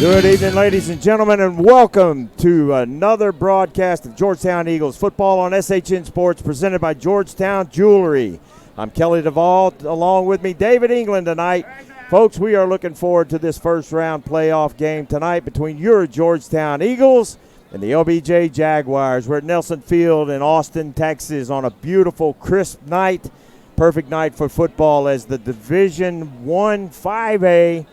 Good evening, ladies and gentlemen, and welcome to another broadcast of Georgetown Eagles football on SHN Sports, presented by Georgetown Jewelry. I'm Kelly Duvall, along with me, David England tonight. Folks, we are looking forward to this first-round playoff game tonight between your Georgetown Eagles and the LBJ Jaguars. We're at Nelson Field in Austin, Texas, on a beautiful, crisp night. Perfect night for football as the Division I 5A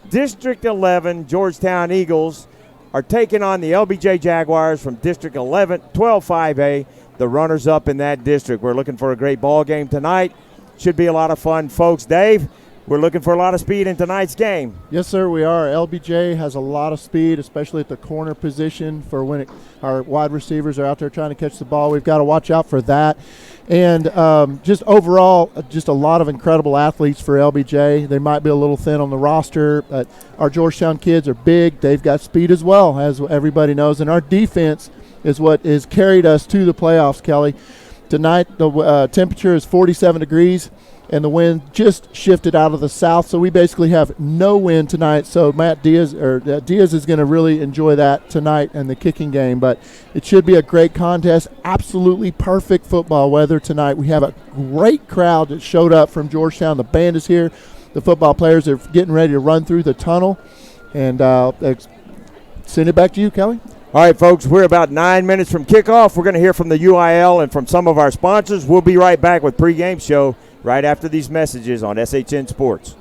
District 11 Georgetown Eagles are taking on the LBJ Jaguars from District 11, 12-5A, the runners-up in that district. We're looking for a great ball game tonight. Should be a lot of fun, folks. Dave, we're looking for a lot of speed in tonight's game. Yes, sir, we are. LBJ has a lot of speed, especially at the corner position for when our wide receivers are out there trying to catch the ball. We've got to watch out for that. And just overall, just a lot of incredible athletes for LBJ. They might be a little thin on the roster, but our Georgetown kids are big. They've got speed as well, as everybody knows. And our defense is what has carried us to the playoffs, Kelly. Tonight, the temperature is 47 degrees, and the wind just shifted out of the south, so we basically have no wind tonight. So Diaz is going to really enjoy that tonight and the kicking game. But it should be a great contest. Absolutely perfect football weather tonight. We have a great crowd that showed up from Georgetown. The band is here. The football players are getting ready to run through the tunnel. And send it back to you, Kelly. All right, folks, we're about 9 minutes from kickoff. We're going to hear from the UIL and from some of our sponsors. We'll be right back with Pregame Show right after these messages on SHN Sports.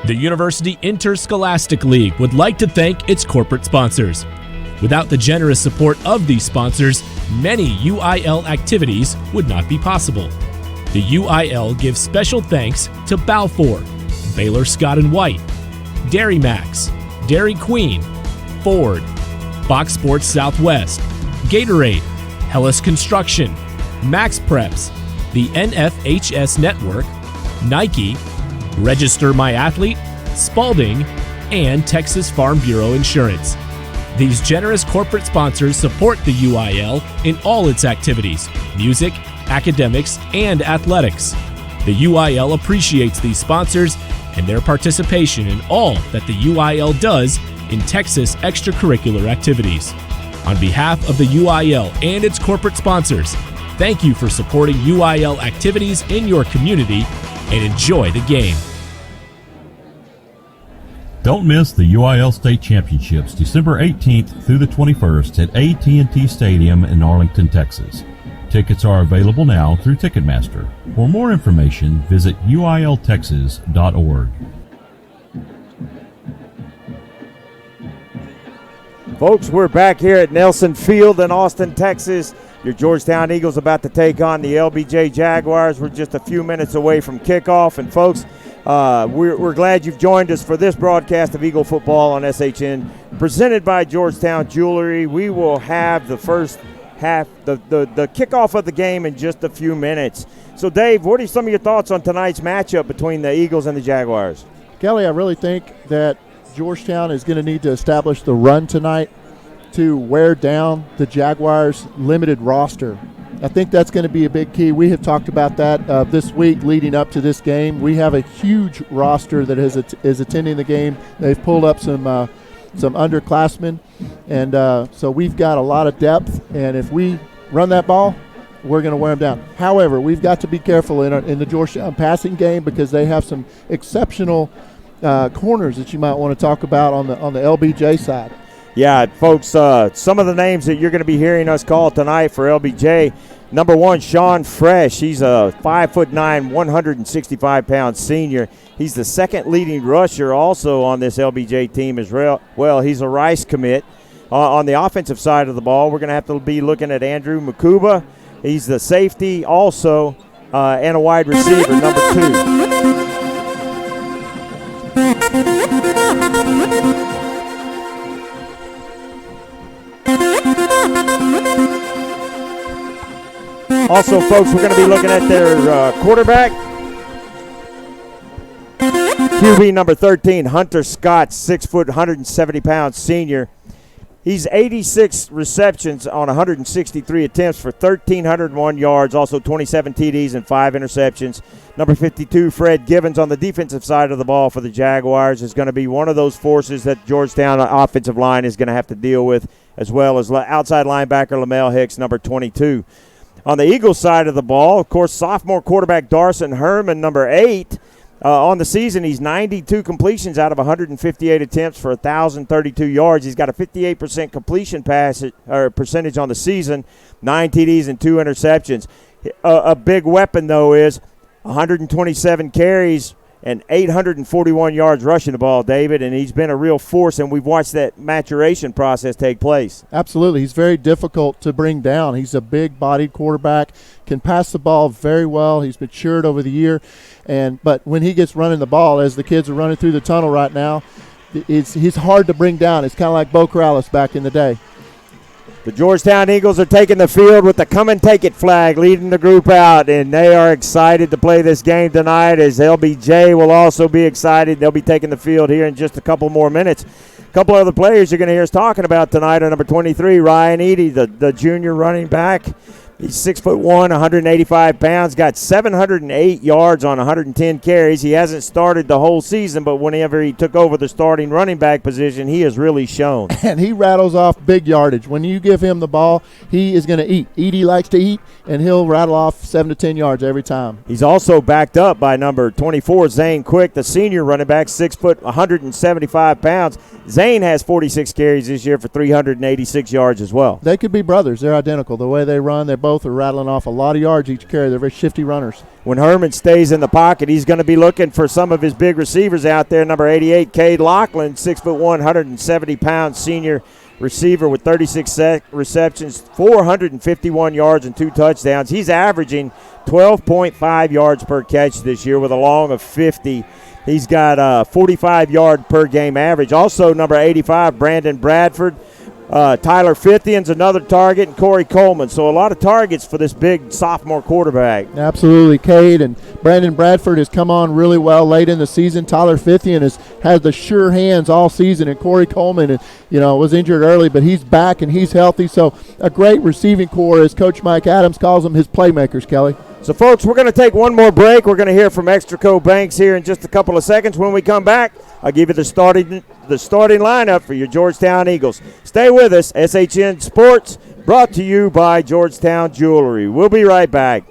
The University Interscholastic League would like to thank its corporate sponsors. Without the generous support of these sponsors, many UIL activities would not be possible. The UIL gives special thanks to Balfour, Baylor Scott & White, Dairy Max, Dairy Queen, Ford, Fox Sports Southwest, Gatorade, Hellas Construction, Max Preps, the NFHS Network, Nike, Register My Athlete, Spalding, and Texas Farm Bureau Insurance. These generous corporate sponsors support the UIL in all its activities, music, academics, and athletics. The UIL appreciates these sponsors and their participation in all that the UIL does in Texas extracurricular activities. On behalf of the UIL and its corporate sponsors, thank you for supporting UIL activities in your community and enjoy the game. Don't miss the UIL State Championships December 18th through the 21st at AT&T Stadium in Arlington, Texas. Tickets are available now through Ticketmaster. For more information, visit uiltexas.org. Folks, we're back here at Nelson Field in Austin, Texas. Your Georgetown Eagles about to take on the LBJ Jaguars. We're just a few minutes away from kickoff. And, folks, we're glad you've joined us for this broadcast of Eagle Football on SHN, presented by Georgetown Jewelry. We will have the first half, the kickoff of the game in just a few minutes. So, Dave, what are some of your thoughts on tonight's matchup between the Eagles and the Jaguars? Kelly, I really think that Georgetown is going to need to establish the run tonight to wear down the Jaguars' limited roster. I think that's going to be a big key. We have talked about that this week leading up to this game. We have a huge roster that is attending the game. They've pulled up some underclassmen, and so we've got a lot of depth, and if we run that ball, we're going to wear them down. However, we've got to be careful in the Georgetown passing game because they have some exceptional corners that you might want to talk about on the LBJ side. Yeah, folks, some of the names that you're going to be hearing us call tonight for LBJ. Number one, Sean Fresh. He's a 5'9", 165-pound senior. He's the second leading rusher also on this LBJ team as well. He's a Rice commit. On the offensive side of the ball, we're going to have to be looking at Andrew Makuba. He's the safety also and a wide receiver, number 2. Also, folks, we're going to be looking at their quarterback. QB number 13, Hunter Scott, 6 foot, 170-pound senior. He's 86 receptions on 163 attempts for 1,301 yards, also 27 TDs and 5 interceptions. Number 52, Fred Givens, on the defensive side of the ball for the Jaguars, is going to be one of those forces that Georgetown offensive line is going to have to deal with, as well as outside linebacker Lamel Hicks, number 22. On the Eagles side of the ball, of course, sophomore quarterback Darson Herman, number 8. On the season, he's 92 completions out of 158 attempts for 1,032 yards. He's got a 58% completion percentage on the season, 9 TDs and 2 interceptions. A big weapon, though, is 127 carries and 841 yards rushing the ball, David, and he's been a real force, and we've watched that maturation process take place. Absolutely. He's very difficult to bring down. He's a big-bodied quarterback, can pass the ball very well. He's matured over the year, but when he gets running the ball, as the kids are running through the tunnel right now, he's hard to bring down. It's kind of like Bo Corrales back in the day. The Georgetown Eagles are taking the field with the come and take it flag, leading the group out, and they are excited to play this game tonight, as LBJ will also be excited. They'll be taking the field here in just a couple more minutes. A couple other players you're going to hear us talking about tonight are number 23, Ryan Eady, the junior running back. He's 6'1", 185 pounds, got 708 yards on 110 carries. He hasn't started the whole season, but whenever he took over the starting running back position, he has really shown. And he rattles off big yardage. When you give him the ball, he is going to eat. Edie likes to eat, and he'll rattle off 7 to 10 yards every time. He's also backed up by number 24, Zane Quick, the senior running back, 6 foot, 175 pounds. Zane has 46 carries this year for 386 yards as well. They could be brothers. They're identical. The way they run, they both are rattling off a lot of yards each carry. They're very shifty runners. When Herman stays in the pocket, he's going to be looking for some of his big receivers out there. Number 88, Cade Lachlan, 6'1", 170-pound senior receiver with 36 receptions, 451 yards and 2 touchdowns. He's averaging 12.5 yards per catch this year with a long of 50. He's got a 45-yard per game average. Also, number 85, Brandon Bradford. Tyler Fithian's another target, and Corey Coleman. So a lot of targets for this big sophomore quarterback. Absolutely. Cade and Brandon Bradford has come on really well late in the season. Tyler Fithian has had the sure hands all season, and Corey Coleman, was injured early, but he's back and he's healthy. So a great receiving core, as Coach Mike Adams calls them, his playmakers, Kelly. So, folks, we're going to take one more break. We're going to hear from Extraco Banks here in just a couple of seconds. When we come back, I'll give you the starting lineup for your Georgetown Eagles. Stay with us. SHN Sports, brought to you by Georgetown Jewelry. We'll be right back.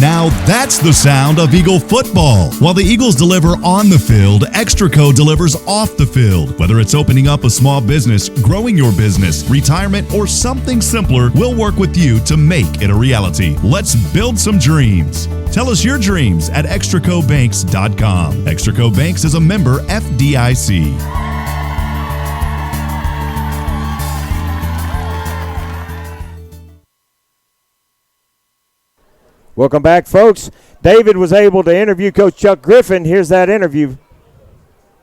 Now that's the sound of Eagle football. While the Eagles deliver on the field, Extraco delivers off the field. Whether it's opening up a small business, growing your business, retirement, or something simpler, we'll work with you to make it a reality. Let's build some dreams. Tell us your dreams at extracobanks.com. Extraco Banks is a member FDIC. Welcome back, folks. David was able to interview Coach Chuck Griffin. Here's that interview.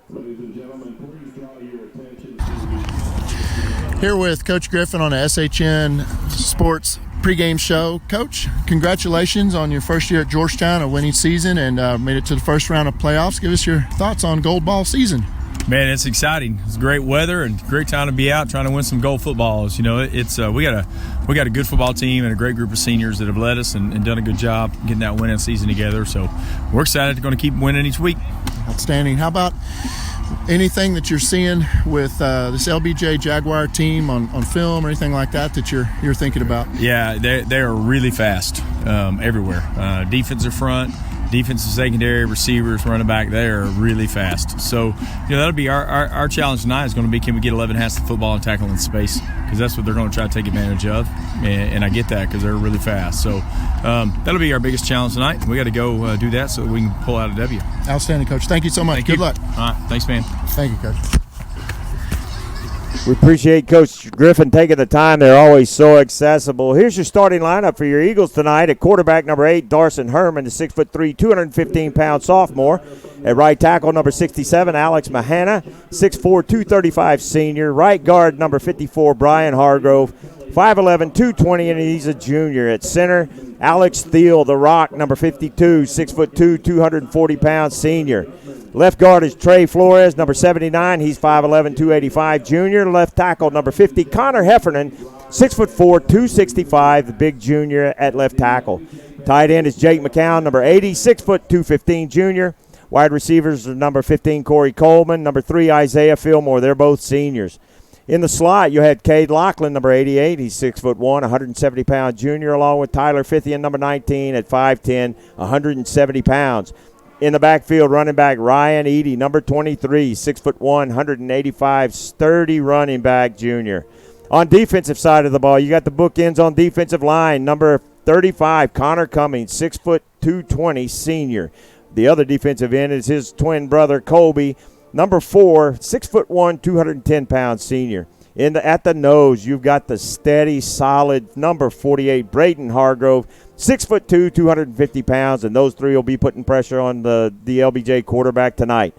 Ladies and gentlemen, please draw your attention to Here with Coach Griffin on the SHN Sports pregame show. Coach, congratulations on your first year at Georgetown, a winning season, and made it to the first round of playoffs. Give us your thoughts on Gold Ball season. Man, it's exciting. It's great weather and great time to be out trying to win some gold footballs. We got a good football team and a great group of seniors that have led us and done a good job getting that winning season together. So we're excited. We're going to keep winning each week. Outstanding. How about anything that you're seeing with this LBJ Jaguar team on film or anything like that you're thinking about? Yeah, they are really fast everywhere. Defensive front, defensive secondary, receivers, running back, they are really fast. So, that'll be our challenge tonight is going to be, can we get 11 hands to football and tackle in space? Because that's what they're going to try to take advantage of. And I get that because they're really fast. So that'll be our biggest challenge tonight. We got to go do that so we can pull out a W. Outstanding, Coach. Thank you so much. Good luck. All right. Thanks, man. Thank you, Coach. We appreciate Coach Griffin taking the time. They're always so accessible. Here's your starting lineup for your Eagles tonight. At quarterback, number 8, Darson Herman, the 6'3", 215-pound sophomore. At right tackle, number 67, Alex Mahana, 6'4", 235 senior. Right guard, number 54, Brian Hargrove, 5'11", 220, and he's a junior. At center, Alex Thiel, the Rock, number 52, 6'2", 240-pound senior. Left guard is Trey Flores, number 79. He's 5'11", 285 junior. Left tackle, number 50, Connor Heffernan, 6'4", 265, the big junior at left tackle. Tight end is Jake McCown, number 80, 6', 215 junior. Wide receivers are number 15, Corey Coleman, number 3, Isaiah Fillmore. They're both seniors. In the slot, you had Cade Lachlan, number 88. He's 6'1", 170-pound junior, along with Tyler Fithian, number 19, at 5'10", 170 pounds. In the backfield, running back Ryan Eady, number 23, 6'1", 185, sturdy running back junior. On defensive side of the ball, you got the bookends on defensive line. Number 35, Connor Cummings, 6', 220, senior. The other defensive end is his twin brother, Colby, number 4, 6'1", 210-pound senior. At the nose, you've got the steady, solid number 48, Brayton Hargrove, 6'2", 250 pounds, and those three will be putting pressure on the LBJ quarterback tonight.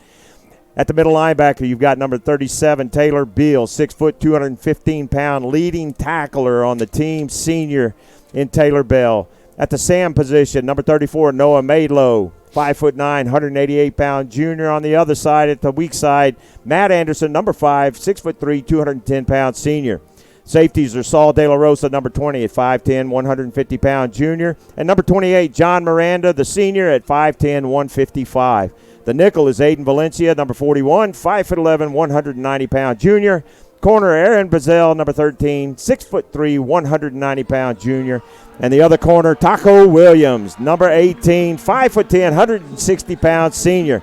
At the middle linebacker, you've got number 37, Taylor Beal, 6', 215-pound, leading tackler on the team, senior in Taylor Bell. At the Sam position, number 34, Noah Madlow, 5'9", 188-pound junior. On the other side, at the weak side, Matt Anderson, number 5, 6'3", 210-pound senior. Safeties are Saul De La Rosa, number 20, at 5'10", 150-pound junior. And number 28, John Miranda, the senior, at 5'10", 155. The nickel is Aiden Valencia, number 41, 5'11", 190-pound junior. Corner, Aaron Bazell, number 13, 6'3", 190-pound junior. And the other corner, Taco Williams, number 18, 5'10", 160-pound senior.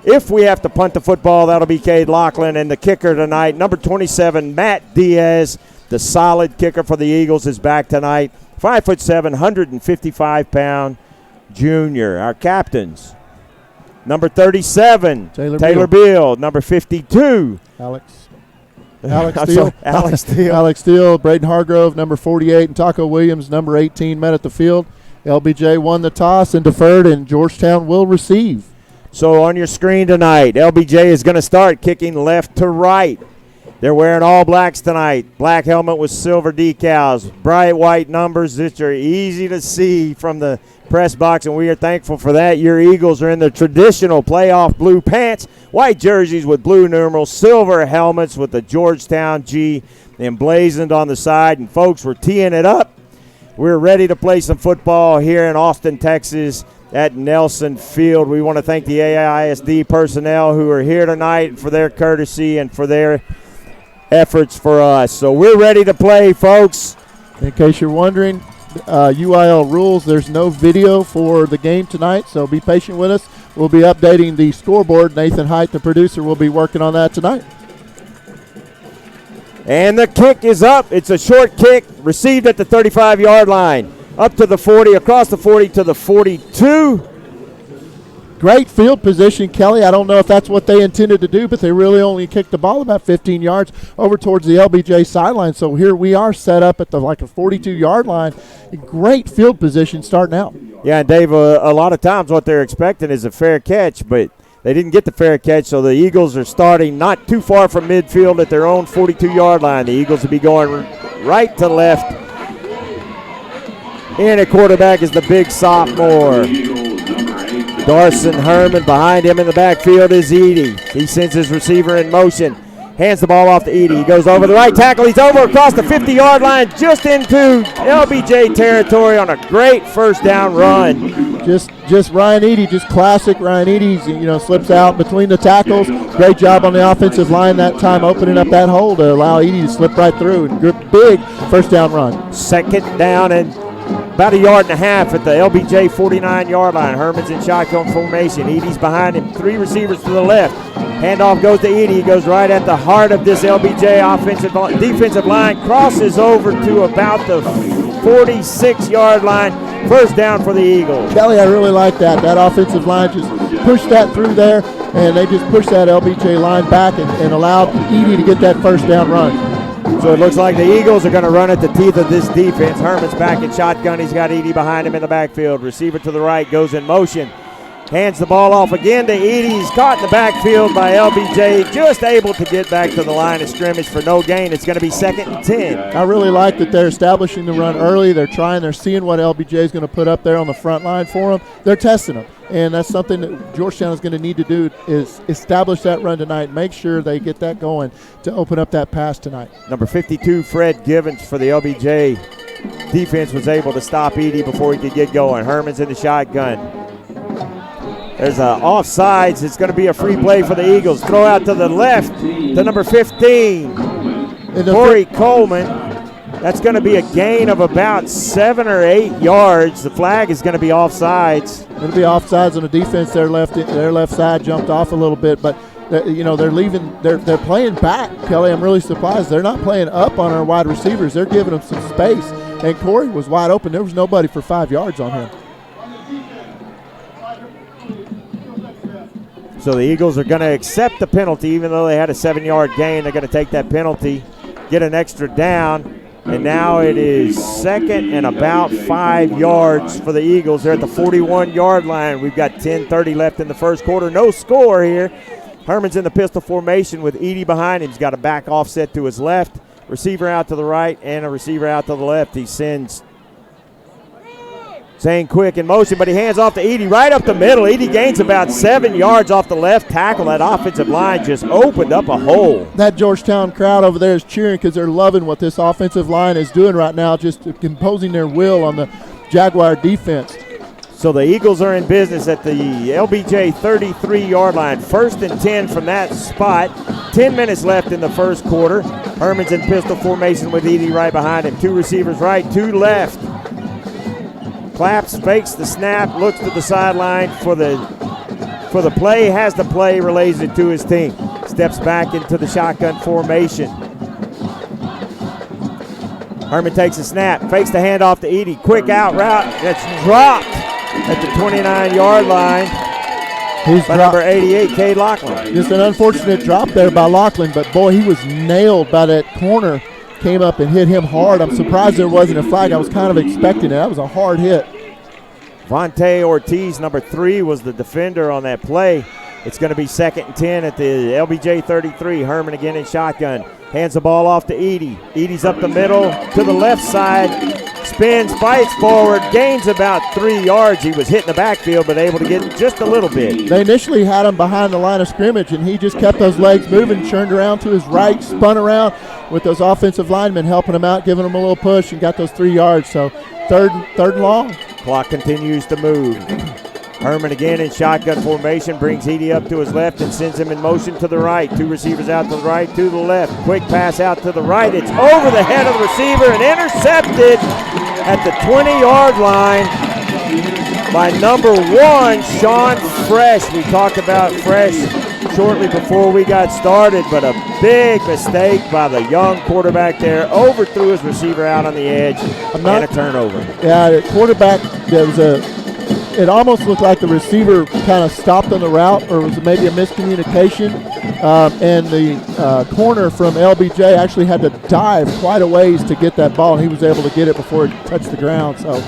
If we have to punt the football, that'll be Cade Lachlan. And the kicker tonight, number 27, Matt Diaz, the solid kicker for the Eagles, is back tonight. 5'7", 155-pound junior. Our captains, number 37, Taylor Beal. Number 52, Alex Steele, Braden Hargrove, number 48, and Taco Williams, number 18, met at the field. LBJ won the toss and deferred, and Georgetown will receive. So on your screen tonight, LBJ is going to start kicking left to right. They're wearing all blacks tonight. Black helmet with silver decals, bright white numbers that are easy to see from the press box, and we are thankful for that. Your Eagles are in the traditional playoff blue pants, white jerseys with blue numerals, silver helmets with the Georgetown G emblazoned on the side. And folks, we're teeing it up. We're ready to play some football here in Austin, Texas at Nelson Field. We want to thank the AISD personnel who are here tonight for their courtesy and for their efforts for us. So we're ready to play, folks. In case you're wondering, UIL rules, there's no video for the game tonight, so be patient with us. We'll be updating the scoreboard. Nathan Height, the producer, will be working on that tonight. And the kick is up. It's a short kick, received at the 35-yard line. Up to the 40, across the 40 to the 42. Great field position, Kelly. I don't know if that's what they intended to do, but they really only kicked the ball about 15 yards over towards the LBJ sideline. So here we are set up at the a 42-yard line. Great field position starting out. Yeah, and Dave, a lot of times what they're expecting is a fair catch, but they didn't get the fair catch, so the Eagles are starting not too far from midfield at their own 42-yard line. The Eagles will be going right to left. And at quarterback is the big sophomore, Darson Herman. Behind him in the backfield is Edie. He sends his receiver in motion. Hands the ball off to Edie. He goes over the right tackle. He's over across the 50-yard line, just into LBJ territory on a great first down run. Just Ryan Edie, just classic Ryan Edie. Slips out between the tackles. Great job on the offensive line that time, opening up that hole to allow Edie to slip right through. Big first down run. Second down and about a yard and a half at the LBJ 49-yard line. Herman's in shotgun formation. Edie's behind him. Three receivers to the left. Handoff goes to Edie. He goes right at the heart of this LBJ defensive line. Crosses over to about the 46-yard line. First down for the Eagles. Kelly, I really like that. That offensive line just pushed that through there, and they just pushed that LBJ line back and allowed Edie to get that first down run. So it looks like the Eagles are going to run at the teeth of this defense. Herman's back in shotgun. He's got Edie behind him in the backfield. Receiver to the right goes in motion. Hands the ball off again to Edie. He's caught in the backfield by LBJ, just able to get back to the line of scrimmage for no gain. It's going to be 2nd and 10. I really like that they're establishing the run early. They're seeing what LBJ is going to put up there on the front line for them. They're testing them, and that's something that Georgetown is going to need to do, is establish that run tonight. Make sure they get that going to open up that pass tonight. Number 52, Fred Givens for the LBJ defense was able to stop Edie before he could get going. Herman's in the shotgun. There's a offsides. It's going to be a free play for the Eagles. Throw out to the left to number 15, Corey Coleman. That's going to be a gain of about 7 or 8 yards. The flag is going to be offsides. It'll be offsides on the defense. Their left side jumped off a little bit, but they're leaving. They're playing back. Kelly, I'm really surprised. They're not playing up on our wide receivers. They're giving them some space. And Corey was wide open. There was nobody for 5 yards on him. So the Eagles are going to accept the penalty, even though they had a 7-yard gain. They're going to take that penalty, get an extra down, and now it is 2nd and about 5 yards for the Eagles. They're at the 41-yard line. We've got 10:30 left in the first quarter. No score here. Herman's in the pistol formation with Edie behind him. He's got a back offset to his left, receiver out to the right, and a receiver out to the left. He sends Zane Quick in motion, but he hands off to Edie right up the middle. Edie gains about 7 yards off the left tackle. That offensive line just opened up a hole. That Georgetown crowd over there is cheering because they're loving what this offensive line is doing right now, just imposing their will on the Jaguar defense. So the Eagles are in business at the LBJ 33-yard line. 1st and 10 from that spot. 10 minutes left in the first quarter. Herman's in pistol formation with Edie right behind him. 2 receivers right, 2 left. Claps, fakes the snap, looks to the sideline for the play, has the play, relays it to his team. Steps back into the shotgun formation. Herman takes a snap, fakes the handoff to Edie. Quick out route, that's dropped at the 29-yard line. By number 88, Cade Lachlan. Just an unfortunate drop there by Lachlan, but boy, he was nailed by that corner. Came up and hit him hard. I'm surprised there wasn't a flag. I was kind of expecting it. That was a hard hit. Vontae Ortiz, number 3, was the defender on that play. It's going to be 2nd and 10 at the LBJ 33. Herman again in shotgun. Hands the ball off to Edie. Edie's up the middle to the left side. Spins, fights forward, gains about 3 yards. He was hitting the backfield, but able to get just a little bit. They initially had him behind the line of scrimmage, and he just kept those legs moving, turned around to his right, spun around with those offensive linemen helping him out, giving him a little push, and got those 3 yards. So third and long. Clock continues to move. Herman again in shotgun formation, brings Edie up to his left and sends him in motion to the right. 2 receivers out to the right, 2 to the left. Quick pass out to the right. It's over the head of the receiver and intercepted at the 20-yard line by number 1, Sean Fresh. We talked about Fresh shortly before we got started, but a big mistake by the young quarterback there. Overthrew his receiver out on the edge and a turnover. Yeah, the quarterback, it almost looked like the receiver kind of stopped on the route, or was maybe a miscommunication. And the corner from LBJ actually had to dive quite a ways to get that ball, and he was able to get it before it touched the ground. So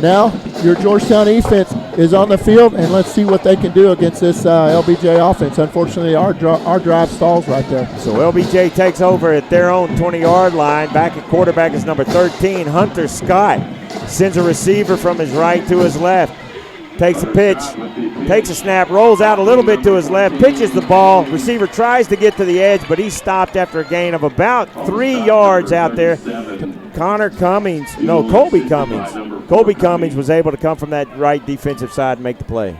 now your Georgetown defense is on the field, and let's see what they can do against this LBJ offense. Unfortunately, our drive stalls right there. So LBJ takes over at their own 20-yard line. Back at quarterback is number 13, Hunter Scott. Sends a receiver from his right to his left. Takes a pitch, takes a snap, rolls out a little bit to his left, pitches the ball. Receiver tries to get to the edge, but he's stopped after a gain of about 3 yards out there. Colby Cummings. Colby Cummings was able to come from that right defensive side and make the play.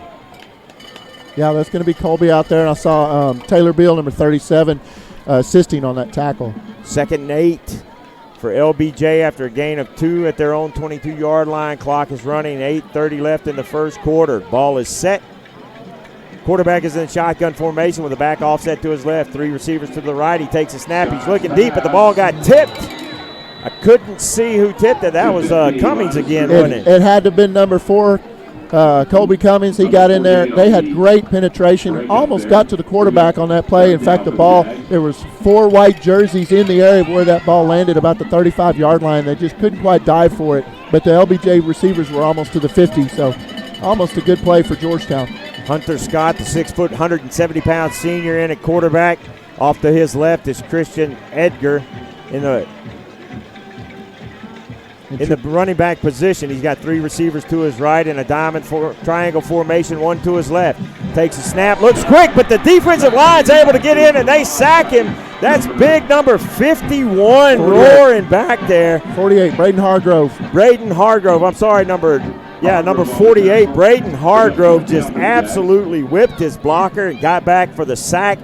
Yeah, that's going to be Colby out there, and I saw Taylor Beal, number 37, assisting on that tackle. 2nd and 8 for LBJ after a gain of 2 at their own 22-yard line. Clock is running, 8:30 left in the first quarter. Ball is set. Quarterback is in shotgun formation with a back offset to his left. 3 receivers to the right. He takes a snap. He's looking deep, but the ball got tipped. I couldn't see who tipped it. That was Cummings again, wasn't it? It had to have been number 4, Colby Cummings. He got in there. They had great penetration. Almost got to the quarterback on that play. In fact, there was 4 white jerseys in the area where that ball landed, about the 35-yard line. They just couldn't quite dive for it. But the LBJ receivers were almost to the 50, so almost a good play for Georgetown. Hunter Scott, the 6 foot, 170-pound senior in at quarterback. Off to his left is Christian Edgar in the running back position. He's got 3 receivers to his right in a triangle formation, 1 to his left. Takes a snap, looks quick, but the defensive line's able to get in and they sack him. That's big number 51 roaring back there. 48, Braden Hargrove. Number 48, Braden Hargrove just absolutely whipped his blocker and got back for the sack.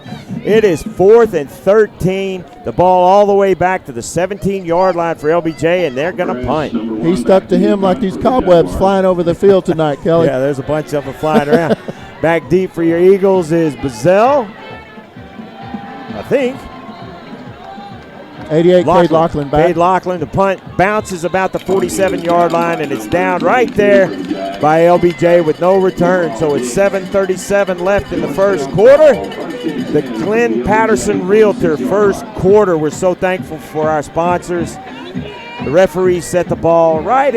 It is 4th and 13. The ball all the way back to the 17-yard line for LBJ, and they're going to punt. He stuck to him like these cobwebs flying over the field tonight, Kelly. Yeah, there's a bunch of them flying around. Back deep for your Eagles is Bazell, I think. 88, Cade Lachlan back. Cade Lachlan, the punt bounces about the 47-yard line, and it's down right there by LBJ with no return. So it's 7:37 left in the first quarter. The Glenn Patterson Realtor first quarter. We're so thankful for our sponsors. The referee set the ball right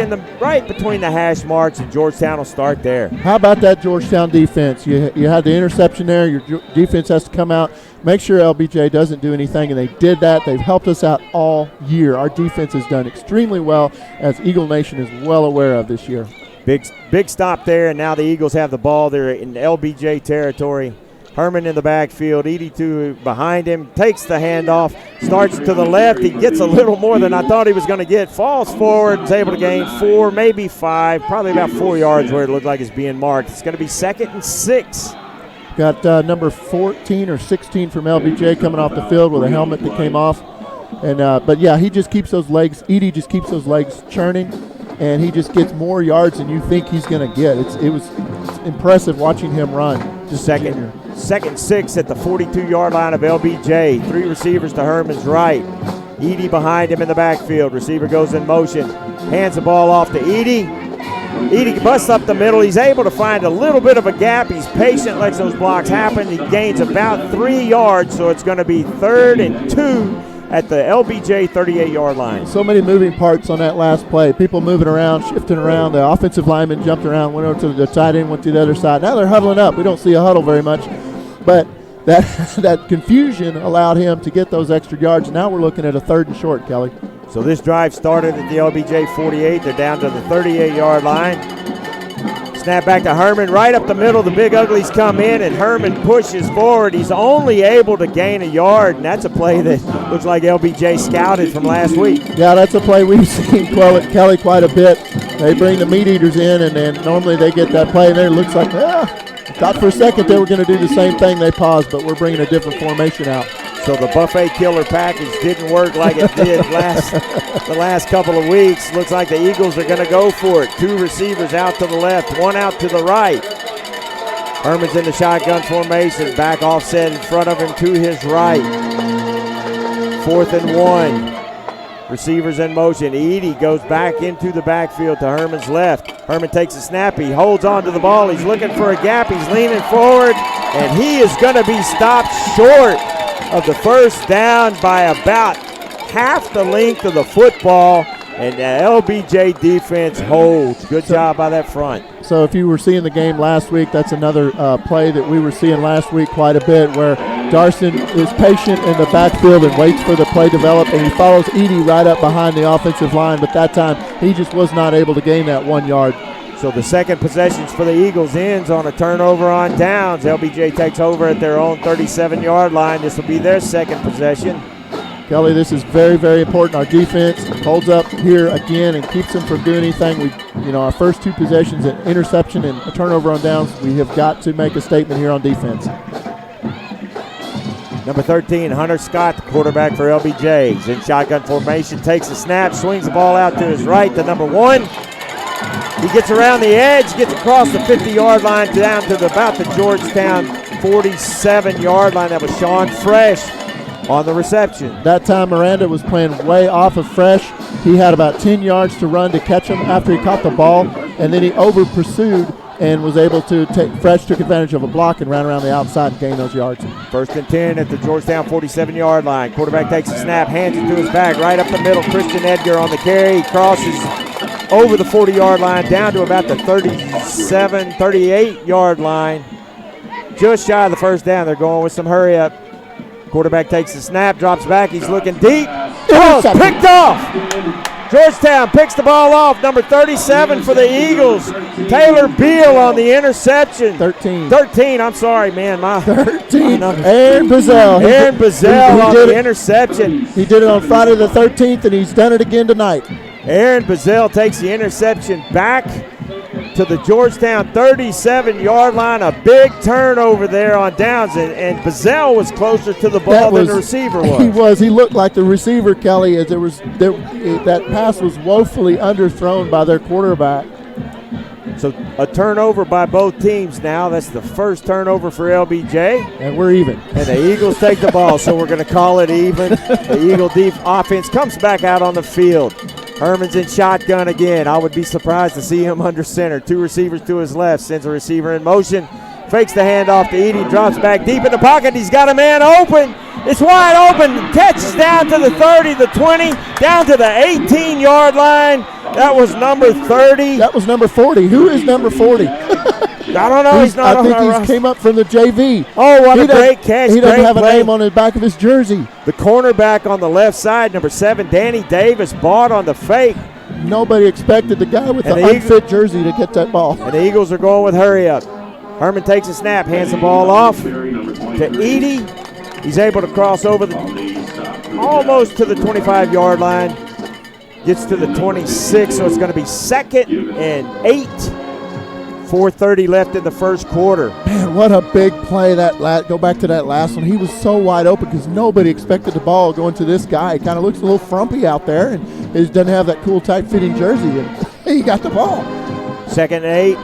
between the hash marks, and Georgetown will start there. How about that Georgetown defense? You had the interception there. Your defense has to come out, make sure LBJ doesn't do anything, and they did that. They've helped us out all year. Our defense has done extremely well, as Eagle Nation is well aware of this year. Big stop there, and now the Eagles have the ball. They're in LBJ territory. Herman in the backfield, Edie behind him, takes the handoff, starts to the left. He gets a little more than I thought he was going to get. Falls forward, is able to gain 4, maybe 5, probably about 4 yards where it looked like it's being marked. It's going to be 2nd and 6. Got number 14 or 16 from LBJ coming off the field with a helmet that came off. But yeah, he just keeps those legs, Edie just keeps those legs churning, and he just gets more yards than you think he's going to get. It's impressive watching him run. Just second 6 at the 42-yard line of LBJ. 3 receivers to Herman's right. Edie behind him in the backfield. Receiver goes in motion. Hands the ball off to Edie. Edie busts up the middle. He's able to find a little bit of a gap. He's patient, lets those blocks happen. He gains about 3 yards, so it's going to be 3rd and 2 at the LBJ 38-yard line. So many moving parts on that last play. People moving around, shifting around. The offensive lineman jumped around, went over to the tight end, went to the other side. Now they're huddling up. We don't see a huddle very much. But that confusion allowed him to get those extra yards. Now we're looking at a 3rd and short, Kelly. So this drive started at the LBJ 48. They're down to the 38-yard line. Snap back to Herman. Right up the middle, the Big Uglies come in, and Herman pushes forward. He's only able to gain a yard, and that's a play that looks like LBJ scouted from last week. Yeah, that's a play we've seen Kelly quite a bit. They bring the meat eaters in, and then normally they get that play, and it looks like, thought for a second they were going to do the same thing. They paused, but we're bringing a different formation out. So the buffet killer package didn't work like it did the last couple of weeks. Looks like the Eagles are going to go for it. 2 receivers out to the left, 1 out to the right. Herman's in the shotgun formation, back offset in front of him to his right. 4th and 1. Receivers in motion. Edie goes back into the backfield to Herman's left. Herman takes a snap. He holds on to the ball. He's looking for a gap. He's leaning forward, and he is going to be stopped short of the first down by about half the length of the football, and the LBJ defense holds. Good job by that front. So if you were seeing the game last week, that's another play that we were seeing last week quite a bit, where Darson is patient in the backfield and waits for the play to develop, and he follows Edie right up behind the offensive line, but that time he just was not able to gain that 1 yard. So the second possessions for the Eagles ends on a turnover on downs. LBJ takes over at their own 37-yard line. This will be their second possession. Kelly, this is very, very important. Our defense holds up here again and keeps them from doing anything. Our first 2 possessions, an interception and a turnover on downs, we have got to make a statement here on defense. Number 13, Hunter Scott, the quarterback for LBJ. He's in shotgun formation, takes a snap, swings the ball out to his right to number 1. He gets around the edge, gets across the 50-yard line down to about the Georgetown 47-yard line. That was Sean Fresh on the reception. That time Miranda was playing way off of Fresh. He had about 10 yards to run to catch him after he caught the ball, and then he over-pursued and was able to Fresh took advantage of a block and ran around the outside and gained those yards. 1st and 10 at the Georgetown 47-yard line. Quarterback takes a snap, hands it to his back, right up the middle. Christian Edgar on the carry. He crosses over the 40-yard line down to about the 37, 38-yard line. just shy of the first down. They're going with some hurry up. Quarterback takes the snap, drops back. He's looking deep. Oh, picked off. Georgetown picks the ball off. Number 37 for the Eagles. Taylor Beal on the interception. 13, I'm sorry, man. 13. Aaron Bazell. Aaron Bazell on the interception. He did it on Friday the 13th, and he's done it again tonight. Aaron Bazell takes the interception back to the Georgetown 37-yard line. A big turnover there on downs, and Bazell was closer to the ball than the receiver was. He was. He looked like the receiver, Kelly, as that pass was woefully underthrown by their quarterback. So a turnover by both teams now. That's the first turnover for LBJ. And we're even. And the Eagles take the ball, so we're going to call it even. The Eagle deep offense comes back out on the field. Herman's in shotgun again. I would be surprised to see him under center. Two receivers to his left. Sends a receiver in motion. Fakes the handoff to Edey. Drops back deep in the pocket. He's got a man open. It's wide open. Catches down to the 30, the 20, down to the 18-yard line. That was number 30. That was number 40. Who is number 40? I don't know. He's not I on think our he came up from the JV. Oh, what a great catch. He doesn't great have a play. name on the back of his jersey. The cornerback on the left side, number 7, Danny Davis, bought on the fake. Nobody expected the guy with the unfit jersey to get that ball. And the Eagles are going with hurry up. Herman takes a snap, hands the ball off to Edey. He's able to cross over almost to the 25-yard line. Gets to the 26, so it's going to be 2nd and 8. 4:30 left in the first quarter. Man, what a big play go back to that last one. He was so wide open because nobody expected the ball going to this guy. He kind of looks a little frumpy out there, and he doesn't have that cool, tight-fitting jersey, and he got the ball. 2nd and 8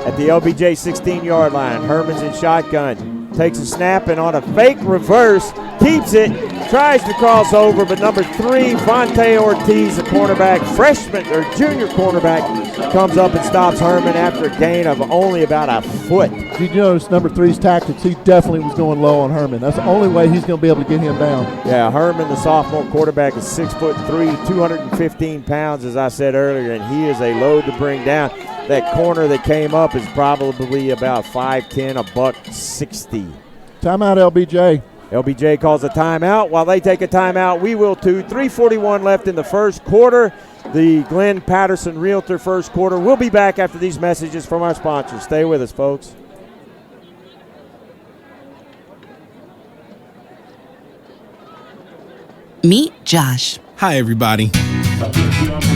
at the LBJ 16-yard line. Herman's in shotgun. Takes a snap, and on a fake reverse, keeps it, tries to cross over, but number 3, Vontae Ortiz, the cornerback, freshman or junior cornerback, comes up and stops Herman after a gain of only about a foot. Did you notice number 3's tactics? He definitely was going low on Herman. That's the only way he's going to be able to get him down. Yeah, Herman, the sophomore quarterback, is 6'3", 215 pounds, as I said earlier, and he is a load to bring down. That corner that came up is probably about 5'10", $160. Timeout, LBJ. LBJ calls a timeout. While they take a timeout, we will too. 3:41 left in the first quarter. The Glenn Patterson Realtor first quarter. We'll be back after these messages from our sponsors. Stay with us, folks. Meet Josh. Hi, everybody.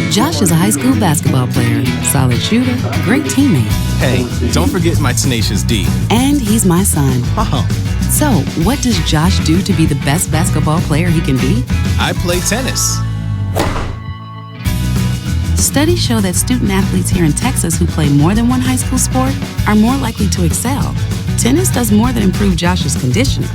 Josh is a high school basketball player, solid shooter, great teammate. Hey, don't forget my tenacious D. And he's my son. Oh. So, what does Josh do to be the best basketball player he can be? I play tennis. Studies show that student athletes here in Texas who play more than one high school sport are more likely to excel. Tennis does more than improve Josh's conditioning.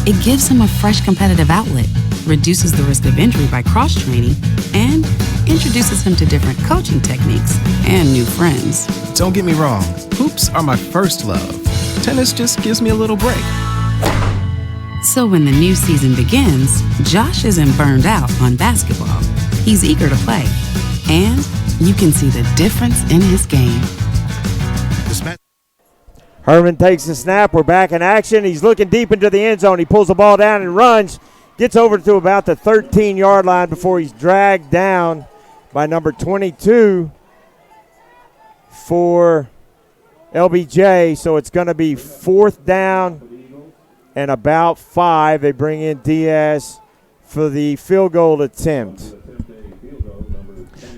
It gives him a fresh competitive outlet, reduces the risk of injury by cross-training, and introduces him to different coaching techniques and new friends. Don't get me wrong, hoops are my first love. Tennis just gives me a little break. So when the new season begins, Josh isn't burned out on basketball. He's eager to play, and you can see the difference in his game. Herman takes the snap. We're back in action. He's looking deep into the end zone. He pulls the ball down and runs. Gets over to about the 13-yard line before he's dragged down by number 22 for LBJ. So it's going to be 4th down and about 5. They bring in Diaz for the field goal attempt.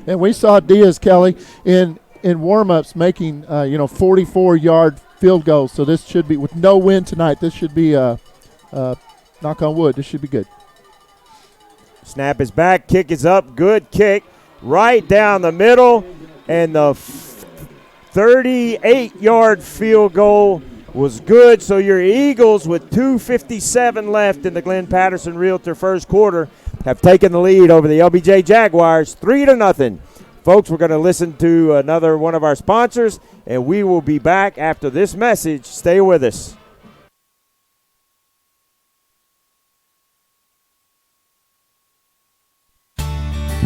And we saw Diaz, Kelly, in warm-ups making 44-yard field goals. So this should be, with no win tonight, this should be knock on wood, this should be good. Snap is back, kick is up, good kick, right down the middle, and the 38-yard field goal was good. So your Eagles, with 2:57 left in the Glenn Patterson Realtor first quarter, have taken the lead over the LBJ Jaguars 3-0. Folks, we're going to listen to another one of our sponsors, and we will be back after this message. Stay with us.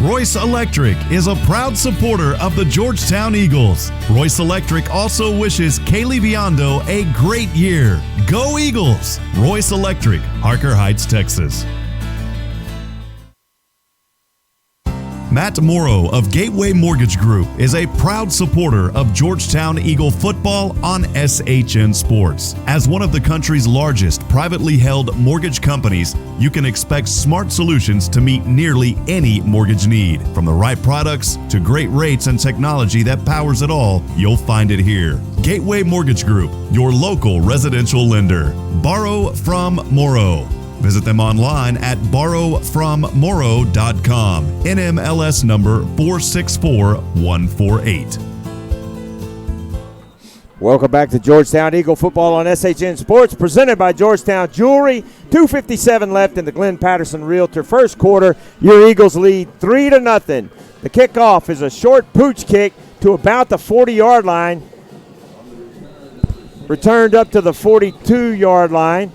Royce Electric is a proud supporter of the Georgetown Eagles. Royce Electric also wishes Kaylee Biondo a great year. Go Eagles! Royce Electric, Harker Heights, Texas. Matt Morrow of Gateway Mortgage Group is a proud supporter of Georgetown Eagle football on SHN Sports. As one of the country's largest privately held mortgage companies, you can expect smart solutions to meet nearly any mortgage need. From the right products to great rates and technology that powers it all, you'll find it here. Gateway Mortgage Group, your local residential lender. Borrow from Morrow. Visit them online at borrowfrommorrow.com. NMLS number 464148. Welcome back to Georgetown Eagle football on SHN Sports, presented by Georgetown Jewelry. 2:57 left in the Glenn Patterson Realtor first quarter. Your Eagles lead 3-0. The kickoff is a short pooch kick to about the 40-yard line. Returned up to the 42-yard line.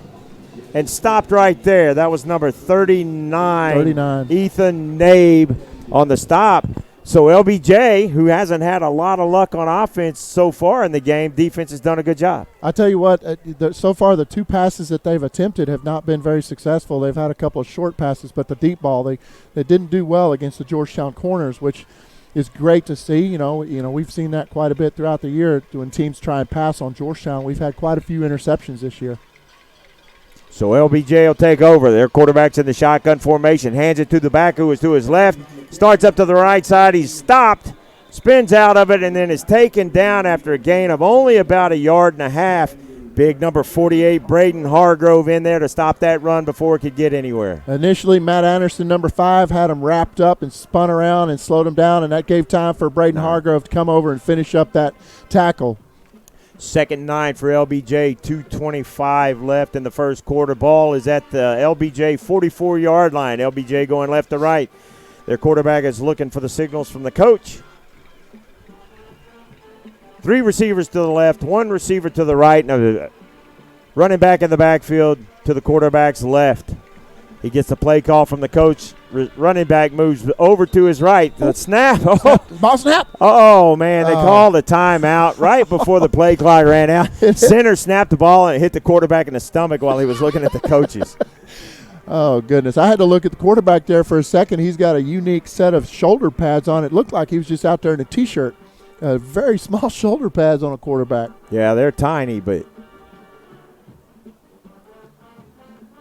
And stopped right there. That was number 39. Ethan Nabe on the stop. So LBJ, who hasn't had a lot of luck on offense so far in the game, defense has done a good job. I tell you what, so far the two passes that they've attempted have not been very successful. They've had a couple of short passes, but the deep ball, they didn't do well against the Georgetown corners, which is great to see. You know, we've seen that quite a bit throughout the year when teams try and pass on Georgetown. We've had quite a few interceptions this year. So LBJ will take over. Their quarterback's in the shotgun formation. Hands it to the back who is to his left. Starts up to the right side. He's stopped. Spins out of it and then is taken down after a gain of only about 1.5 yards. Big number 48, Braden Hargrove, in there to stop that run before it could get anywhere. Initially, Matt Anderson, number 5, had him wrapped up and spun around and slowed him down, and that gave time for Braden Hargrove to come over and finish up that tackle. 2nd and 9 for LBJ, 2:25 left in the first quarter. Ball is at the LBJ 44-yard line. LBJ going left to right. Their quarterback is looking for the signals from the coach. 3 receivers to the left, 1 receiver to the right, and a running back in the backfield to the quarterback's left. He gets the play call from the coach. Running back moves over to his right. The snap. Ball snap. Oh, man, they called a timeout right before the play clock ran out. Center snapped the ball and it hit the quarterback in the stomach while he was looking at the coaches. Oh, goodness. I had to look at the quarterback there for a second. He's got a unique set of shoulder pads on. It looked like he was just out there in a T-shirt. Very small shoulder pads on a quarterback. Yeah, they're tiny, but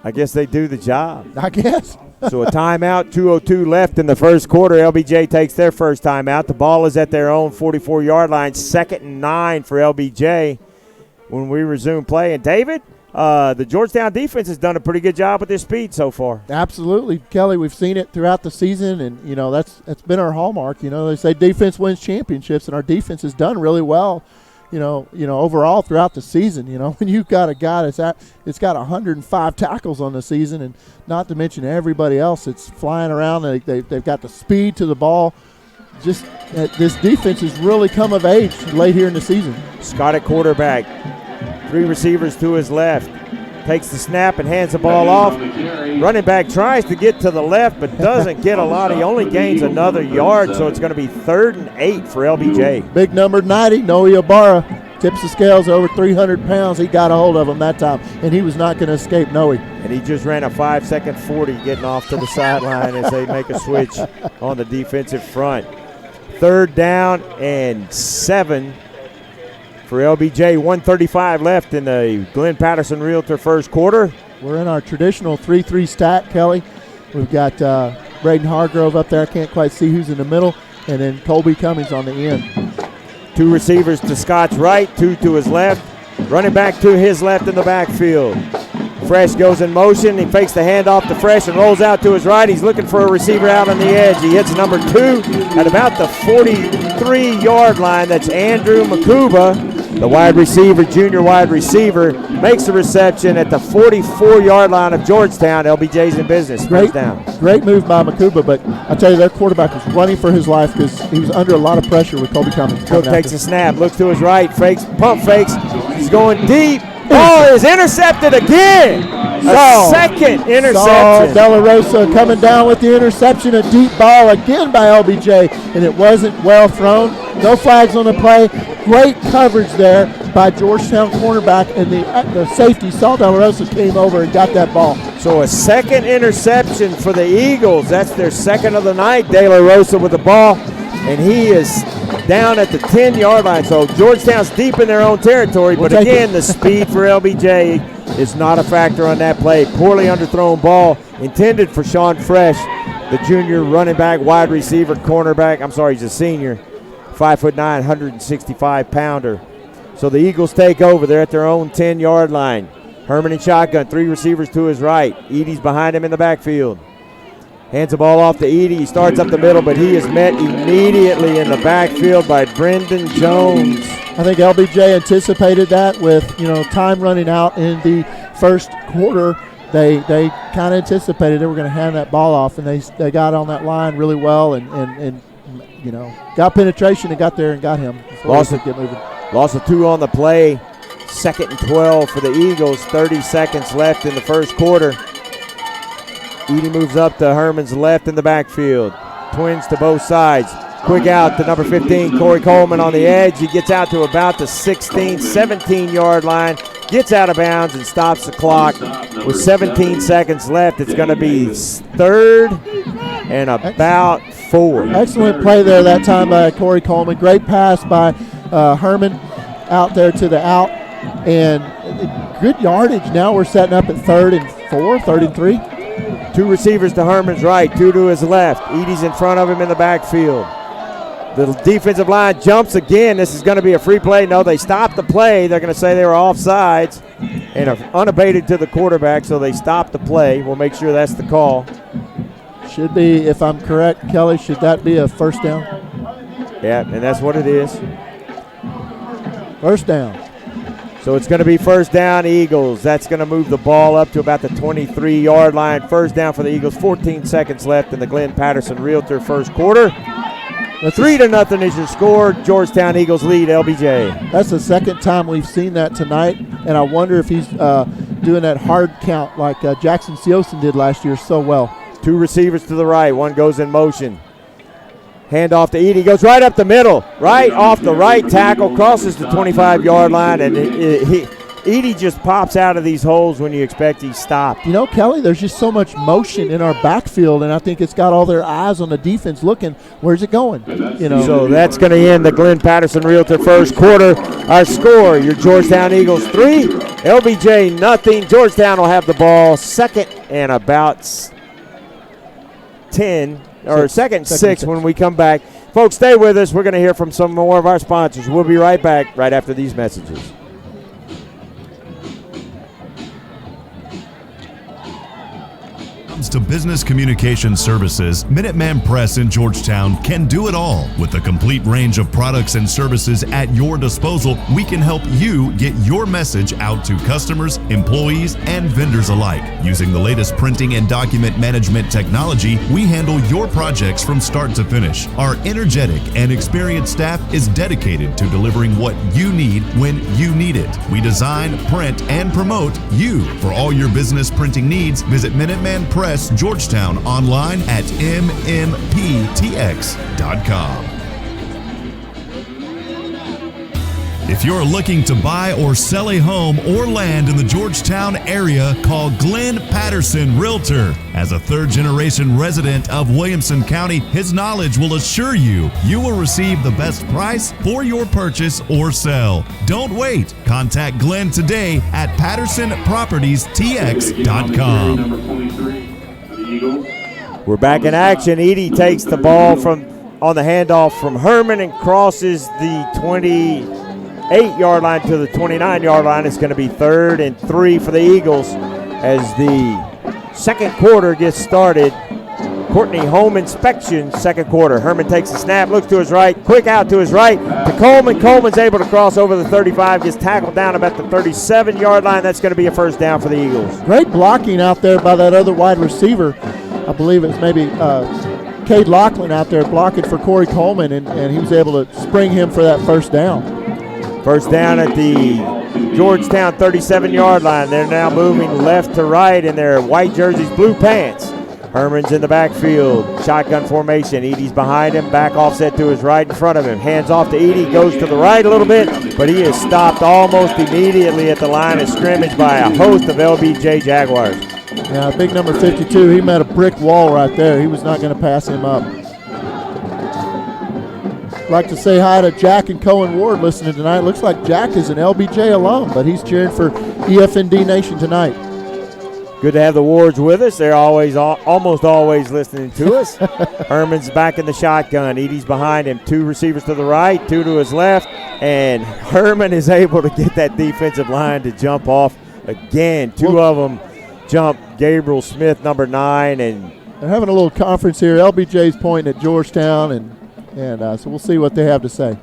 I guess they do the job. I guess. So a timeout, 2:02 left in the first quarter. LBJ takes their first timeout. The ball is at their own 44-yard line. 2nd and 9 for LBJ when we resume play. And, David, the Georgetown defense has done a pretty good job with their speed so far. Absolutely. Kelly, we've seen it throughout the season, and, that's been our hallmark. They say defense wins championships, and our defense has done really well. Overall throughout the season, when you've got a guy it's got 105 tackles on the season, and not to mention everybody else that's flying around, they've got the speed to the ball. Just this defense has really come of age late here in the season. Scott at quarterback, 3 receivers to his left. Takes the snap and hands the ball off. Running back tries to get to the left but doesn't get a lot. He only gains another yard, so it's going to be 3rd and 8 for LBJ. Big number 90, Noe Ibarra, tips the scales over 300 pounds. He got a hold of him that time, and he was not going to escape Noe. And he just ran a 5-second 40 getting off to the sideline as they make a switch on the defensive front. 3rd down and 7 for LBJ. 1:35 left in the Glenn Patterson Realtor first quarter. We're in our traditional 3-3 stack, Kelly. We've got Braden Hargrove up there. I can't quite see who's in the middle. And then Colby Cummings on the end. 2 receivers to Scott's right, 2 to his left. Running back to his left in the backfield. Fresh goes in motion. He fakes the handoff to Fresh and rolls out to his right. He's looking for a receiver out on the edge. He hits number 2 at about the 43-yard line. That's Andrew Makuba, the wide receiver, junior wide receiver, makes the reception at the 44-yard line of Georgetown. LBJ's in business. First down. Great move by Makuba, but I tell you, their quarterback was running for his life because he was under a lot of pressure with Colby Cummings. Cook takes a snap, looks to his right, fakes, pump fakes. He's going deep. Ball is intercepted again. A second interception. De La Rosa coming down with the interception, a deep ball again by LBJ, and it wasn't well thrown. No flags on the play. Great coverage there by Georgetown cornerback, and the safety, Saul De La Rosa, came over and got that ball. So a second interception for the Eagles. That's their second of the night. De La Rosa with the ball, and he is down at the 10-yard line. So Georgetown's deep in their own territory, but again, the speed for LBJ is not a factor on that play. Poorly underthrown ball intended for Sean Fresh, the junior running back, wide receiver, cornerback. I'm sorry, he's a senior. 5'9", 165-pounder. So the Eagles take over. They're at their own 10-yard line. Herman in shotgun, 3 receivers to his right. Edey's behind him in the backfield. Hands the ball off to Edey. He starts up the middle, but he is met immediately in the backfield by Brendan Jones. I think LBJ anticipated that with, time running out in the first quarter. They kind of anticipated they were going to hand that ball off, and they got on that line really well and got penetration and got there and got him. Loss of 2 on the play. 2nd and 12 for the Eagles. 30 seconds left in the first quarter. Edey moves up to Herman's left in the backfield. Twins to both sides. Quick out to number 15, Corey Coleman on the edge. He gets out to about the 16, 17-yard line. Gets out of bounds and stops the clock. With 17 seconds left, it's going to be 3rd and about 4. Excellent play there that time by Corey Coleman. Great pass by Herman out there to the out. And good yardage. Now we're setting up at 3rd and 4, 3rd and 3. 2 receivers to Herman's right, 2 to his left. Edey's in front of him in the backfield. The defensive line jumps again. This is going to be a free play. No, they stopped the play. They're going to say they were offsides and are unabated to the quarterback, so they stopped the play. We'll make sure that's the call. Should be, if I'm correct, Kelly, should that be a first down? Yeah, and that's what it is. First down. So it's going to be first down, Eagles. That's going to move the ball up to about the 23-yard line. First down for the Eagles. 14 seconds left in the Glenn Patterson Realtor first quarter. 3-0 is your score. Georgetown Eagles lead LBJ. That's the second time we've seen that tonight, and I wonder if he's doing that hard count like Jackson Seosin did last year so well. 2 receivers to the right. One goes in motion. Hand off to Edey. Goes right up the middle. Right off the right tackle. Crosses the 25-yard line. And Edey just pops out of these holes when you expect he's stopped. Kelly, there's just so much motion in our backfield, and I think it's got all their eyes on the defense looking, where's it going? So that's going to end the Glenn Patterson Realtor first quarter. Our score, your Georgetown Eagles 3, LBJ nothing. Georgetown will have the ball. 2nd and about 10. Or second 6 when we come back. Folks, stay with us. We're going to hear from some more of our sponsors. We'll be right back right after these messages. To business communication services, Minuteman Press in Georgetown can do it all. With a complete range of products and services at your disposal, we can help you get your message out to customers, employees, and vendors alike. Using the latest printing and document management technology, we handle your projects from start to finish. Our energetic and experienced staff is dedicated to delivering what you need when you need it. We design, print, and promote you. For all your business printing needs, visit Minuteman Press Georgetown online at mmptx.com. If you're looking to buy or sell a home or land in the Georgetown area, call Glenn Patterson Realtor. As a 3rd-generation resident of Williamson County, his knowledge will assure you will receive the best price for your purchase or sell. Don't wait. Contact Glenn today at PattersonPropertiesTX.com. We're back in action. Edey takes the ball on the handoff from Herman and crosses the 28-yard line to the 29-yard line. It's going to be 3rd and 3 for the Eagles as the second quarter gets started. Courtney home inspection, second quarter. Herman takes the snap, looks to his right, quick out to his right to Coleman. Coleman's able to cross over the 35, gets tackled down about the 37-yard line. That's going to be a first down for the Eagles. Great blocking out there by that other wide receiver. I believe it's maybe Cade Lachlan out there blocking for Corey Coleman, and he was able to spring him for that first down. First down at the Georgetown 37-yard line. They're now moving left to right in their white jerseys, blue pants. Herman's in the backfield, shotgun formation. Edey's behind him, back offset to his right in front of him. Hands off to Edey, goes to the right a little bit, but he is stopped almost immediately at the line of scrimmage by a host of LBJ Jaguars. Yeah, big number 52, he met a brick wall right there. He was not going to pass him up. I'd like to say hi to Jack and Cohen Ward listening tonight. Looks like Jack is an LBJ alum, but he's cheering for EFND Nation tonight. Good to have the Wards with us. They're almost always listening to us. Herman's back in the shotgun. Edey's behind him. 2 receivers to the right, 2 to his left, and Herman is able to get that defensive line to jump off again. 2 of them jump. Gabriel Smith, number 9, and they're having a little conference here. LBJ's pointing at Georgetown, and so we'll see what they have to say.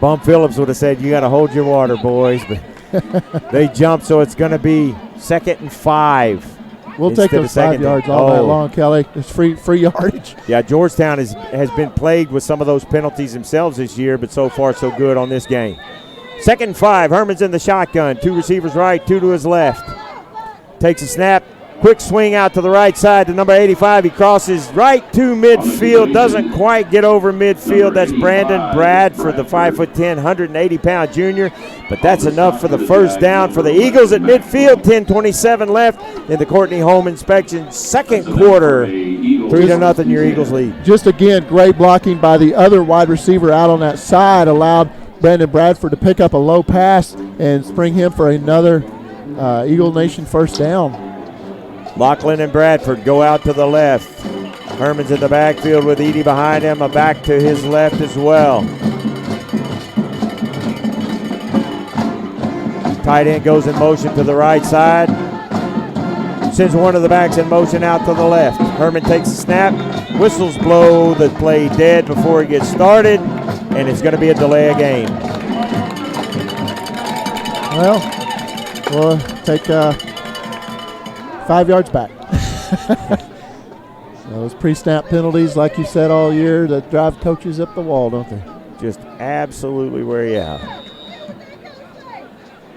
Bum Phillips would have said, you got to hold your water, boys. But they jump, so it's going to be 2nd and 5. We'll take those 5 yards all night long, Kelly. It's free yardage. Yeah, Georgetown has been plagued with some of those penalties themselves this year, but so far so good on this game. 2nd and 5. Herman's in the shotgun. 2 receivers right, 2 to his left. Takes a snap. Quick swing out to the right side to number 85. He crosses right to midfield. Doesn't quite get over midfield. That's Brandon Bradford, the 5'10", 180-pound junior. But that's enough for the first down for the Eagles at midfield. 10:27 left in the Courtney home inspection. Second quarter, 3-0 your Eagles lead. Just again, great blocking by the other wide receiver out on that side. Allowed Brandon Bradford to pick up a low pass and spring him for another Eagle Nation first down. Lachlan and Bradford go out to the left. Herman's in the backfield with Edey behind him, a back to his left as well. Tight end goes in motion to the right side. Sends one of the backs in motion out to the left. Herman takes a snap. Whistles blow the play dead before it gets started, and it's going to be a delay of game. Well, we'll take 5 yards back. Those pre-snap penalties, like you said all year, that drive coaches up the wall, don't they? Just absolutely wear you out.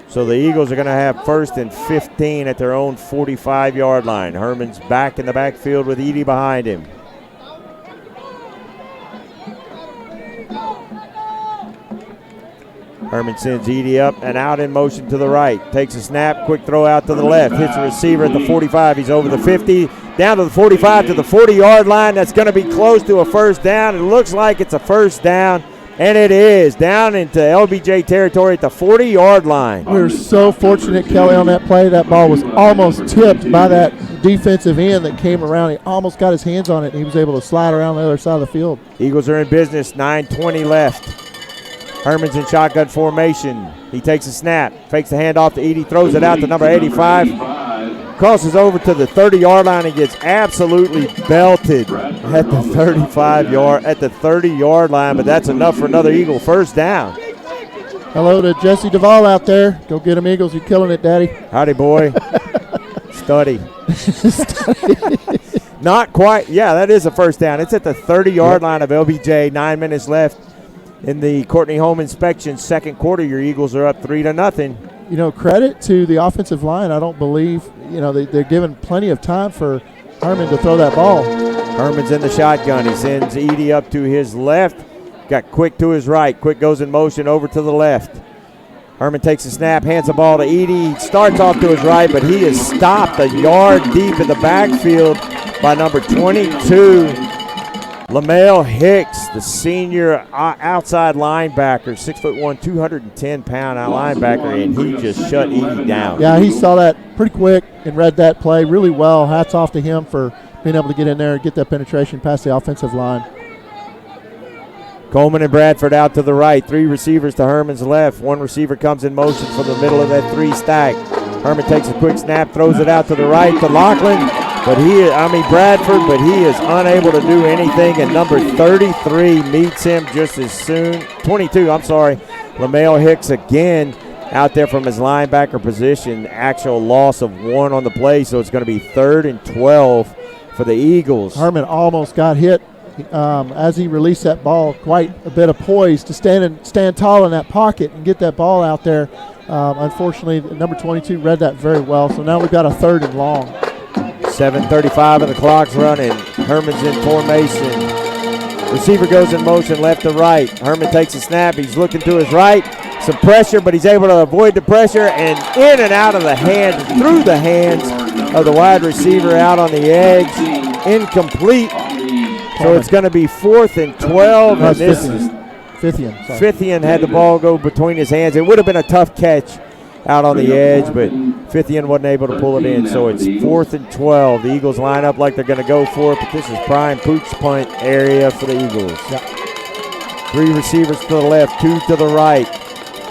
So the Eagles are going to have 1st and 15 at their own 45-yard line. Herman's back in the backfield with Edey behind him. Herman sends Edey up and out in motion to the right. Takes a snap, quick throw out to the left. Hits a receiver at the 45. He's over the 50, down to the 45 to the 40-yard line. That's going to be close to a first down. It looks like it's a first down, and it is. Down into LBJ territory at the 40-yard line. We were so fortunate, Kelly, on that play. That ball was almost tipped by that defensive end that came around. He almost got his hands on it, and he was able to slide around the other side of the field. Eagles are in business, 9:20 left. Herman's in shotgun formation. He takes a snap, fakes the handoff to Edey, throws it out to number 85. Crosses over to the 30-yard line and gets absolutely belted at the 30-yard line, but that's enough for another Eagle first down. Hello to Jesse Duvall out there. Go get him, Eagles. You're killing it, Daddy. Howdy, boy. Study. Not quite. Yeah, that is a first down. It's at the 30-yard line of LBJ. 9 minutes left in the Courtney home inspection. Second quarter, your Eagles are up 3-0. You know, credit to the offensive line. I don't believe, they're given plenty of time for Herman to throw that ball. Herman's in the shotgun. He sends Edey up to his left. Got Quick to his right. Quick goes in motion over to the left. Herman takes a snap, hands the ball to Edey. Starts off to his right, but he is stopped a yard deep in the backfield by number 22. LaMel Hicks, the senior outside linebacker, 6'1", 210-pound linebacker, and he just shut Edey down. Yeah, he saw that pretty quick and read that play really well. Hats off to him for being able to get in there and get that penetration past the offensive line. Coleman and Bradford out to the right. 3 receivers to Herman's left. 1 receiver comes in motion from the middle of that 3 stack. Herman takes a quick snap, throws it out to the right to Lachlan. Bradford, but he is unable to do anything, and number 33 meets him just as soon. 22, I'm sorry. LaMel Hicks again out there from his linebacker position. Actual loss of 1 on the play, so it's going to be 3rd and 12 for the Eagles. Herman almost got hit as he released that ball. Quite a bit of poise to stand tall in that pocket and get that ball out there. Unfortunately, number 22 read that very well. So now we've got a 3rd and long. 7:35 and the clock's running. Herman's in formation. Receiver goes in motion left to right. Herman takes a snap. He's looking to his right. Some pressure, but he's able to avoid the pressure and in and out of the hands, through the hands of the wide receiver out on the edge. Incomplete. So it's going to be 4th and 12. No, and this Fithian. Fithian had the ball go between his hands. It would have been a tough catch out on the edge, but Fithian wasn't able to pull it in. So it's 4th and 12. The Eagles line up like they're going to go for it, but this is prime pooch punt area for the Eagles. Yep. 3 receivers to the left, 2 to the right.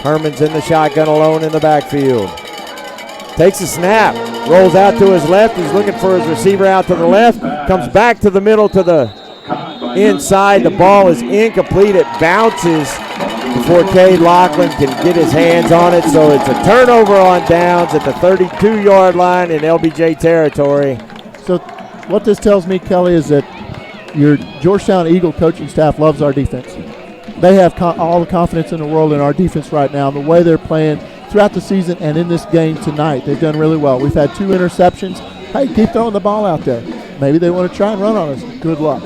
Herman's in the shotgun alone in the backfield. Takes a snap, rolls out to his left. He's looking for his receiver out to the left. Comes back to the middle to the inside. The ball is incomplete. It bounces before Cade Lachlan can get his hands on it. So it's a turnover on downs at the 32-yard line in LBJ territory. So what this tells me, Kelly, is that your Georgetown Eagle coaching staff loves our defense. They have all the confidence in the world in our defense right now, and the way they're playing throughout the season and in this game tonight. They've done really well. We've had 2 interceptions. Hey, keep throwing the ball out there. Maybe they want to try and run on us. Good luck.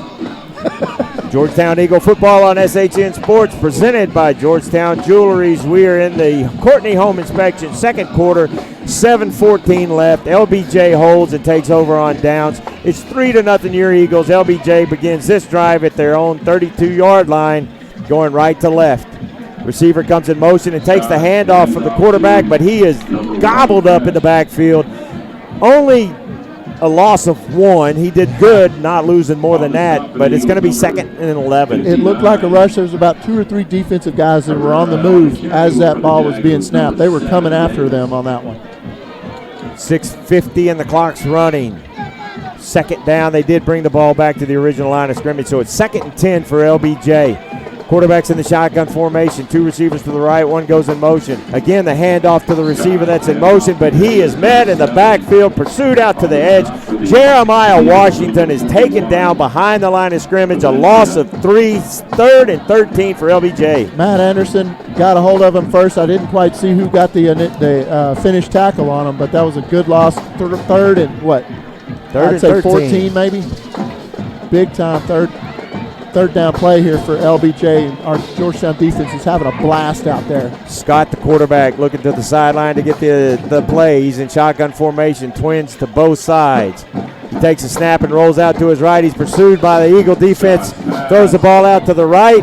Georgetown Eagle football on SHN Sports, presented by Georgetown Jewelries. We are in the Courtney home inspection, 2nd quarter, 7:14 left. LBJ holds and takes over on downs. It's 3-0 your Eagles. LBJ begins this drive at their own 32-yard line, going right to left. Receiver comes in motion and takes the handoff from the quarterback, but he is gobbled up in the backfield. Only a loss of 1. He did good not losing more than that, but it's going to be 2nd and 11. It looked like a rush. There was about 2 or 3 defensive guys that were on the move as that ball was being snapped. They were coming after them on that one. 6:50 and the clock's running. 2nd down. They did bring the ball back to the original line of scrimmage, so it's 2nd and 10 for LBJ. Quarterback's in the shotgun formation. 2 receivers to the right, 1 goes in motion. Again, the handoff to the receiver that's in motion, but he is met in the backfield, pursued out to the edge. Jeremiah Washington is taken down behind the line of scrimmage. A loss of 3, 3rd and 13 for LBJ. Matt Anderson got a hold of him first. I didn't quite see who got the finished tackle on him, but that was a good loss. 3rd and what? 3rd I'd say and 14 maybe. Big time third down play here for LBJ. Our Georgetown defense is having a blast out there. Scott, the quarterback, looking to the sideline to get the play. He's in shotgun formation, twins to both sides. He takes a snap and rolls out to his right. He's pursued by the Eagle defense. Throws the ball out to the right.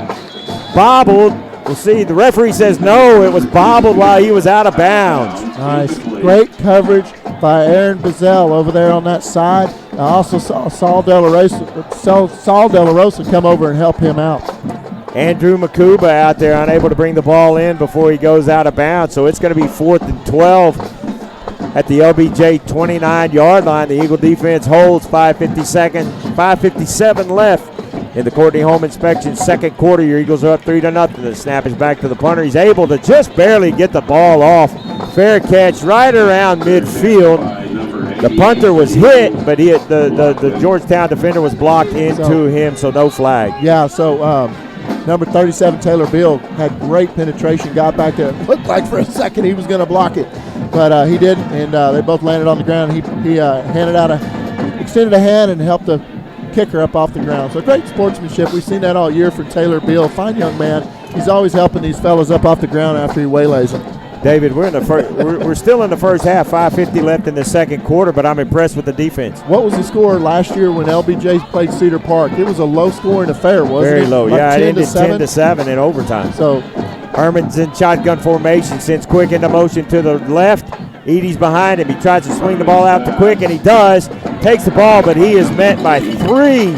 Bobbled. We'll see. The referee says no, it was bobbled while he was out of bounds. Nice. Great coverage by Aaron Bazell over there on that side. I also saw Saul De La Rosa come over and help him out. Andrew Makuba out there unable to bring the ball in before he goes out of bounds. So it's going to be 4th and 12 at the LBJ 29-yard line. The Eagle defense holds. 5:57 left in the Courtney home inspection 2nd quarter. Your Eagles are up 3-0. The snap is back to the punter. He's able to just barely get the ball off. Fair catch right around midfield. The punter was hit, but the Georgetown defender was blocked into him, so no flag. Yeah, so number 37, Taylor Beal, had great penetration, got back there. It looked like for a second he was going to block it, but he didn't, and they both landed on the ground. He extended a hand and helped the kicker up off the ground. So great sportsmanship. We've seen that all year from Taylor Beal. Fine young man. He's always helping these fellas up off the ground after he waylays them. David, we're still in the first half, 5:50 left in the 2nd quarter, but I'm impressed with the defense. What was the score last year when LBJ played Cedar Park? It was a low-scoring affair, wasn't it? Very low, like yeah. It ended 10-7 in overtime. So Herman's in shotgun formation, sends Quick into motion to the left. Edie's behind him. He tries to swing the ball out to Quick, and he does. Takes the ball, but he is met by 3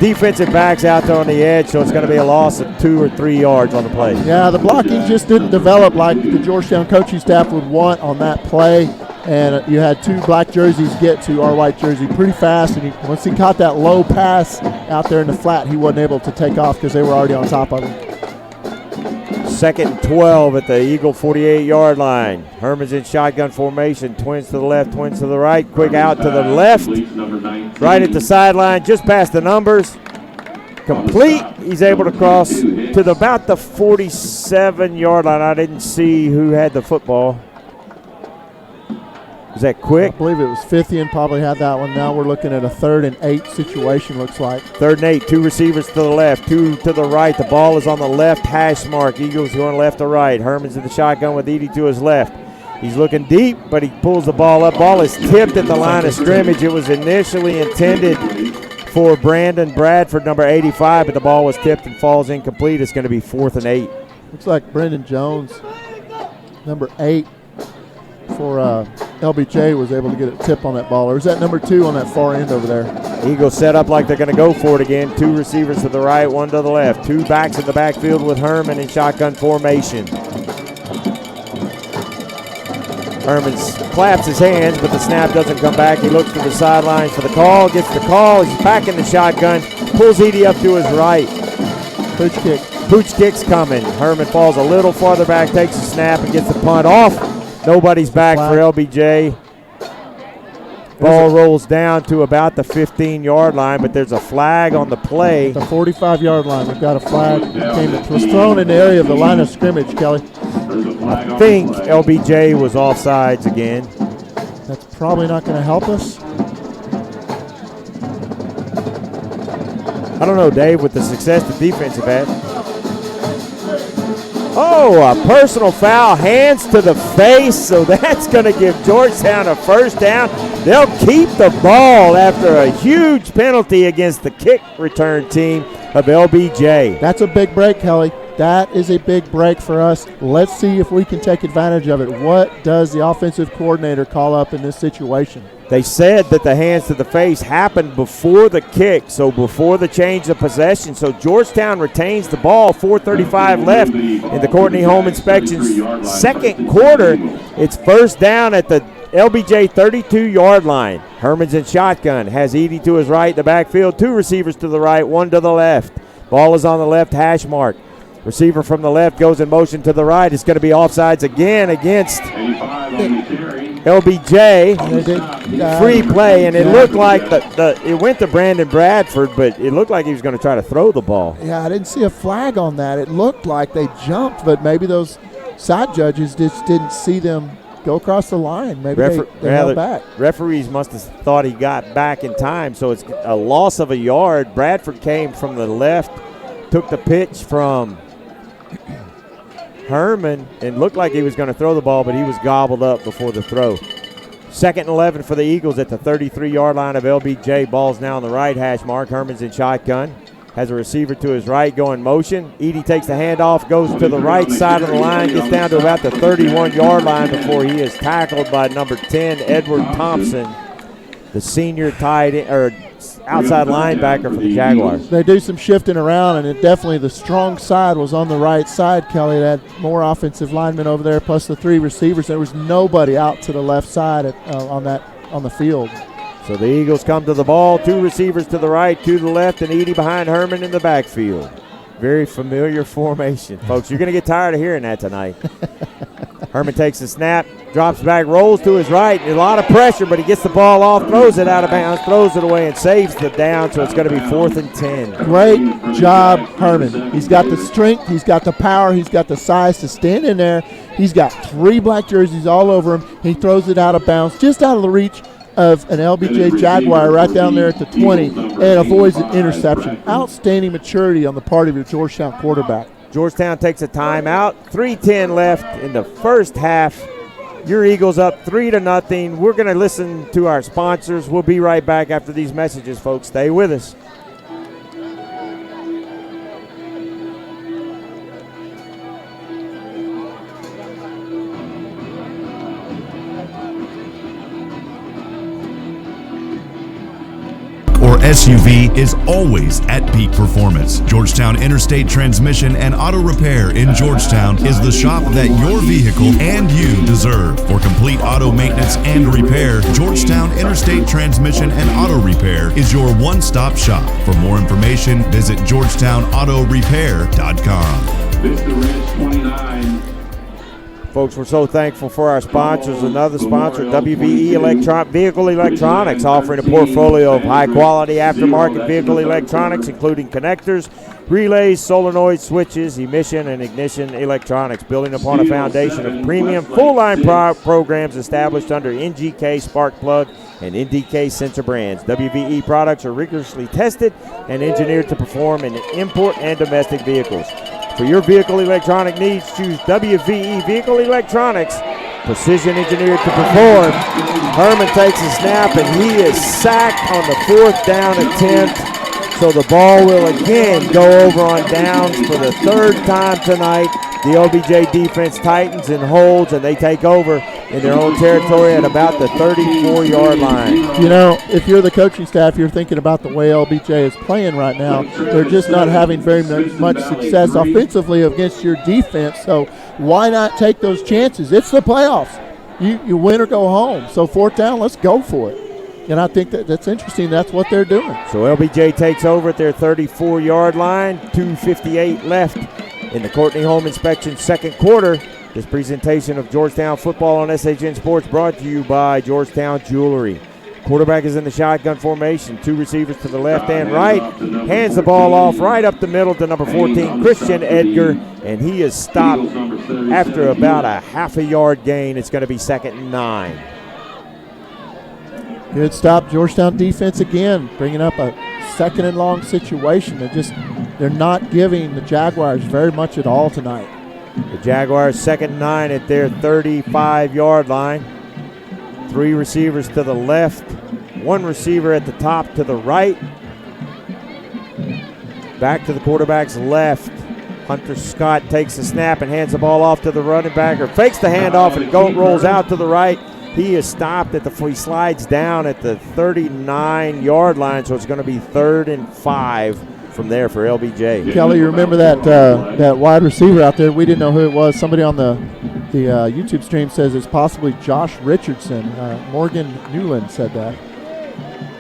defensive backs out there on the edge, so it's going to be a loss of 2 or 3 yards on the play. Yeah, the blocking just didn't develop like the Georgetown coaching staff would want on that play, and you had 2 black jerseys get to our white jersey pretty fast, and once he caught that low pass out there in the flat, he wasn't able to take off because they were already on top of him. Second and 12 at the Eagle 48-yard line. Herman's in shotgun formation. Twins to the left, twins to the right. Quick out to the left. Right at the sideline, just past the numbers. Complete. He's able to cross to about the 47-yard line. I didn't see who had the football. Was that quick? I believe it was Fithian probably had that one. Now we're looking at a 3rd and 8 situation, looks like. 3rd and 8, 2 receivers to the left, 2 to the right. The ball is on the left hash mark. Eagles going left to right. Herman's in the shotgun with Edie to his left. He's looking deep, but he pulls the ball up. Ball is tipped at the line of scrimmage. It was initially intended for Brandon Bradford, number 85, but the ball was tipped and falls incomplete. It's going to be 4th and 8. Looks like Brendan Jones, number 8 for LBJ, was able to get a tip on that ball. Or is that number 2 on that far end over there? Eagles set up like they're going to go for it again. 2 receivers to the right, 1 to the left. 2 backs in the backfield with Herman in shotgun formation. Herman claps his hands, but the snap doesn't come back. He looks to the sidelines for the call, gets the call. He's back in the shotgun, pulls Edie up to his right. Pooch kick. Pooch kick's coming. Herman falls a little farther back, takes a snap, and gets the punt off. Nobody's back for LBJ. Ball rolls down to about the 15-yard line, but there's a flag on the play. The 45-yard line. We've got a flag. It was thrown in the area of the line of scrimmage, Kelly. I think LBJ was offsides again. That's probably not going to help us. I don't know, Dave, with the success the defense have had. Oh, a personal foul, hands to the face, so that's going to give Georgetown a first down. They'll keep the ball after a huge penalty against the kick return team of LBJ. That's a big break, Kelly. That is a big break for us. Let's see if we can take advantage of it. What does the offensive coordinator call up in this situation? They said that the hands to the face happened before the kick, so before the change of possession. So Georgetown retains the ball, 4:35 left in the Courtney Home Inspection's second quarter. It's first down at the LBJ 32-yard line. Herman's in shotgun, has Edie to his right in the backfield, 2 receivers to the right, 1 to the left. Ball is on the left hash mark. Receiver from the left goes in motion to the right. It's going to be offsides again against LBJ. Free play, and it looked like it went to Brandon Bradford, but it looked like he was going to try to throw the ball. Yeah, I didn't see a flag on that. It looked like they jumped, but maybe those side judges just didn't see them go across the line. Maybe they held back. Referees must have thought he got back in time, so it's a loss of a yard. Bradford came from the left, took the pitch from Herman, and looked like he was going to throw the ball, but he was gobbled up before the throw. 2nd and 11 for the Eagles at the 33-yard line of LBJ. Ball's now on the right hash mark. Herman's in shotgun. Has a receiver to his right going motion. Edie takes the handoff, goes to the right side of the line, gets down to about the 31-yard line before he is tackled by number 10, Edward Thompson, the senior outside linebacker for the Jaguars. They do some shifting around, and it definitely the strong side was on the right side, Kelly. They had more offensive linemen over there, plus the 3 receivers. There was nobody out to the left side on the field. So the Eagles come to the ball, 2 receivers to the right, 2 to the left, and Edie behind Herman in the backfield. Very familiar formation, folks. You're going to get tired of hearing that tonight. Herman takes the snap, drops back, rolls to his right. A lot of pressure, but he gets the ball off, throws it out of bounds, throws it away, and saves the down, so it's going to be 4th and 10. Great job, Herman. He's got the strength, he's got the power, he's got the size to stand in there. He's got 3 black jerseys all over him. He throws it out of bounds, just out of the reach of an LBJ Jaguar right down there at the 20, and avoids an interception. Outstanding maturity on the part of your Georgetown quarterback. Georgetown takes a timeout. 3:10 left in the first half. Your Eagles up 3-0. We're going to listen to our sponsors. We'll be right back after these messages, folks. Stay with us. SUV is always at peak performance. Georgetown Interstate Transmission and Auto Repair in Georgetown is the shop that your vehicle and you deserve. For complete auto maintenance and repair, Georgetown Interstate Transmission and Auto Repair is your one-stop shop. For more information, visit georgetownautorepair.com. Vista Ridge 29. 9. Folks, we're so thankful for our sponsors. Another sponsor, WVE Vehicle Electronics, offering a portfolio of high-quality aftermarket vehicle electronics, including connectors, relays, solenoid switches, emission, and ignition electronics, building upon a foundation of premium full-line programs established under NGK Spark Plug and NDK sensor brands. WVE products are rigorously tested and engineered to perform in import and domestic vehicles. For your vehicle electronic needs, choose WVE Vehicle Electronics, precision engineered to perform. Herman takes a snap, and he is sacked on the 4th down attempt. So the ball will again go over on downs for the 3rd time tonight. The LBJ defense tightens and holds, and they take over in their own territory at about the 34-yard line. You know, if you're the coaching staff, you're thinking about the way LBJ is playing right now. They're just not having very much success offensively against your defense, so why not take those chances? It's the playoffs. You win or go home. So 4th down, let's go for it. And I think that's interesting. That's what they're doing. So LBJ takes over at their 34-yard line, 2:58 left in the Courtney Home Inspection second quarter. This presentation of Georgetown football on SHN Sports brought to you by Georgetown Jewelry. Quarterback is in the shotgun formation. 2 receivers to the left and right. Hands the ball off right up the middle to number 14, Christian Edgar, and he is stopped after about a half-a-yard gain. It's going to be 2nd and 9. Good stop. Georgetown defense again, bringing up a 2nd and long situation. They're not giving the Jaguars very much at all tonight. The Jaguars 2nd and 9 at their 35-yard line. 3 receivers to the left, 1 receiver at the top to the right. Back to the quarterback's left. Hunter Scott takes the snap and hands the ball off to the running back, or fakes the handoff, and it rolls out to the right. He is stopped he slides down at the 39-yard line, so it's going to be 3rd and 5 from there for LBJ. Kelly, you remember that wide receiver out there? We didn't know who it was. Somebody on the YouTube stream says it's possibly Josh Richardson. Morgan Newland said that.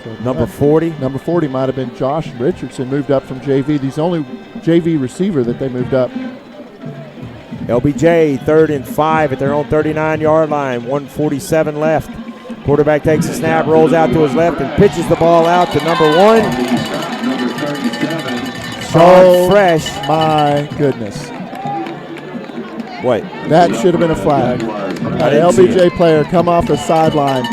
So number 40? Number 40 might have been Josh Richardson, moved up from JV. He's the only JV receiver that they moved up. LBJ 3rd and 5 at their own 39-yard line, 1:47 left. Quarterback takes a snap, rolls out to his left, and pitches the ball out to number 1. Sean Fresh. My goodness. What? That should have been a flag. An LBJ player come off the sideline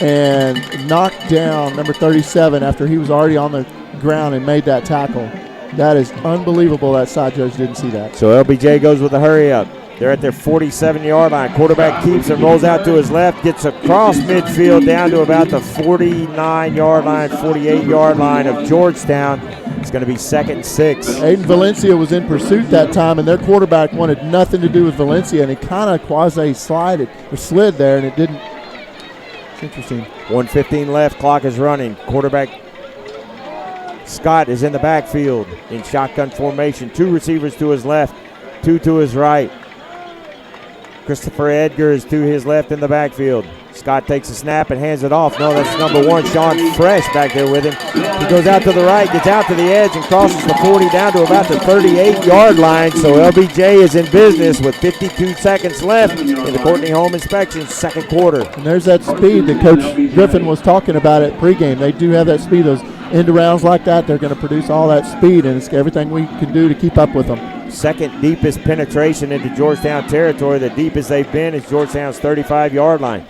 and knocked down number 37 after he was already on the ground and made that tackle. That is unbelievable that side judge didn't see that. So LBJ goes with a hurry up. They're at their 47-yard line. Quarterback keeps and rolls out to his left, gets across midfield down to about the 49-yard line, 48-yard line of Georgetown. It's going to be 2nd and 6. Aiden Valencia was in pursuit that time, and their quarterback wanted nothing to do with Valencia, and he kind of slid there, and it didn't. It's interesting. 1:15 left, clock is running. Quarterback Scott is in the backfield in shotgun formation. 2 receivers to his left, 2 to his right. Christopher Edgar is to his left in the backfield. Scott takes a snap and hands it off. No, that's number 1, Sean Fresh, back there with him. He goes out to the right, gets out to the edge, and crosses the 40 down to about the 38-yard line. So LBJ is in business with 52 seconds left in the Courtney Home Inspection second quarter. And there's that speed that Coach Griffin was talking about at pregame. They do have that speed. Those end arounds like that, they're going to produce all that speed, and it's everything we can do to keep up with them. Second deepest penetration into Georgetown territory. The deepest they've been is Georgetown's 35-yard line.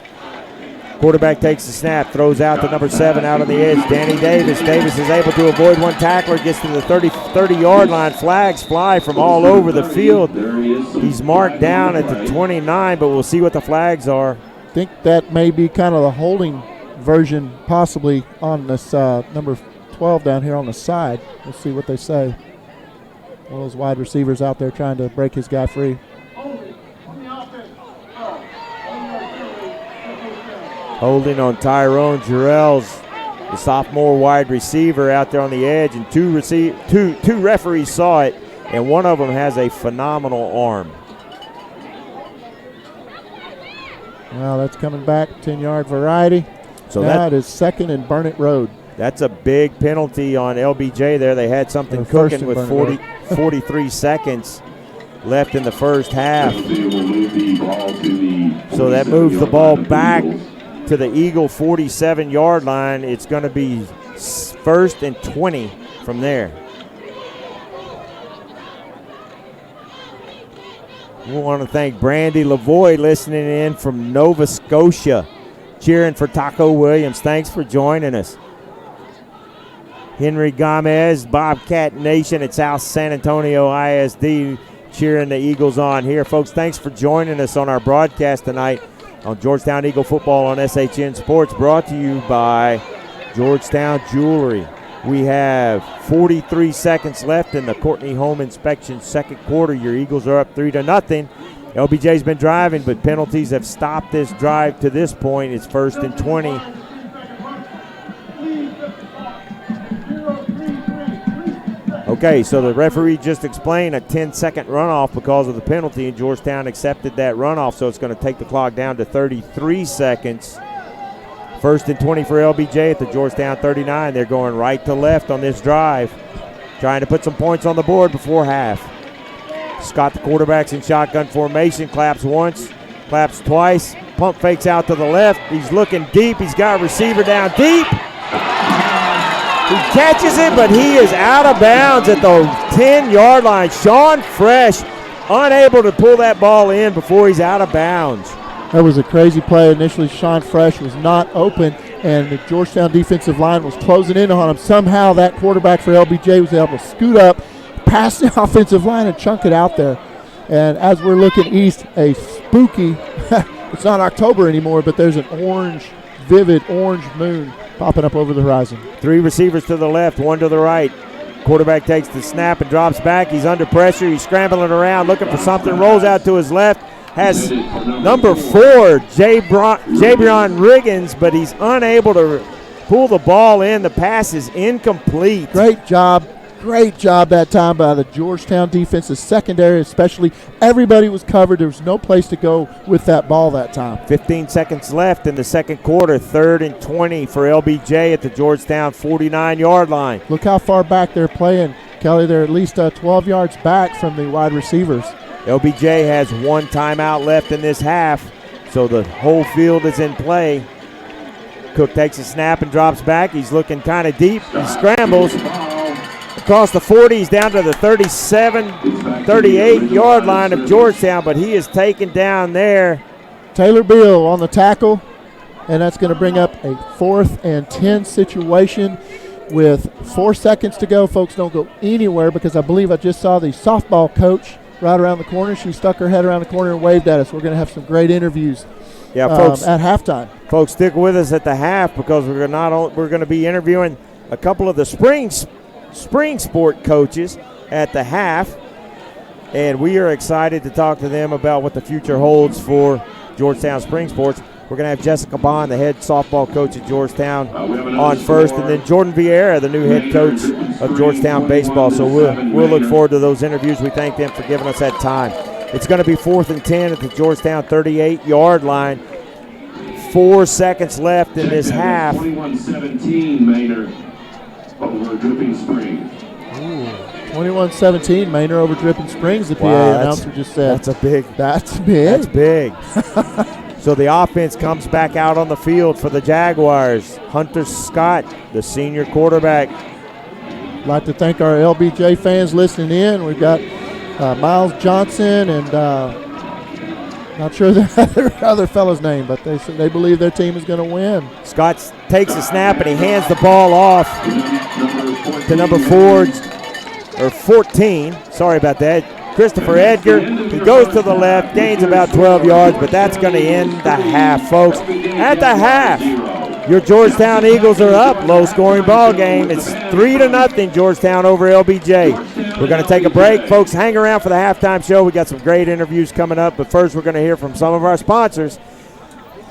Quarterback takes the snap, throws out to number 7 out on the edge, Danny Davis. Davis is able to avoid one tackler, gets to the 30-yard line. Flags fly from all over the field. He's marked down at the 29, but we'll see what the flags are. I think that may be kind of the holding version possibly on this number 12 down here on the side. We'll see what they say. One of those wide receivers out there trying to break his guy free. Holding on Tyrone Jarrell's, the sophomore wide receiver out there on the edge, and two referees saw it, and one of them has a phenomenal arm. Well, that's coming back, 10-yard variety. So that is 2nd and Burnett Road. That's a big penalty on LBJ there. They had something cooking with 43 seconds. left in the first half. Penalty will move the ball to the So that moves the 47-yard ball line of the back Eagles. to the Eagle 47-yard line. It's going to be 1st and 20 from there. We want to thank Brandy Lavoie listening in from Nova Scotia, cheering for Taco Williams. Thanks for joining us. Henry Gomez, Bobcat Nation at South San Antonio ISD, cheering the Eagles on here. Folks, thanks for joining us on our broadcast tonight on Georgetown Eagle Football on SHN Sports, brought to you by Georgetown Jewelry. We have 43 seconds left in the Courtney Home Inspection second quarter. Your Eagles are up 3-0. LBJ's been driving, but penalties have stopped this drive to this point. It's 1st and 20. Okay, so the referee just explained a 10-second runoff because of the penalty, and Georgetown accepted that runoff, so it's going to take the clock down to 33 seconds. 1st and 20 for LBJ at the Georgetown 39. They're going right to left on this drive, trying to put some points on the board before half. Scott, the quarterback's in shotgun formation, claps once, claps twice, pump fakes out to the left. He's looking deep. He's got a receiver down deep. He catches it, but he is out of bounds at the 10-yard line. Sean Fresh unable to pull that ball in before he's out of bounds. That was a crazy play. Initially, Sean Fresh was not open, and the Georgetown defensive line was closing in on him. Somehow that quarterback for LBJ was able to scoot up, pass the offensive line, and chunk it out there. And as we're looking east, a spooky, it's not October anymore, but there's an orange, vivid orange moon popping up over the horizon. 3 receivers to the left, 1 to the right. Quarterback takes the snap and drops back. He's under pressure. He's scrambling around, looking for something, rolls out to his left. Has number 4, Jabrion Riggins, but he's unable to pull the ball in. The pass is incomplete. Great job that time by the Georgetown defensive secondary, especially. Everybody was covered. There was no place to go with that ball that time. 15 seconds left in the second quarter. 3rd and 20 for LBJ at the Georgetown 49-yard line. Look how far back they're playing. Kelly, they're at least 12 yards back from the wide receivers. LBJ has 1 timeout left in this half, so the whole field is in play. Cook takes a snap and drops back. He's looking kind of deep. He scrambles across the 40. He's down to the 37, 38-yard line of Georgetown, but he is taken down there. Taylor Beal on the tackle, and that's going to bring up a 4th and 10 situation with 4 seconds to go. Folks, don't go anywhere because I believe I just saw the softball coach right around the corner. She stuck her head around the corner and waved at us. We're going to have some great interviews folks, at halftime. Folks, stick with us at the half because we're going to be interviewing a couple of the spring sport coaches at the half, and we are excited to talk to them about what the future holds for Georgetown Spring Sports. We're going to have Jessica Bond, the head softball coach at Georgetown, on first, and then Jordan Vieira, the new head coach of Georgetown baseball. So we'll look forward to those interviews. We thank them for giving us that time. It's going to be 4th and 10 at the Georgetown 38-yard line. 4 seconds left in this half. 21-17 Maynard over Dripping Springs. 21-17 Maynard over Dripping Springs, the PA announcer just said. That's big. That's big. So the offense comes back out on the field for the Jaguars. Hunter Scott, the senior quarterback. I'd like to thank our LBJ fans listening in. We've got Miles Johnson and not sure the other fellow's name, but they believe their team is going to win. Scott takes a snap and he hands the ball off to number 14. Sorry about that. Christopher Edgar. He goes to the left, gains about 12 yards, but that's going to end the half, folks. At the half, your Georgetown Eagles are up. Low-scoring ball game. It's 3-0 Georgetown over LBJ. We're going to take a break. Folks, hang around for the halftime show. We got some great interviews coming up, but first we're going to hear from some of our sponsors.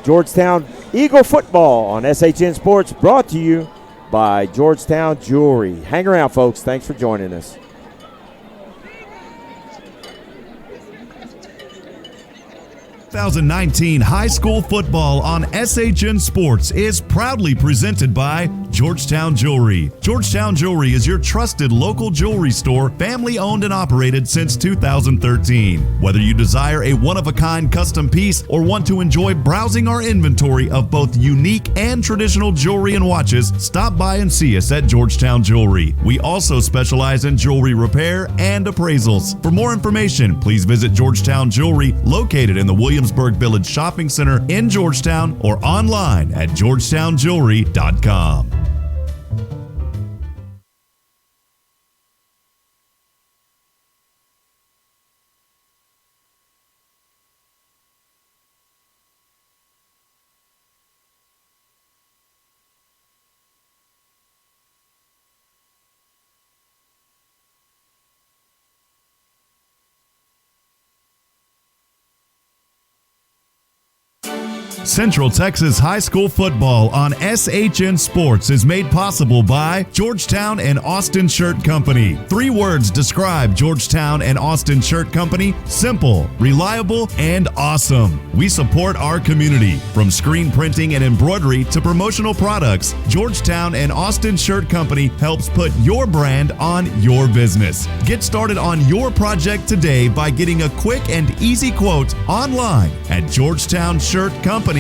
Georgetown Eagle Football on SHN Sports, brought to you by Georgetown Jewelry. Hang around, folks. Thanks for joining us. 2019 high school football on SHN Sports is proudly presented by Georgetown Jewelry. Georgetown Jewelry is your trusted local jewelry store, family owned and operated since 2013. Whether you desire a one-of-a-kind custom piece or want to enjoy browsing our inventory of both unique and traditional jewelry and watches, stop by and see us at Georgetown Jewelry. We also specialize in jewelry repair and appraisals. For more information, please visit Georgetown Jewelry, located in the Williamsburg Village Shopping Center in Georgetown, or online at georgetownjewelry.com. Central Texas High School football on SHN Sports is made possible by Georgetown and Austin Shirt Company. 3 words describe Georgetown and Austin Shirt Company: simple, reliable, and awesome. We support our community. From screen printing and embroidery to promotional products, Georgetown and Austin Shirt Company helps put your brand on your business. Get started on your project today by getting a quick and easy quote online at georgetownshirtcompany.com.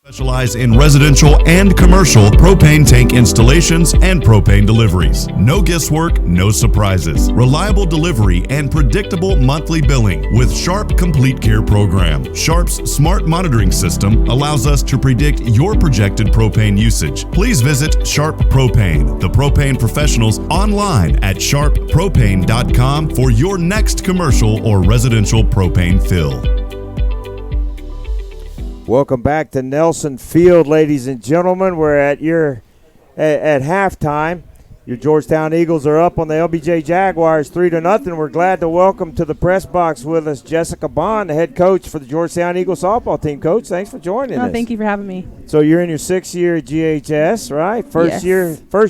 Specialize in residential and commercial propane tank installations and propane deliveries. No guesswork, no surprises. Reliable delivery and predictable monthly billing with Sharp Complete Care program. Sharp's smart monitoring system allows us to predict your projected propane usage. Please visit Sharp Propane, the propane professionals, online at sharppropane.com for your next commercial or residential propane fill. Welcome back to Nelson Field, ladies and gentlemen. We're at halftime. Your Georgetown Eagles are up on the LBJ Jaguars 3-0. We're glad to welcome to the press box with us Jessica Bond, the head coach for the Georgetown Eagles softball team. Coach, thanks for joining us. Thank you for having me. So you're in your 6th year at GHS, right? First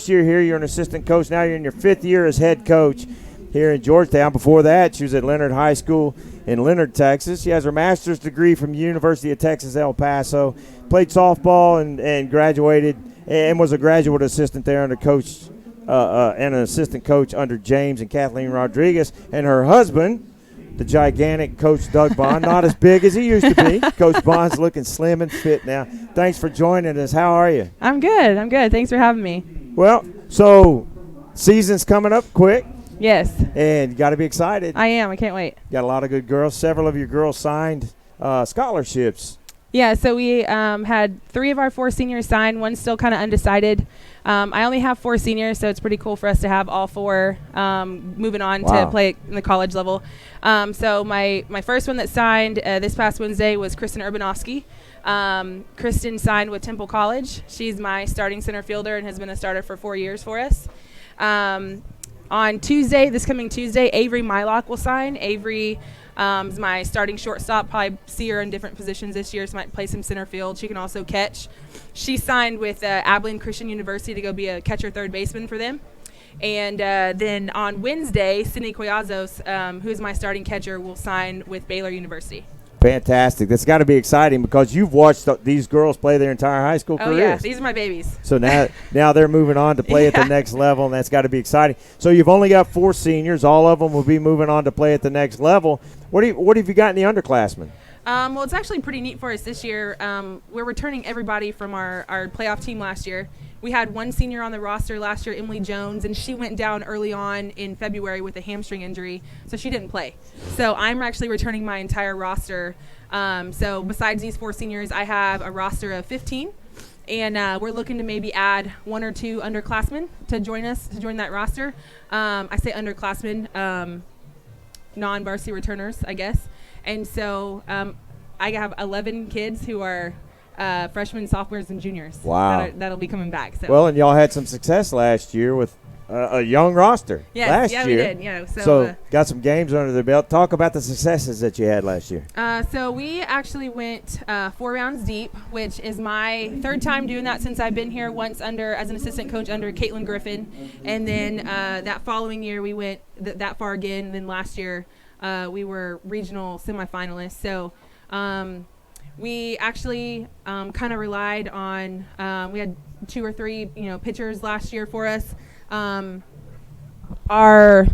year here, you're an assistant coach. Now you're in your 5th year as head coach here in Georgetown. Before that, she was at Leonard High School in Leonard, Texas. She has her master's degree from the University of Texas, El Paso. Played softball and graduated and was a graduate assistant there under coach and an assistant coach under James and Kathleen Rodriguez. And her husband, the gigantic Coach Doug Bond, not as big as he used to be. Coach Bond's looking slim and fit now. Thanks for joining us. How are you? I'm good. Thanks for having me. Well, so season's coming up quick. Yes. And you got to be excited. I am. I can't wait. Got a lot of good girls. Several of your girls signed scholarships. Yeah, so we had 3 of our 4 seniors signed. One's still kind of undecided. I only have 4 seniors, so it's pretty cool for us to have all 4 moving on to play in the college level. So my first one that signed this past Wednesday was Kristen Urbanowski. Kristen signed with Temple College. She's my starting center fielder and has been a starter for 4 years for us. On Tuesday, this coming Tuesday, Avery Mylock will sign. Avery is my starting shortstop. Probably see her in different positions this year, so might play some center field. She can also catch. She signed with Abilene Christian University to go be a catcher third baseman for them. And then on Wednesday, Sydney Coyazos, who is my starting catcher, will sign with Baylor University. Fantastic. That's got to be exciting because you've watched these girls play their entire high school careers. Oh, yeah. These are my babies. So now they're moving on to play at the next level, and that's got to be exciting. So you've only got 4 seniors. All of them will be moving on to play at the next level. What have you got in the underclassmen? Well, it's actually pretty neat for us this year. We're returning everybody from our playoff team last year. We had 1 senior on the roster last year, Emily Jones, and she went down early on in February with a hamstring injury, so she didn't play. So I'm actually returning my entire roster. So besides these 4 seniors, I have a roster of 15, and we're looking to maybe add 1 or 2 underclassmen to join that roster. I say underclassmen, non-varsity returners, I guess. And so I have 11 kids who are freshmen, sophomores, and juniors. Wow. That'll be coming back. So. Well, and y'all had some success last year with a young roster last year. Yeah, we did. Yeah, so got some games under the belt. Talk about the successes that you had last year. So we actually went 4 rounds deep, which is my 3rd time doing that since I've been here. Once as an assistant coach under Caitlin Griffin, and then that following year we went that far again. And then last year we were regional semifinalists. So we actually kind of relied on. We had 2 or 3 pitchers last year for us. Our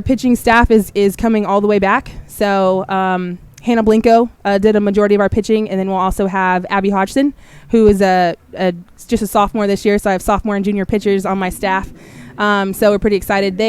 pitching staff is coming all the way back. So Hannah Blinko did a majority of our pitching, and then we'll also have Abby Hodgson, who is just a sophomore this year. So I have sophomore and junior pitchers on my staff. So we're pretty excited.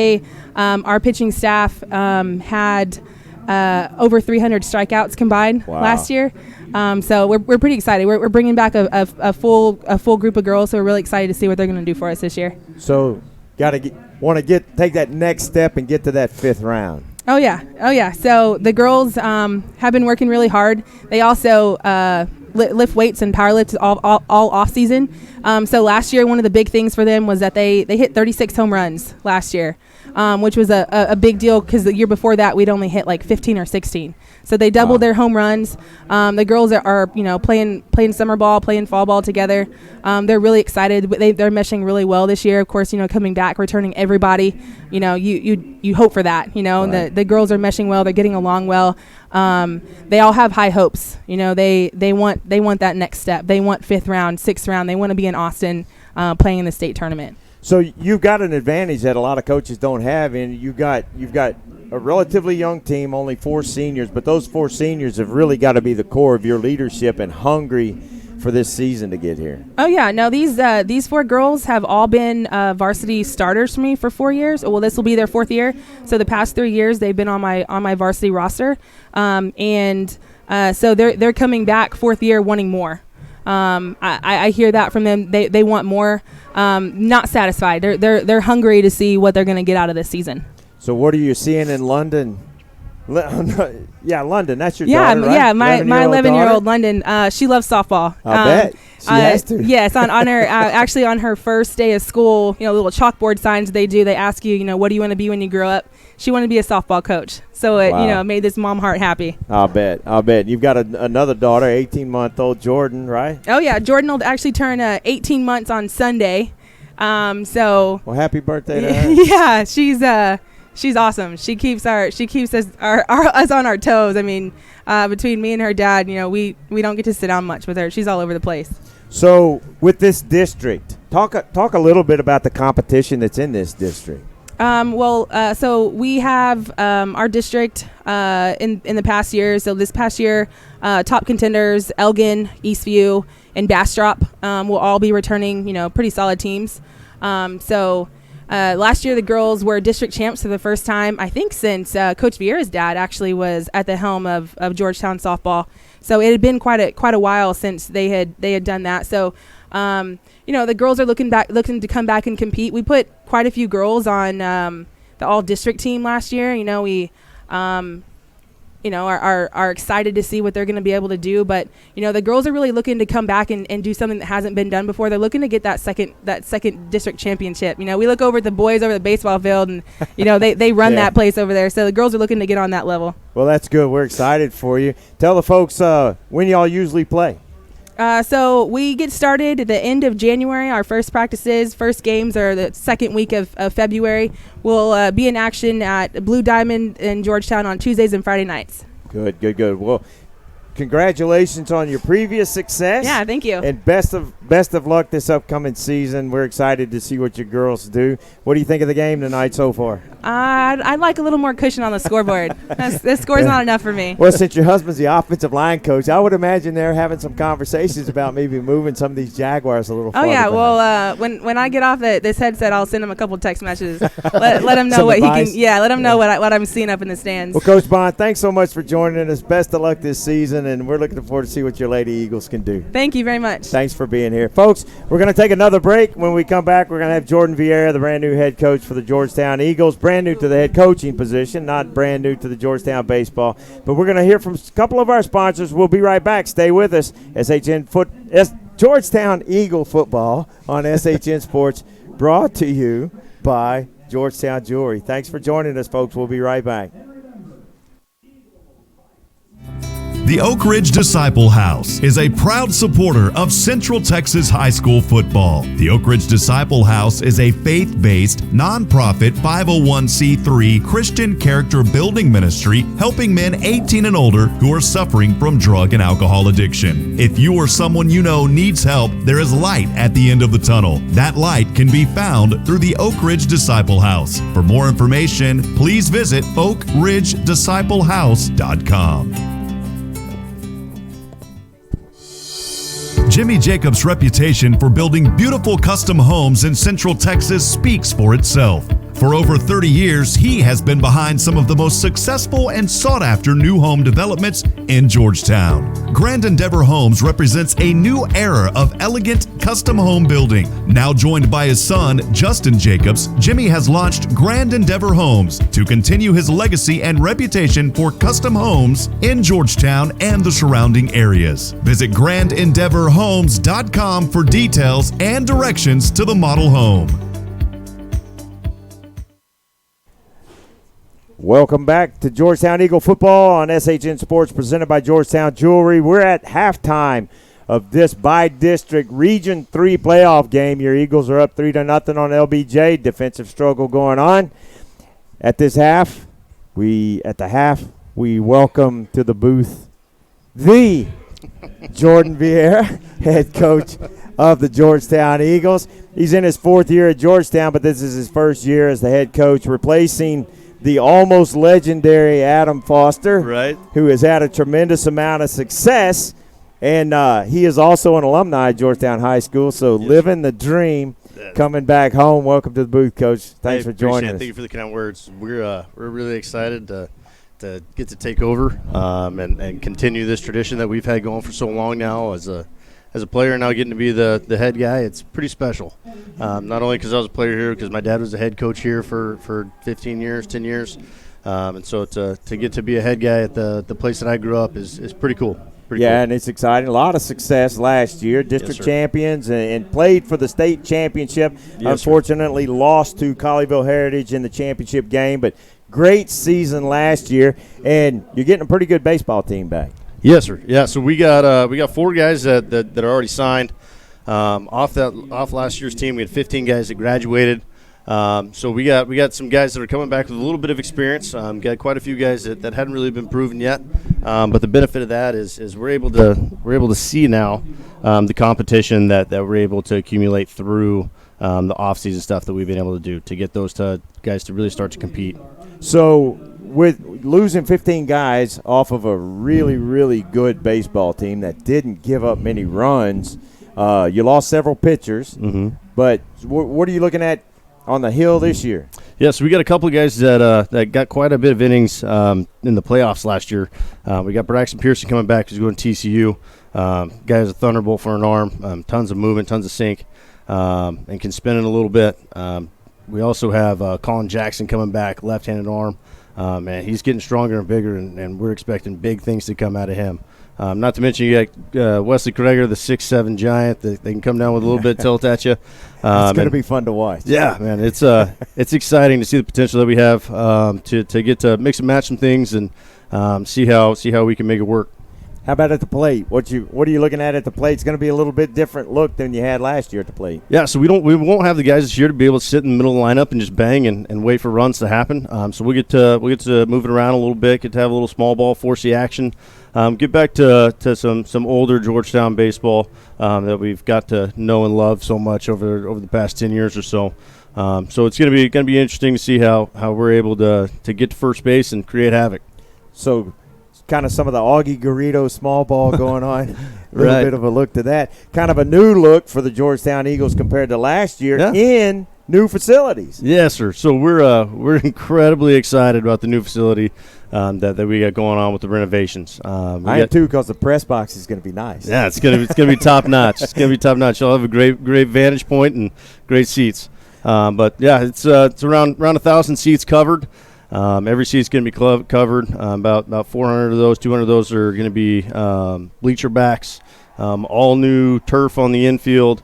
Our pitching staff had over 300 strikeouts combined last year. So we're pretty excited. We're bringing back a full group of girls. So we're really excited to see what they're going to do for us this year. So take that next step and get to that 5th round. Oh yeah. So the girls have been working really hard. They also lift weights and power lifts all off season. So last year, one of the big things for them was that they hit 36 home runs last year, which was a big deal because the year before that we'd only hit like 15 or 16. So they doubled their home runs. The girls are playing summer ball, playing fall ball together. They're really excited. They're meshing really well this year. Of course, coming back, returning everybody. You hope for that. Right. The girls are meshing well. They're getting along well. They all have high hopes. They want that next step. They want 5th round, 6th round. They want to be in Austin playing in the state tournament. So you've got an advantage that a lot of coaches don't have, and you've got a relatively young team, only 4 seniors, but those 4 seniors have really got to be the core of your leadership and hungry for this season to get here. Oh yeah, no, these 4 girls have all been varsity starters for me for 4 years. Well, this will be their 4th year. So the past 3 years they've been on my varsity roster, and so they're coming back 4th year wanting more. I hear that from them. They want more. Not satisfied. They're hungry to see what they're going to get out of this season. So what are you seeing in London? London. That's your daughter, right? Yeah. My 11-year-old London. She loves softball. I bet she has to. Yes, on her actually on her first day of school, little chalkboard signs they do. They ask you, what do you want to be when you grow up? She wanted to be a softball coach. So it made this mom heart happy. I'll bet. You've got another daughter, 18-month-old Jordan, right? Oh yeah, Jordan will actually turn 18 months on Sunday. Well, happy birthday to her. Yeah, she's awesome. She keeps us on our toes. I mean, between me and her dad, we don't get to sit down much with her. She's all over the place. So with this district, talk a little bit about the competition that's in this district. So we have our district in the past year. So this past year, top contenders, Elgin, Eastview, and Bastrop will all be returning, pretty solid teams. Last year the girls were district champs for the first time, I think, since Coach Vieira's dad actually was at the helm of Georgetown softball. So it had been quite a while since they had done that. So the girls are looking to come back and compete. We put quite a few girls on the all-district team last year. We are excited to see what they're going to be able to do. But, the girls are really looking to come back and do something that hasn't been done before. They're looking to get that second district championship. We look over at the boys over the baseball field and, they run that place over there. So the girls are looking to get on that level. Well, that's good. We're excited for you. Tell the folks when y'all usually play. So we get started at the end of January. Our first games are the second week of February. We'll be in action at Blue Diamond in Georgetown on Tuesdays and Friday nights. Good. Well, congratulations on your previous success. Yeah, thank you. And best of luck this upcoming season. We're excited to see what your girls do. What do you think of the game tonight so far? I'd like a little more cushion on the scoreboard. This score's not enough for me. Well, since your husband's the offensive line coach, I would imagine they're having some conversations about maybe moving some of these Jaguars a little farther. Oh, yeah. behind. Well, when I get off this headset, I'll send him a couple text messages. let him know what advice? he can. Yeah, let him know what I'm seeing up in the stands. Well, Coach Bond, thanks so much for joining us. Best of luck this season, and we're looking forward to see what your Lady Eagles can do. Thank you very much. Thanks for being here. Folks, we're going to take another break. When we come back, we're going to have Jordan Vieira, the brand new head coach for the Georgetown Eagles, brand new to the head coaching position, not brand new to the Georgetown baseball. But we're going to hear from a couple of our sponsors. We'll be right back. Stay with us. Georgetown Eagle football on SHN Sports, brought to you by Georgetown Jewelry. Thanks for joining us, folks. We'll be right back. The Oak Ridge Disciple House is a proud supporter of Central Texas high school football. The Oak Ridge Disciple House is a faith-based, nonprofit 501c3 Christian character building ministry helping men 18 and older who are suffering from drug and alcohol addiction. If you or someone you know needs help, there is light at the end of the tunnel. That light can be found through the Oak Ridge Disciple House. For more information, please visit oakridgedisciplehouse.com. Jimmy Jacobs' reputation for building beautiful custom homes in Central Texas speaks for itself. For over 30 years, he has been behind some of the most successful and sought-after new home developments in Georgetown. Grand Endeavor Homes represents a new era of elegant custom home building. Now joined by his son, Justin Jacobs, Jimmy has launched Grand Endeavor Homes to continue his legacy and reputation for custom homes in Georgetown and the surrounding areas. Visit GrandEndeavorHomes.com for details and directions to the model home. Welcome back to Georgetown Eagle football on SHN Sports, presented by Georgetown Jewelry. We're at halftime of this by-district Region 3 playoff game. Your Eagles are up 3-0 on LBJ. Defensive struggle going on. At the half, we welcome to the booth the Jordan Vieira, head coach of the Georgetown Eagles. He's in his 4th year at Georgetown, but this is his first year as the head coach, replacing the almost legendary Adam Foster, right, who has had a tremendous amount of success. And he is also an alumni at Georgetown High School, so living the dream, coming back home. Welcome to the booth, Coach. Thanks for joining us. Thank you for the kind words. We're really excited to get to take over and continue this tradition that we've had going for so long now. As a player now getting to be the head guy, it's pretty special. Not only because I was a player here, because my dad was a head coach here for 10 years. And so to get to be a head guy at the place that I grew up is pretty cool. Cool. And it's exciting. A lot of success last year. District champions and played for the state championship. Unfortunately, lost to Colleyville Heritage in the championship game, but great season last year. And you're getting a pretty good baseball team back. Yes, sir. Yeah, so we got 4 guys that are already signed. Off last year's team, we had 15 guys that graduated. So we got some guys that are coming back with a little bit of experience. Got quite a few guys that hadn't really been proven yet. But the benefit of that is we're able to see now the competition that we're able to accumulate through the off-season stuff that we've been able to do to get those guys to really start to compete. So with losing 15 guys off of a really, really good baseball team that didn't give up many runs, you lost several pitchers. Mm-hmm. But what are you looking at on the hill this year? Yeah, so we got a couple of guys that got quite a bit of innings in the playoffs last year. We got Braxton Pearson coming back, who's going to TCU. Guy has a thunderbolt for an arm, tons of movement, tons of sink, and can spin it a little bit. We also have Colin Jackson coming back, left-handed arm. And he's getting stronger and bigger, and we're expecting big things to come out of him. Not to mention you got Wesley Kreger, the 6'7" giant. They can come down with a little bit of tilt at you. It's going to be fun to watch. Yeah, man, it's exciting to see the potential that we have to get to mix and match some things and see how we can make it work. How about at the plate? What are you looking at the plate? It's going to be a little bit different look than you had last year at the plate. Yeah, so we won't have the guys this year to be able to sit in the middle of the lineup and just bang and wait for runs to happen. So we'll get to move it around a little bit, get to have a little small ball, force the action, get back to some older Georgetown baseball that we've got to know and love so much over the past 10 years or so. So it's going to be interesting to see how we're able to get to first base and create havoc. So kind of some of the Augie Garrido small ball going on. A little bit of a look to that. Kind of a new look for the Georgetown Eagles compared to last year in new facilities. Yes, sir. So we're incredibly excited about the new facility that we got going on with the renovations. I am too, because the press box is going to be nice. Yeah, it's gonna be top notch. It's gonna be top notch. You'll have a great vantage point and great seats. But yeah, it's around 1,000 seats covered. Every seat's going to be covered. About 400 of those, 200 of those are going to be bleacher backs. All new turf on the infield.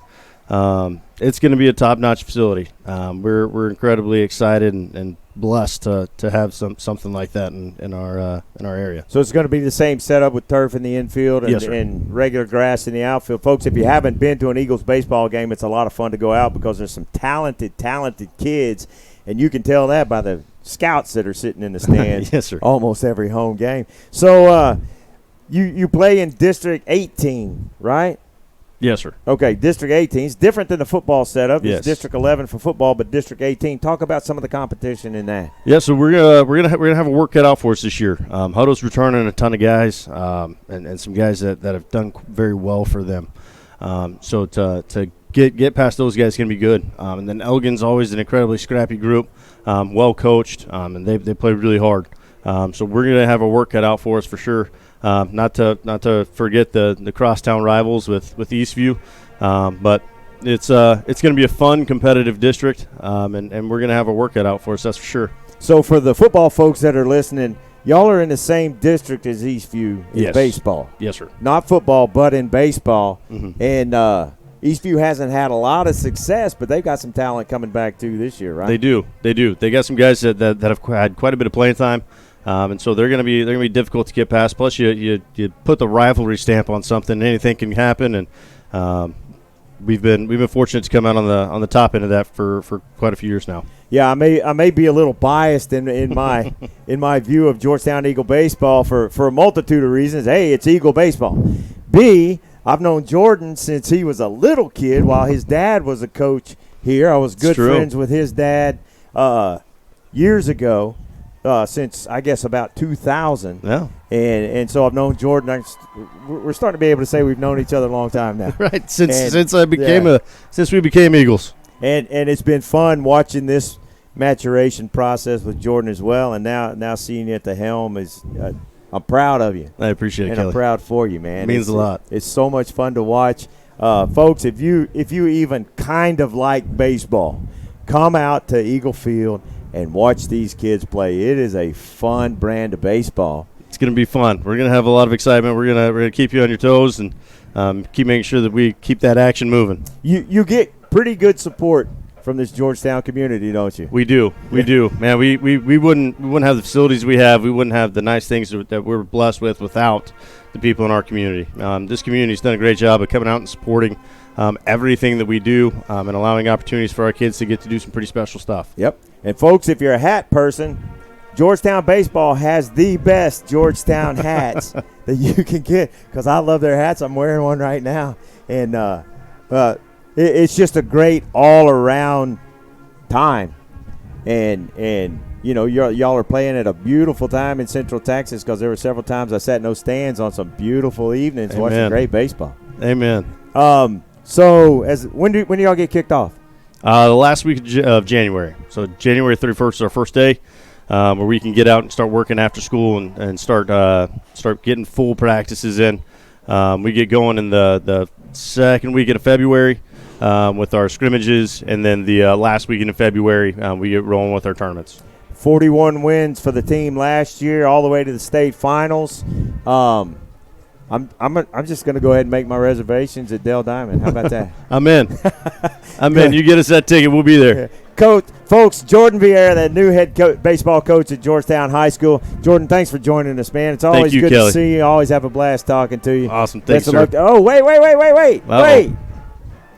It's going to be a top-notch facility. We're incredibly excited and blessed to have something like that in our area. So it's going to be the same setup with turf in the infield and, Yes, sir. and regular grass in the outfield. Folks, if you haven't been to an Eagles baseball game, it's a lot of fun to go out because there's some talented kids, and you can tell that by the scouts that are sitting in the stands. Yes, sir. Almost every home game. So you play in District 18, right? Yes, sir. Okay, District 18 is different than the football setup. Yes. It's District 11 for football, but District 18. Talk about some of the competition in that. Yeah, so we're gonna have a work cut out for us this year. Hutto's returning a ton of guys, and some guys that have done very well for them. So to get past those guys is gonna be good. And then Elgin's always an incredibly scrappy group, well coached, and they play really hard. So we're gonna have a work cut out for us for sure. Not to forget the crosstown rivals with Eastview, but it's going to be a fun, competitive district, and we're going to have a work cut out for us, that's for sure. So for the football folks that are listening, y'all are in the same district as Eastview in Yes. baseball. Yes, sir. Not football, but in baseball. Mm-hmm. And Eastview hasn't had a lot of success, but they've got some talent coming back too this year, right? They do. They got some guys that have had quite a bit of playing time. And so they're going to be difficult to get past. Plus, you put the rivalry stamp on something, anything can happen. And we've been fortunate to come out on the top end of that for quite a few years now. Yeah, I may be a little biased in my in my view of Georgetown Eagle baseball for a multitude of reasons. A, it's Eagle baseball. B, I've known Jordan since he was a little kid while his dad was a coach here. I was good friends with his dad years ago. Since I guess about 2000, yeah, and so I've known Jordan. We're starting to be able to say we've known each other a long time now, right? Since we became Eagles, and it's been fun watching this maturation process with Jordan as well, and now seeing you at the helm is. I'm proud of you. I appreciate it, and Kelly. I'm proud for you, man. It means a lot. It's so much fun to watch, folks. If you even kind of like baseball, come out to Eagle Field and watch these kids play. It is a fun brand of baseball. It's going to be fun. We're going to have a lot of excitement. We're gonna keep you on your toes and keep making sure that we keep that action moving. You get pretty good support from this Georgetown community, don't you? We do. We do. Man, we wouldn't have the facilities we have. We wouldn't have the nice things that we're blessed with without the people in our community. This community's done a great job of coming out and supporting everything that we do and allowing opportunities for our kids to get to do some pretty special stuff. Yep. And, folks, if you're a hat person, Georgetown Baseball has the best Georgetown hats that you can get because I love their hats. I'm wearing one right now. And it's just a great all-around time. And you know, y'all are playing at a beautiful time in Central Texas because there were several times I sat in those stands on some beautiful evenings watching great baseball. Amen. So when do y'all get kicked off? The last week of January. So January 31st is our first day where we can get out and start working after school and start getting full practices in. We get going in the second weekend of February with our scrimmages, and then the last weekend of February we get rolling with our tournaments. 41 wins for the team last year, all the way to the state finals. I'm just going to go ahead and make my reservations at Dell Diamond. How about that? I'm in. You get us that ticket, we'll be there. Coach, folks, Jordan Vieira, the new head baseball coach at Georgetown High School. Jordan, thanks for joining us, man. It's always good Kelly. to see you. Always have a blast talking to you. Awesome. Thanks, sir. Oh, wait. Uh-oh. Wait.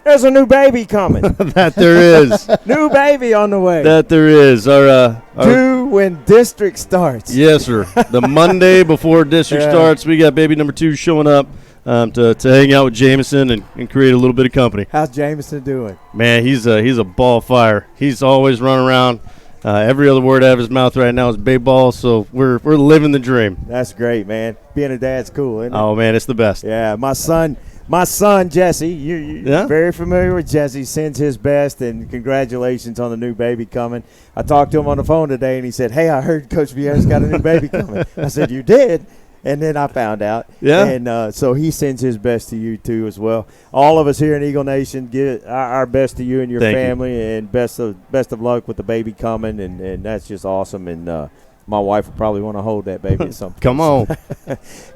There's a new baby coming. That there is. New baby on the way. That there is. Our two when district starts. Yes, sir. The Monday before district starts, we got baby number 2 showing up to hang out with Jameson and create a little bit of company. How's Jameson doing? Man, he's a ball of fire. He's always running around. Every other word out of his mouth right now is bay ball, so we're living the dream. That's great, man. Being a dad's cool, isn't it? Oh, man, it's the best. Yeah, my son Jesse, you're very familiar with Jesse, sends his best, and congratulations on the new baby coming. I talked to him on the phone today, and he said, hey, I heard Coach Vieira's got a new baby coming. I said, you did? And then I found out. Yeah. And so he sends his best to you, too, as well. All of us here in Eagle Nation give our best to you and your family, and best of luck with the baby coming, and that's just awesome. And my wife will probably want to hold that baby at some point. Come on.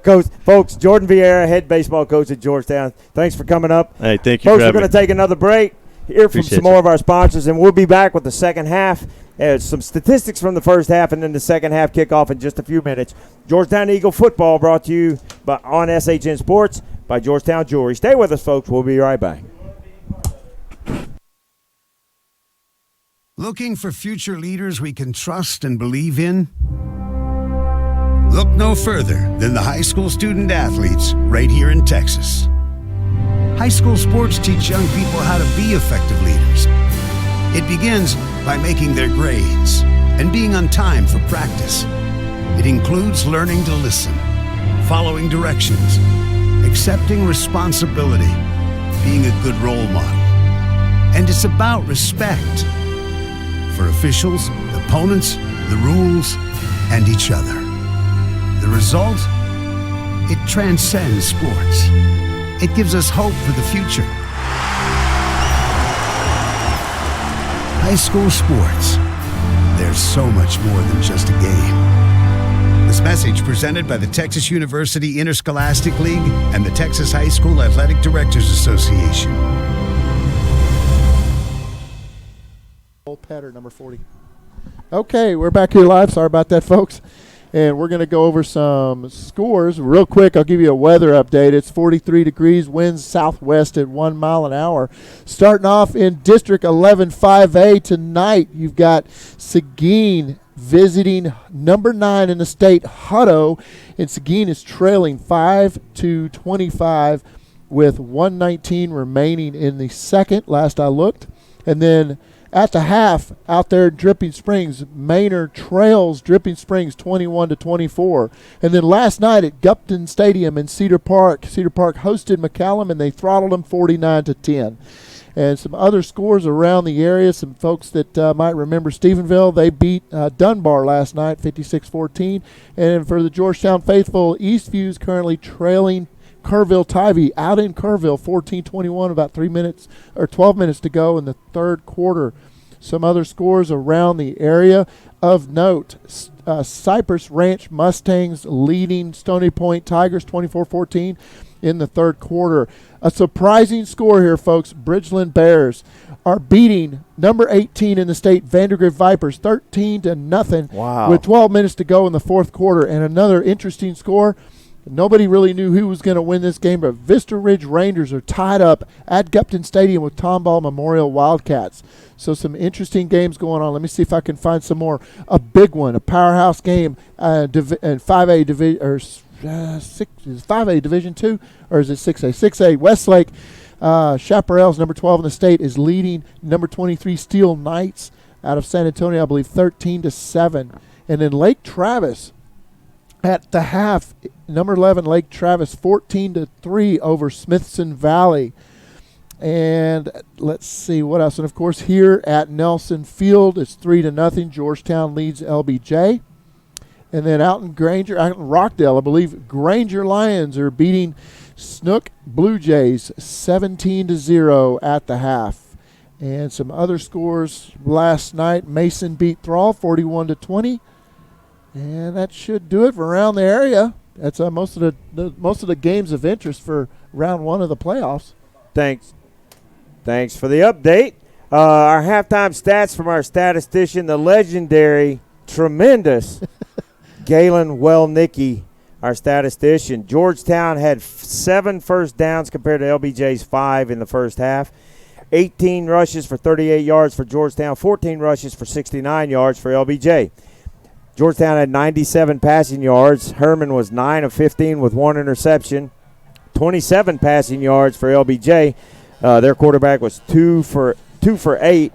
Coach, folks, Jordan Vieira, head baseball coach at Georgetown. Thanks for coming up. Hey, thank you folks, for having we're going to take another break. hear from some more of our sponsors, and we'll be back with the second half. Some statistics from the first half and then the second half kickoff in just a few minutes. Georgetown Eagle football brought to you on SHN Sports by Georgetown Jewelry. Stay with us, folks. We'll be right back. Looking for future leaders we can trust and believe in? Look no further than the high school student athletes right here in Texas. High school sports teach young people how to be effective leaders. It begins by making their grades and being on time for practice. It includes learning to listen, following directions, accepting responsibility, being a good role model. And it's about respect for officials, opponents, the rules, and each other. The result? It transcends sports. It gives us hope for the future. High school sports. There's so much more than just a game. This message presented by the Texas University Interscholastic League and the Texas High School Athletic Directors Association. Old Patter, number 40. Okay, we're back here live. Sorry about that, folks. And we're going to go over some scores. Real quick, I'll give you a weather update. It's 43 degrees, winds southwest at 1 mile an hour. Starting off in District 11 5A tonight, you've got Seguin visiting number 9 in the state, Hutto. And Seguin is trailing 5-25 with 1:19 remaining in the second, last I looked. And then at the half, out there in Dripping Springs, Maynard trails Dripping Springs 21-24. And then last night at Gupton Stadium in Cedar Park hosted McCallum, and they throttled them 49-10. And some other scores around the area, some folks that might remember Stephenville, they beat Dunbar last night 56-14. And for the Georgetown faithful, Eastview's currently trailing Kerrville-Tivy out in Kerrville 14-21, about 12 minutes to go in the third quarter. Some other scores around the area of note. Cypress Ranch Mustangs leading Stony Point Tigers 24-14 in the third quarter. A surprising score here, folks. Bridgeland Bears are beating number 18 in the state, Vandergrift Vipers, 13-0. Wow. With 12 minutes to go in the fourth quarter. And another interesting score, nobody really knew who was going to win this game, but Vista Ridge Rangers are tied up at Gupton Stadium with Tomball Memorial Wildcats. So some interesting games going on. Let me see if I can find some more. A big one, a powerhouse game, and 5A division or 5A Division 2, or is it 6A? 6A Westlake. Chaparral's number 12 in the state is leading number 23 Steel Knights out of San Antonio, I believe 13-7. And then Lake Travis at the half, number 11 Lake Travis 14-3 over Smithson Valley. And let's see what else. And of course here at Nelson Field, it's 3-0. Georgetown leads LBJ. And then out in Rockdale, I believe Granger Lions are beating Snook Blue Jays 17-0 at the half. And some other scores last night. Mason beat Thrall 41-20. And that should do it for around the area. That's most of the games of interest for round one of the playoffs. Thanks for the update. Our halftime stats from our statistician, the legendary, tremendous Galen Welnicki, our statistician. Georgetown had 7 first downs compared to LBJ's 5 in the first half. 18 rushes for 38 yards for Georgetown, 14 rushes for 69 yards for LBJ. Georgetown had 97 passing yards. Herman was 9 of 15 with 1 interception. 27 passing yards for LBJ. Their quarterback was 2 for 8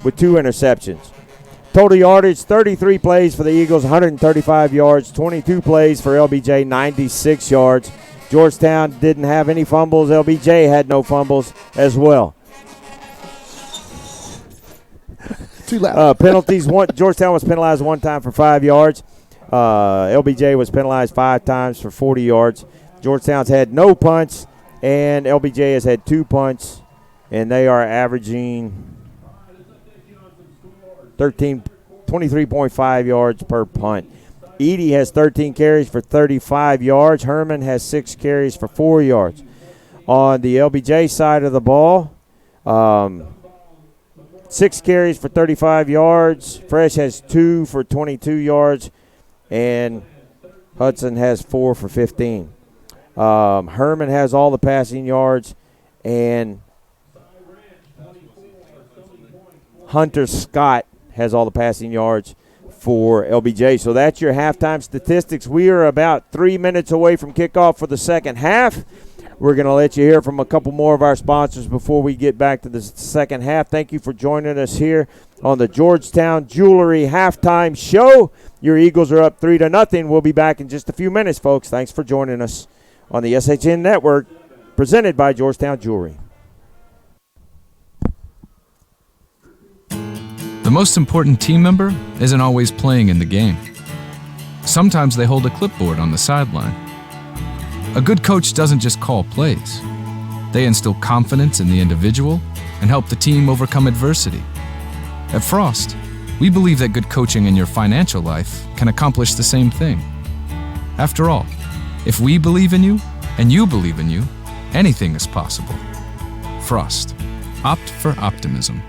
with 2 interceptions. Total yardage, 33 plays for the Eagles, 135 yards. 22 plays for LBJ, 96 yards. Georgetown didn't have any fumbles. LBJ had no fumbles as well. Too loud. Penalties, Georgetown was penalized 1 time for 5 yards. LBJ was penalized 5 times for 40 yards. Georgetown's had no punts, and LBJ has had 2 punts, and they are averaging 23.5 yards per punt. Edie has 13 carries for 35 yards. Herman has 6 carries for 4 yards. On the LBJ side of the ball, 6 carries for 35 yards. Fresh has 2 for 22 yards. And Hudson has 4 for 15. Herman has all the passing yards. And Hunter Scott has all the passing yards for LBJ. So that's your halftime statistics. We are about 3 minutes away from kickoff for the second half. We're going to let you hear from a couple more of our sponsors before we get back to the second half. Thank you for joining us here on the Georgetown Jewelry Halftime Show. Your Eagles are up 3-0. We'll be back in just a few minutes, folks. Thanks for joining us on the SHN Network, presented by Georgetown Jewelry. The most important team member isn't always playing in the game. Sometimes they hold a clipboard on the sideline. A good coach doesn't just call plays. They instill confidence in the individual and help the team overcome adversity. At Frost, we believe that good coaching in your financial life can accomplish the same thing. After all, if we believe in you and you believe in you, anything is possible. Frost. Opt for optimism.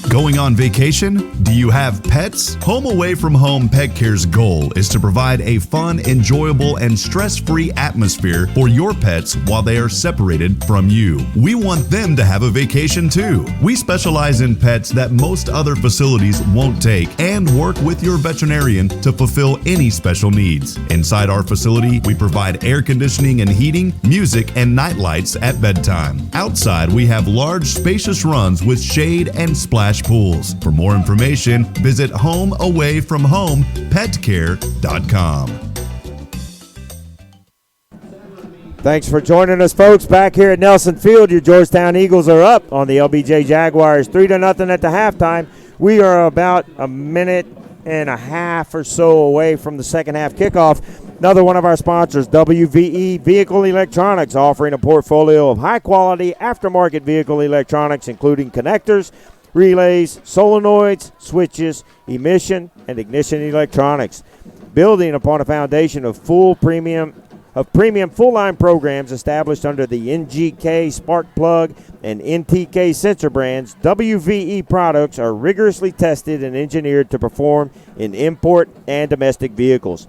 Going on vacation? Do you have pets? Home Away from Home Pet Care's goal is to provide a fun, enjoyable, and stress-free atmosphere for your pets while they are separated from you. We want them to have a vacation too. We specialize in pets that most other facilities won't take and work with your veterinarian to fulfill any special needs. Inside our facility, we provide air conditioning and heating, music, and night lights at bedtime. Outside, we have large, spacious runs with shade and splash pools. For more information, visit homeawayfromhomepetcare.com. Thanks for joining us, folks. Back here at Nelson Field, your Georgetown Eagles are up on the LBJ Jaguars 3-0 at the halftime. We are about a minute and a half or so away from the second half kickoff. Another one of our sponsors, WVE Vehicle Electronics, offering a portfolio of high-quality aftermarket vehicle electronics, including connectors, relays, solenoids, switches, emission, and ignition electronics. Building upon a foundation of premium full-line programs established under the NGK Spark Plug and NTK sensor brands, WVE products are rigorously tested and engineered to perform in import and domestic vehicles.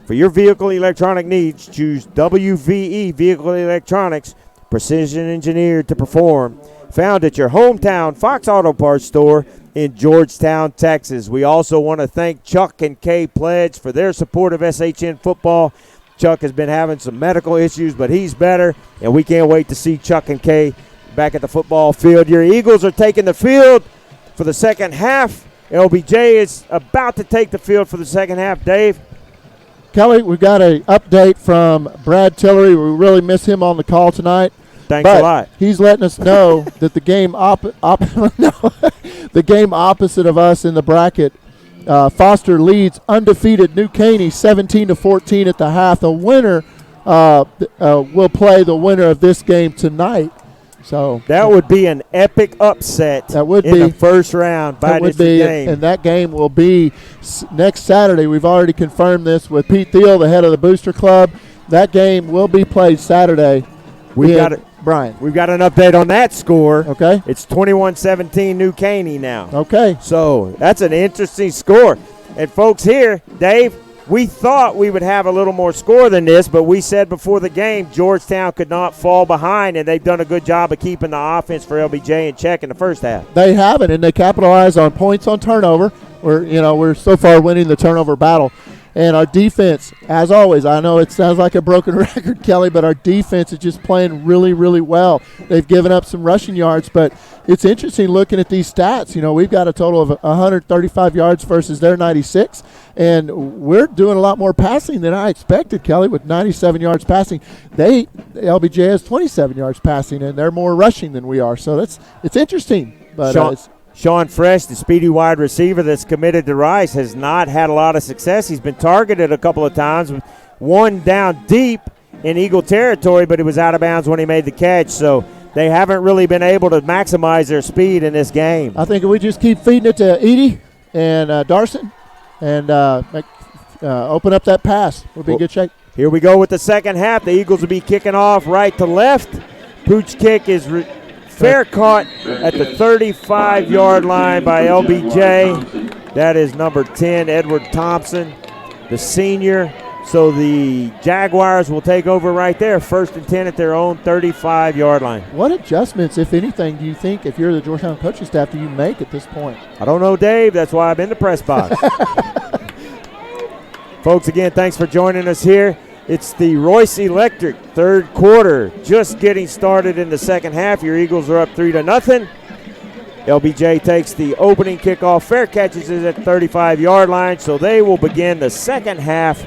For your vehicle electronic needs, choose WVE Vehicle Electronics, precision engineered to perform. Found at your hometown Fox Auto Parts store in Georgetown, Texas. We also want to thank Chuck and Kay Pledge for their support of SHN football. Chuck has been having some medical issues, but he's better, and we can't wait to see Chuck and Kay back at the football field. Your Eagles are taking the field for the second half. LBJ is about to take the field for the second half. Dave? Kelly, we've got an update from Brad Tillery. We really miss him on the call tonight. Thanks a lot. He's letting us know that the game the game opposite of us in the bracket, Foster leads undefeated New Caney 17-14 at the half. The winner will play the winner of this game tonight. So that would be an epic upset. That would in be the first round by this game. And that game will be next Saturday. We've already confirmed this with Pete Thiel, the head of the Booster Club. That game will be played Saturday. We've got an update on that score. Okay. It's 21-17 New Caney now. Okay. So that's an interesting score. And folks here, Dave, we thought we would have a little more score than this, but we said before the game Georgetown could not fall behind, and they've done a good job of keeping the offense for LBJ in check in the first half. They haven't, and they capitalized on points on turnover. We're so far winning the turnover battle. And our defense, as always, I know it sounds like a broken record, Kelly, but our defense is just playing really, really well. They've given up some rushing yards, but it's interesting looking at these stats. We've got a total of 135 yards versus their 96, and we're doing a lot more passing than I expected, Kelly, with 97 yards passing. LBJ has 27 yards passing, and they're more rushing than we are. So it's interesting. But Sean Fresh, the speedy wide receiver that's committed to Rice, has not had a lot of success. He's been targeted a couple of times, one down deep in Eagle territory, but it was out of bounds when he made the catch. So they haven't really been able to maximize their speed in this game. I think if we just keep feeding it to Edie and Darson and open up that pass, we'll be in good shape. Here we go with the second half. The Eagles will be kicking off right to left. Pooch kick is fair caught at the 35-yard line by LBJ. That is number 10, Edward Thompson, the senior. So the Jaguars will take over right there, 1st and 10 at their own 35-yard line. What adjustments, if anything, do you think, if you're the Georgetown coaching staff, do you make at this point? I don't know, Dave. That's why I'm in the press box. Folks, again, thanks for joining us here. It's the Royce Electric third quarter, just getting started in the second half. Your Eagles are up 3-0. LBJ takes the opening kickoff. Fair catches it at the 35-yard line, so they will begin the second half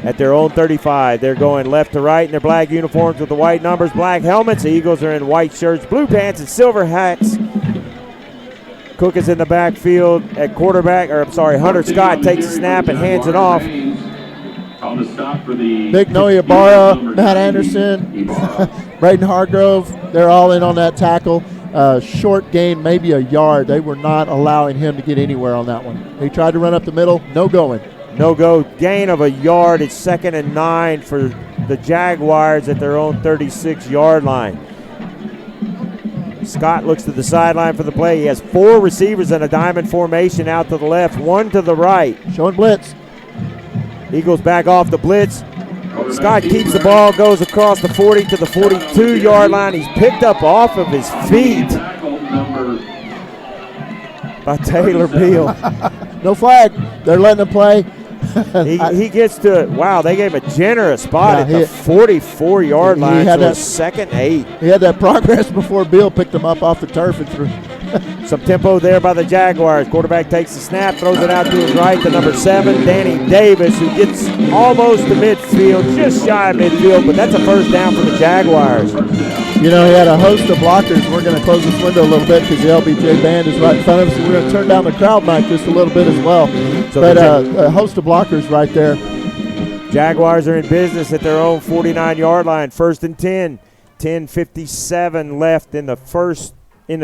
at their own 35. They're going left to right in their black uniforms with the white numbers, black helmets. The Eagles are in white shirts, blue pants, and silver hats. Cook is in the backfield at quarterback, Hunter Scott takes the snap and hands it off. Big Noe Ibarra, Matt Anderson, Braden Hargrove, they're all in on that tackle. Short gain, maybe a yard. They were not allowing him to get anywhere on that one. He tried to run up the middle, no going. No go, gain of a yard. It's 2nd and 9 for the Jaguars at their own 36-yard line. Scott looks to the sideline for the play. He has 4 receivers in a diamond formation out to the left, 1 to the right. Showing blitz. Eagles back off the blitz. Scott keeps the ball, goes across the 40 to the 42-yard line. He's picked up off of his feet by Taylor Beal. No flag. They're letting him play. He gets to, wow, they gave him a generous spot at the 44-yard line, so it's 2nd and 8. He had that progress before Beal picked him up off the turf and threw. Some tempo there by the Jaguars. Quarterback takes the snap, throws it out to his right to number 7, Danny Davis, who gets almost to midfield, just shy of midfield, but that's a first down for the Jaguars. You know, he had a host of blockers. We're going to close this window a little bit because the LBJ band is right in front of us, and we're going to turn down the crowd mic just a little bit as well. So but a host of blockers right there. Jaguars are in business at their own 49-yard line, 1st and 10. 10:57 left in the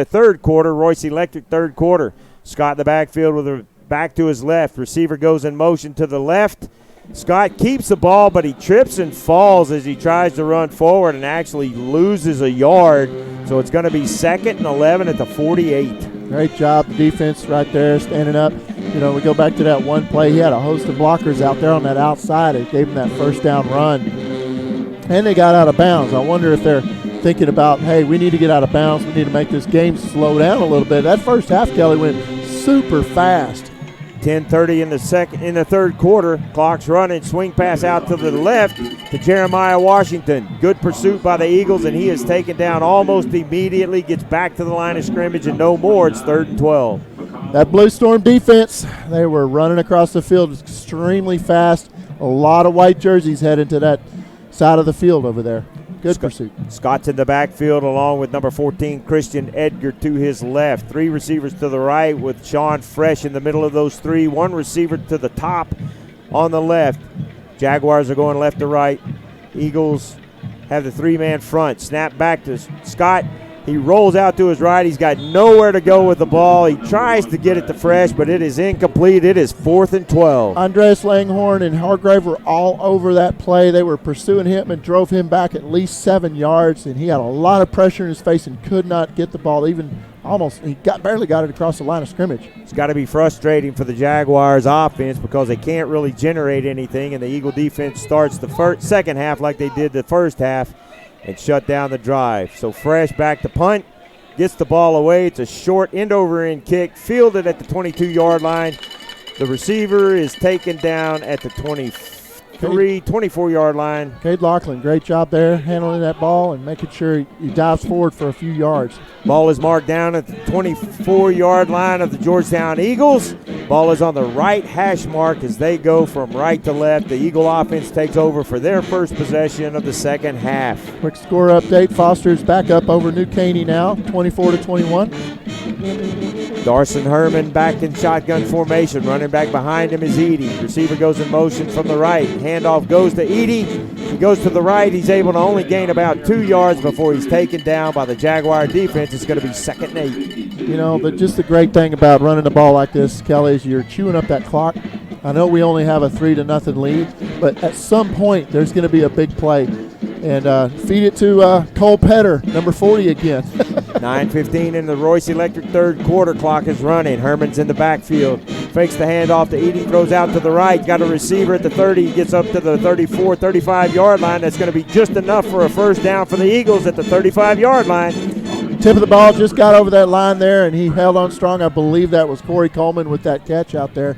third quarter. Royce Electric third quarter. Scott in the backfield with a back to his left. Receiver goes in motion to the left. Scott keeps the ball, but he trips and falls as he tries to run forward and actually loses a yard. So it's going to be 2nd and 11 at the 48. Great job, the defense right there standing up. You know, we go back to that one play. He had a host of blockers out there on that outside. It gave him that first down run. And they got out of bounds. I wonder if they're thinking about, hey, we need to get out of bounds. We need to make this game slow down a little bit. That first half, Kelly, went super fast. 10:30 in the third quarter. Clock's running. Swing pass out to the left to Jeremiah Washington. Good pursuit by the Eagles, and he is taken down almost immediately. Gets back to the line of scrimmage, and no more. It's 3rd and 12. That Blue Storm defense, they were running across the field extremely fast. A lot of white jerseys heading to that side of the field over there. Good pursuit. Scott's in the backfield along with number 14, Christian Edgar, to his left. 3 receivers to the right with Sean Fresh in the middle of those 3. 1 receiver to the top on the left. Jaguars are going left to right. Eagles have the 3-man front. Snap back to Scott. He rolls out to his right. He's got nowhere to go with the ball. He tries to get it to Fresh, but it is incomplete. It is 4th and 12. Andreas Langhorn and Hargrave were all over that play. They were pursuing him and drove him back at least 7 yards, and he had a lot of pressure in his face and could not get the ball. Barely got it across the line of scrimmage. It's got to be frustrating for the Jaguars offense because they can't really generate anything, and the Eagle defense starts the second half like they did the first half and shut down the drive. So Fresh back to punt, gets the ball away. It's a short end-over-end kick, fielded at the 22-yard line. The receiver is taken down at the 24-yard line. Cade Lachlan, great job there handling that ball and making sure he dives forward for a few yards. Ball is marked down at the 24-yard line of the Georgetown Eagles. Ball is on the right hash mark as they go from right to left. The Eagle offense takes over for their first possession of the second half. Quick score update. Foster's back up over New Caney now, 24-21. Darson Herman back in shotgun formation. Running back behind him is Edie. Receiver goes in motion from the right. Handoff goes to Edie. He goes to the right. He's able to only gain about 2 yards before he's taken down by the Jaguar defense. It's going to be 2nd and 8. You know, but just the great thing about running the ball like this, Kelly, is you're chewing up that clock. I know we only have a 3-0 lead, but at some point there's going to be a big play. And feed it to Cole Petter, number 40 again. 9:15 in the Royce Electric third quarter. Clock is running. Herman's in the backfield. Fakes the handoff to Edie. Throws out to the right. Got a receiver at the 30. He gets up to the 34, 35-yard line. That's going to be just enough for a first down for the Eagles at the 35-yard line. Tip of the ball just got over that line there, and he held on strong. I believe that was Corey Coleman with that catch out there.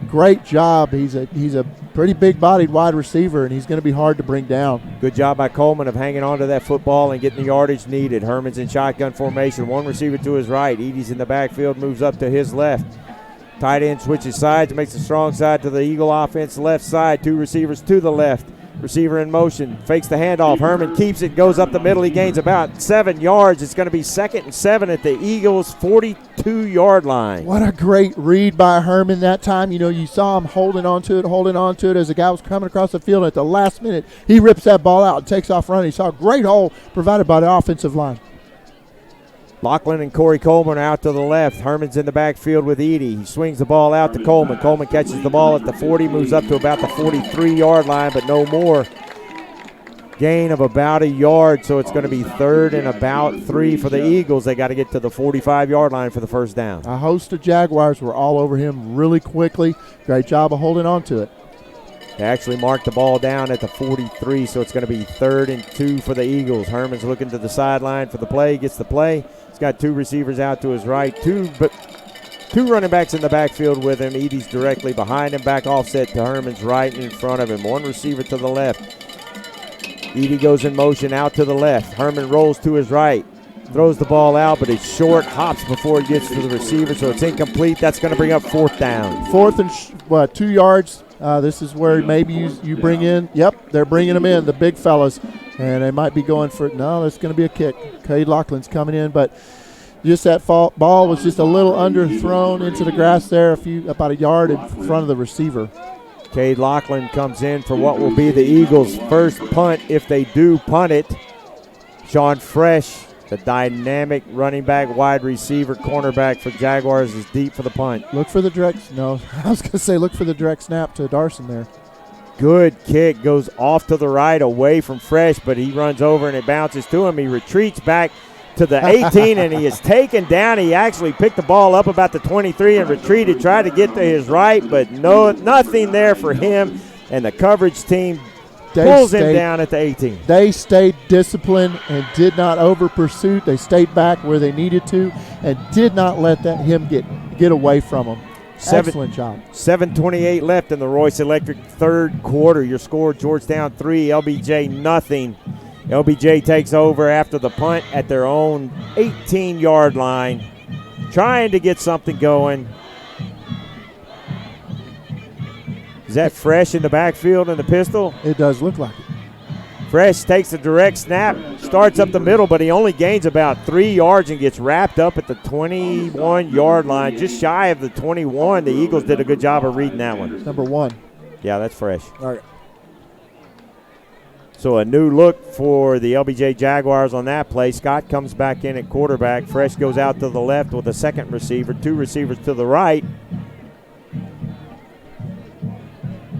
Great job. He's a pretty big-bodied wide receiver, and he's going to be hard to bring down. Good job by Coleman of hanging on to that football and getting the yardage needed. Herman's in shotgun formation. One receiver to his right. Edie's in the backfield, moves up to his left. Tight end switches sides, makes a strong side to the Eagle offense left side. Two receivers to the left. Receiver in motion, fakes the handoff. Herman keeps it, goes up the middle. He gains about 7 yards. It's going to be 2nd and 7 at the Eagles' 42-yard line. What a great read by Herman that time. You know, you saw him holding on to it as the guy was coming across the field. At the last minute, he rips that ball out and takes off running. He saw a great hole provided by the offensive line. Lachlan and Corey Coleman are out to the left. Herman's in the backfield with Edie. He swings the ball out to Coleman. Coleman catches the ball at the 40, moves up to about the 43-yard line, but no more. Gain of about a yard, so it's going to be 3rd and about 3 for the Eagles. They got to get to the 45-yard line for the first down. A host of Jaguars were all over him really quickly. Great job of holding on to it. They actually marked the ball down at the 43, so it's going to be 3rd and 2 for the Eagles. Herman's looking to the sideline for the play, gets the play. He's got 2 receivers out to his right, two running backs in the backfield with him. Edie's directly behind him, back offset to Herman's right and in front of him. One receiver to the left. Edie goes in motion out to the left. Herman rolls to his right, throws the ball out, but it's short, hops before it gets to the receiver, so it's incomplete. That's going to bring up 4th down. 4th and 2 yards. This is where maybe you bring in. Yep, they're bringing them in, the big fellas. And they might be going for it. No, it's going to be a kick. Cade Laughlin's coming in, but just that ball was just a little underthrown into the grass there, about a yard in front of the receiver. Cade Laughlin comes in for what will be the Eagles' first punt if they do punt it. Sean Fresh, the dynamic running back, wide receiver, cornerback for Jaguars, is deep for the punt. Look for the direct. No, I was going to say look for the direct snap to Darson there. Good kick, goes off to the right away from Fresh, but he runs over and it bounces to him. He retreats back to the 18 and he is taken down. He actually picked the ball up about the 23 and retreated, tried to get to his right, but nothing there for him, and the coverage team pulls him down at the 18. They stayed disciplined and did not over pursuit. They stayed back where they needed to and did not let him get away from them. Excellent job. 7:28 left in the Royce Electric third quarter. Your score, Georgetown 3, LBJ nothing. LBJ takes over after the punt at their own 18-yard line, trying to get something going. Is that Fresh in the backfield in the pistol? It does look like it. Fresh takes a direct snap, starts up the middle, but he only gains about 3 yards and gets wrapped up at the 21-yard line, just shy of the 21. The Eagles did a good job of reading that one. Number 1. Yeah, that's Fresh. All right. So a new look for the LBJ Jaguars on that play. Scott comes back in at quarterback. Fresh goes out to the left with a second receiver, 2 receivers to the right.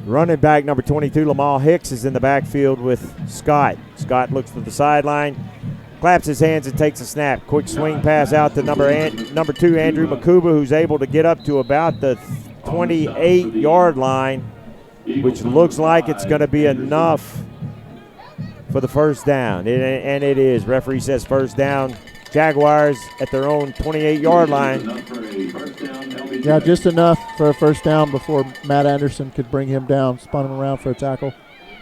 Running back number 22, Lamal Hicks, is in the backfield with Scott. Scott looks to the sideline, claps his hands and takes a snap. Quick swing pass out to number 2, Andrew Makuba, who's able to get up to about the 28-yard line, which looks like it's going to be enough for the first down. And it is. Referee says first down. Jaguars at their own 28-yard line. Yeah, just enough for a first down before Matt Anderson could bring him down, spun him around for a tackle.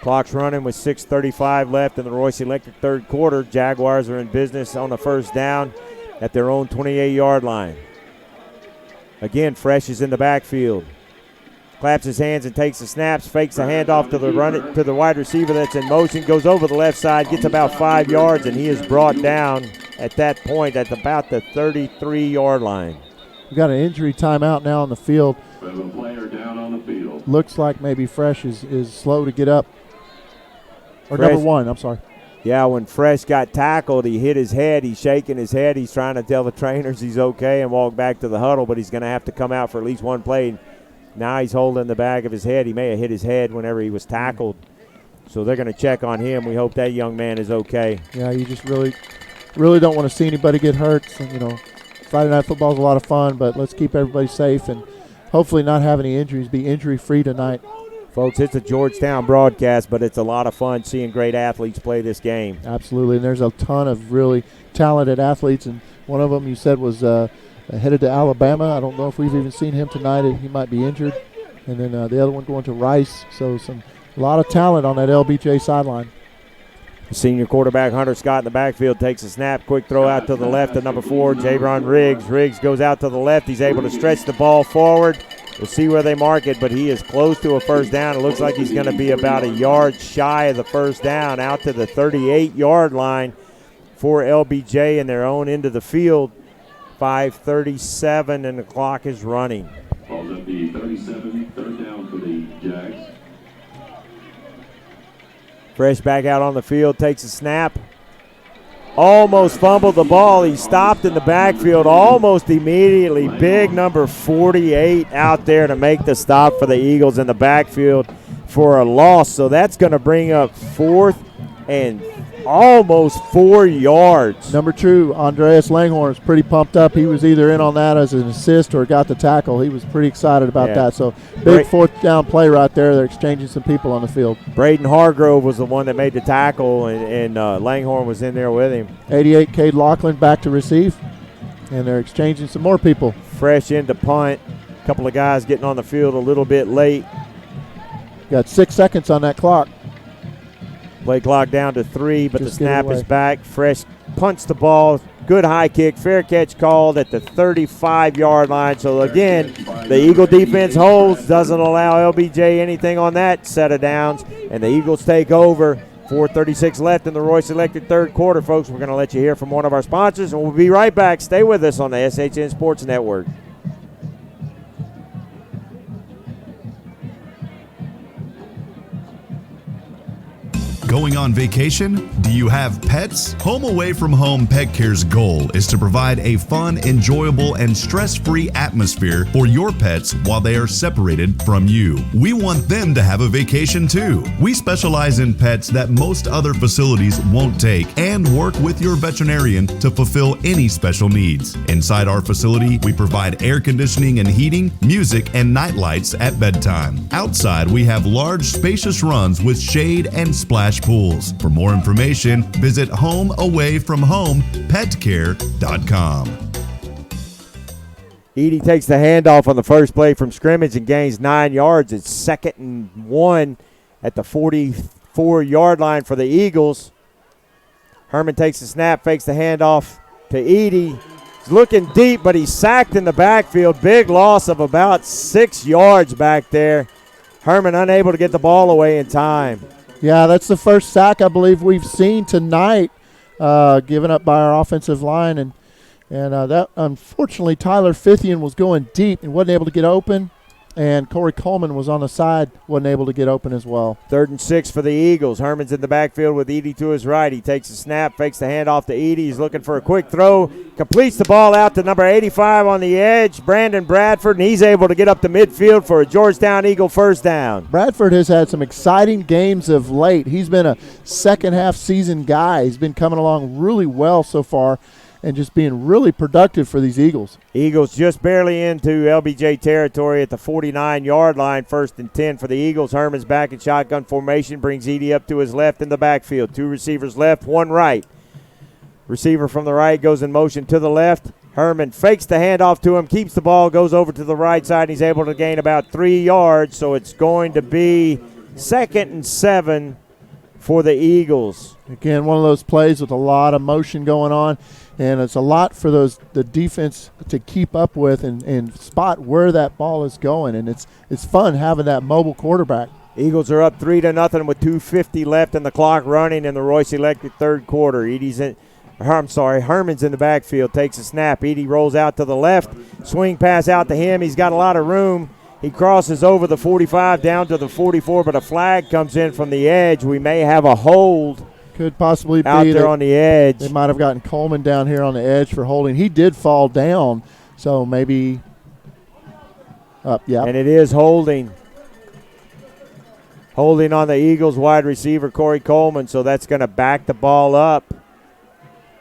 Clock's running with 6:35 left in the Royce Electric third quarter. Jaguars are in business on the first down at their own 28-yard line. Again, Fresh is in the backfield. Claps his hands and takes the snaps, fakes the handoff to the wide receiver that's in motion, goes over the left side, gets about 5 yards, and he is brought down at that point at about the 33-yard line. We've got an injury timeout now on the field. We have a player down on the field. Looks like maybe Fresh is slow to get up. Or Fresh, number 1, I'm sorry. Yeah, when Fresh got tackled, he hit his head. He's shaking his head. He's trying to tell the trainers he's okay and walk back to the huddle, but he's going to have to come out for at least one play. Now he's holding the back of his head. He may have hit his head whenever he was tackled. So they're going to check on him. We hope that young man is okay. Yeah, you just really don't want to see anybody get hurt. So, Friday Night Football is a lot of fun, but let's keep everybody safe and hopefully not have any injuries, be injury-free tonight. Folks, it's a Georgetown broadcast, but it's a lot of fun seeing great athletes play this game. Absolutely, and there's a ton of really talented athletes, and one of them you said was headed to Alabama. I don't know if we've even seen him tonight. He might be injured. And then the other one going to Rice. So a lot of talent on that LBJ sideline. Senior quarterback Hunter Scott in the backfield takes a snap. Quick throw out to the left to number 4, Javon Riggs. Riggs goes out to the left. He's able to stretch the ball forward. We'll see where they mark it, but he is close to a first down. It looks like he's going to be about a yard shy of the first down, out to the 38-yard line for LBJ in their own end of the field. 5:37 and the clock is running. Ball's at the 37, third down for the Jags. Fresh back out on the field, takes a snap. Almost fumbled the ball. He stopped in the backfield almost immediately. Big number 48 out there to make the stop for the Eagles in the backfield for a loss. So that's going to bring up 4th and almost 4 yards. Number 2, Andreas Langhorn is pretty pumped up. He was either in on that as an assist or got the tackle. He was pretty excited about that. So big 4th down play right there. They're exchanging some people on the field. Braden Hargrove was the one that made the tackle, and Langhorn was in there with him. 88, Cade Laughlin back to receive, and they're exchanging some more people. Fresh into punt. A couple of guys getting on the field a little bit late. Got 6 seconds on that clock. Play clock down to 3, but Just the snap get is back. Fresh punts the ball. Good high kick. Fair catch called at the 35-yard line. So, again, the Eagle defense holds, doesn't allow LBJ anything on that set of downs, and the Eagles take over. 4:36 left in the Royce Electric third quarter, folks. We're going to let you hear from one of our sponsors, and we'll be right back. Stay with us on the SHN Sports Network. Going on vacation? Do you have pets? Home Away from Home Pet Care's goal is to provide a fun, enjoyable, and stress-free atmosphere for your pets while they are separated from you. We want them to have a vacation too. We specialize in pets that most other facilities won't take and work with your veterinarian to fulfill any special needs. Inside our facility, we provide air conditioning and heating, music, and night lights at bedtime. Outside, we have large, spacious runs with shade and splash pools. For more information, visit homeawayfromhomepetcare.com. Edie takes the handoff on the first play from scrimmage and gains 9 yards. It's 2nd and 1 at the 44-yard line for the Eagles. Herman takes the snap, fakes the handoff to Edie. He's looking deep, but he's sacked in the backfield. Big loss of about 6 yards back there. Herman unable to get the ball away in time. Yeah, that's the first sack I believe we've seen tonight, given up by our offensive line. And that, unfortunately, Tyler Fithian was going deep and wasn't able to get open. And Corey Coleman was on the side, wasn't able to get open as well. 3rd and 6 for the Eagles. Herman's in the backfield with Edie to his right. He takes a snap, fakes the handoff to Edie. He's looking for a quick throw, completes the ball out to number 85 on the edge, Brandon Bradford, and he's able to get up to midfield for a Georgetown Eagle first down. Bradford has had some exciting games of late. He's been a second-half season guy. He's been coming along really well so far and just being really productive for these Eagles. Eagles just barely into LBJ territory at the 49-yard line, 1st and 10 for the Eagles. Herman's back in shotgun formation, brings Edie up to his left in the backfield. 2 receivers left, 1 right. Receiver from the right goes in motion to the left. Herman fakes the handoff to him, keeps the ball, goes over to the right side, and he's able to gain about 3 yards, so it's going to be 2nd and 7 for the Eagles. Again, one of those plays with a lot of motion going on. And it's a lot for the defense to keep up with and spot where that ball is going. And it's fun having that mobile quarterback. Eagles are up 3-0 with 2:50 left and the clock running in the Royce Electric third quarter. Herman's in the backfield, takes a snap. Edie rolls out to the left, swing pass out to him. He's got a lot of room. He crosses over the 45 down to the 44, but a flag comes in from the edge. We may have a hold. Could possibly be out there on the edge. They might have gotten Coleman down here on the edge for holding. He did fall down, so maybe Yeah. And it is holding. Holding on the Eagles wide receiver, Corey Coleman, so that's going to back the ball up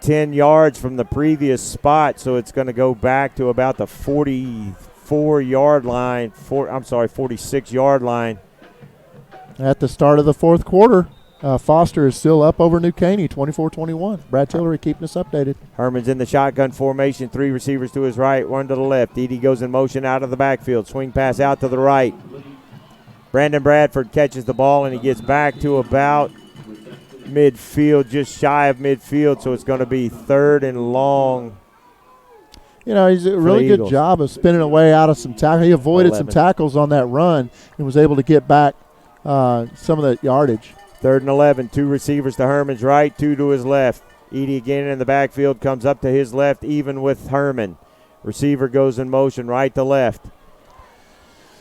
10 yards from the previous spot, so it's going to go back to about the 46-yard line. At the start of the fourth quarter, Foster is still up over New Caney, 24-21. Brad Tillery keeping us updated. Herman's in the shotgun formation, 3 receivers to his right, 1 to the left. Edey goes in motion out of the backfield, swing pass out to the right. Brandon Bradford catches the ball, and he gets back to about midfield, just shy of midfield, so it's going to be 3rd and long. You know, he's a really good job of spinning away out of some tackles. He avoided some tackles on that run and was able to get back some of that yardage. 3rd and 11, 2 receivers to Herman's right, 2 to his left. Edey again in the backfield, comes up to his left, even with Herman. Receiver goes in motion, right to left.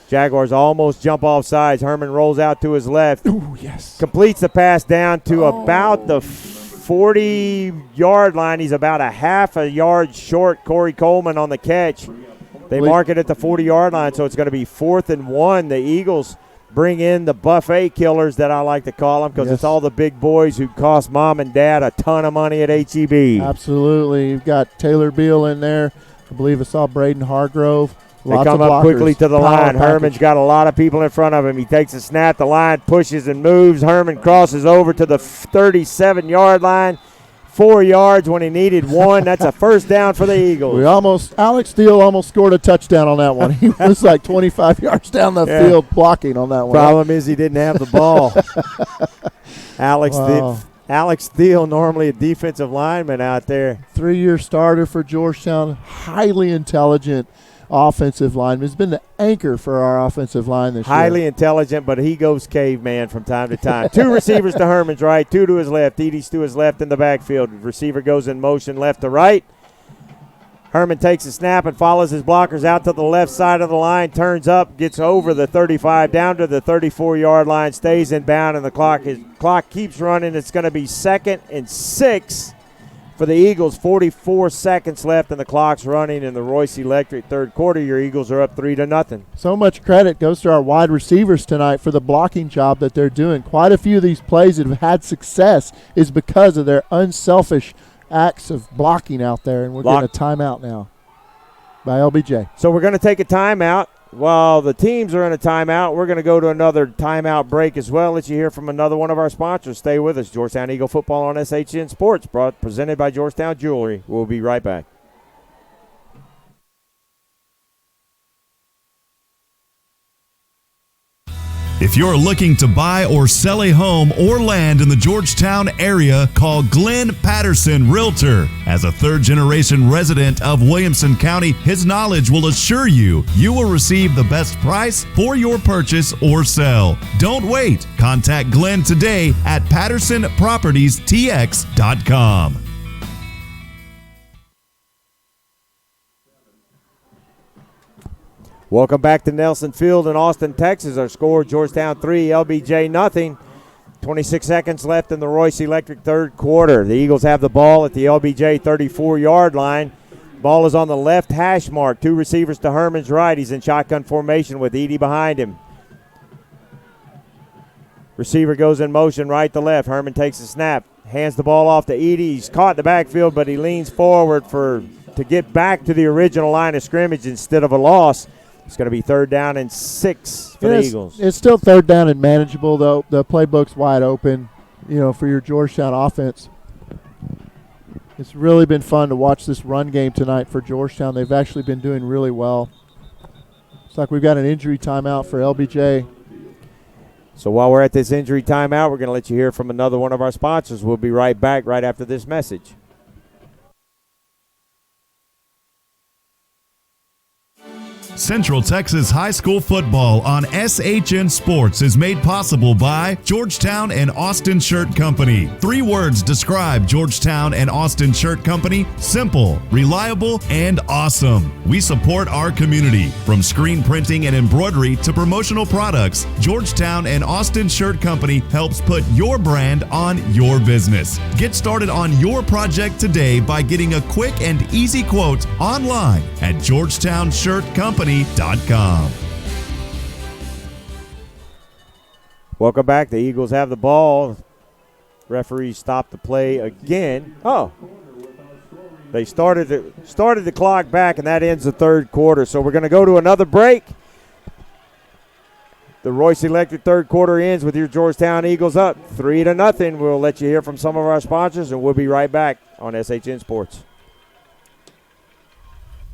Jaguars almost jump off sides. Herman rolls out to his left. Ooh, yes. Completes the pass down to about the 40-yard line. He's about a half a yard short. Corey Coleman on the catch. They mark it at the 40-yard line, so it's going to be 4th and 1. The Eagles bring in the buffet killers that I like to call them, because it's all the big boys who cost mom and dad a ton of money at HEB. Absolutely. You've got Taylor Beal in there. I believe I saw Braden Hargrove. They come up quickly to the line. Herman's got a lot of people in front of him. He takes a snap. The line pushes and moves. Herman crosses over to the 37-yard line. 4 yards when he needed 1. That's a first down for the Eagles. Alex Steele almost scored a touchdown on that one. He was like 25 yards down the field blocking on that one. Problem is he didn't have the ball. Alex Steele, normally a defensive lineman out there. 3-year starter for Georgetown. Highly intelligent offensive lineman. Has been the anchor for our offensive line this year. Highly intelligent, but he goes caveman from time to time. 2 receivers to Herman's right, 2 to his left. Edey's to his left in the backfield. Receiver goes in motion left to right. Herman takes a snap and follows his blockers out to the left side of the line, turns up, gets over the 35, down to the 34-yard line, stays in bound, and the clock keeps running. It's going to be 2nd and 6 for the Eagles. 44 seconds left, and the clock's running in the Royce Electric third quarter. Your Eagles are up 3-0. So much credit goes to our wide receivers tonight for the blocking job that they're doing. Quite a few of these plays that have had success is because of their unselfish acts of blocking out there, and we're getting a timeout now by LBJ. So we're going to take a timeout. While the teams are in a timeout, we're going to go to another timeout break as well. Let you hear from another one of our sponsors. Stay with us. Georgetown Eagle Football on SHN Sports, presented by Georgetown Jewelry. We'll be right back. If you're looking to buy or sell a home or land in the Georgetown area, call Glenn Patterson, Realtor. As a third-generation resident of Williamson County, his knowledge will assure you will receive the best price for your purchase or sell. Don't wait. Contact Glenn today at PattersonPropertiesTX.com. Welcome back to Nelson Field in Austin, Texas. Our score, Georgetown 3, LBJ nothing. 26 seconds left in the Royce Electric third quarter. The Eagles have the ball at the LBJ 34-yard line. Ball is on the left hash mark. 2 receivers to Herman's right. He's in shotgun formation with Edey behind him. Receiver goes in motion right to left. Herman takes a snap. Hands the ball off to Edey. He's caught in the backfield, but he leans forward to get back to the original line of scrimmage instead of a loss. It's going to be 3rd down and 6 for the Eagles. It's still 3rd down and manageable, though. The playbook's wide open, for your Georgetown offense. It's really been fun to watch this run game tonight for Georgetown. They've actually been doing really well. It's like we've got an injury timeout for LBJ. So while we're at this injury timeout, we're going to let you hear from another one of our sponsors. We'll be right back right after this message. Central Texas High School football on SHN Sports is made possible by Georgetown and Austin Shirt Company. 3 words describe Georgetown and Austin Shirt Company: simple, reliable, and awesome. We support our community. From screen printing and embroidery to promotional products, Georgetown and Austin Shirt Company helps put your brand on your business. Get started on your project today by getting a quick and easy quote online at GeorgetownShirtCompany.com. Welcome back. The Eagles have the ball. Referees stopped the play again. Oh, they started the clock back, and that ends the third quarter. So we're going to go to another break. The Royce Electric third quarter ends with your Georgetown Eagles up 3-0. We'll let you hear from some of our sponsors, and we'll be right back on SHN Sports.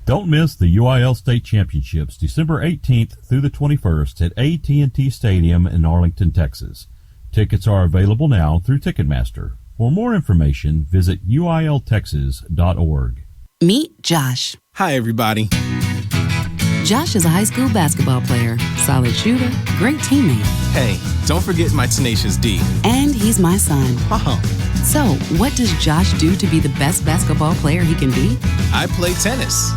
Don't miss the UIL State Championships December 18th through the 21st at AT&T Stadium in Arlington, Texas. Tickets are available now through Ticketmaster. For more information, visit uiltexas.org. Meet Josh. Hi, everybody. Josh is a high school basketball player, solid shooter, great teammate. Hey, don't forget my tenacious D. And he's my son. Uh-huh. So, what does Josh do to be the best basketball player he can be? I play tennis.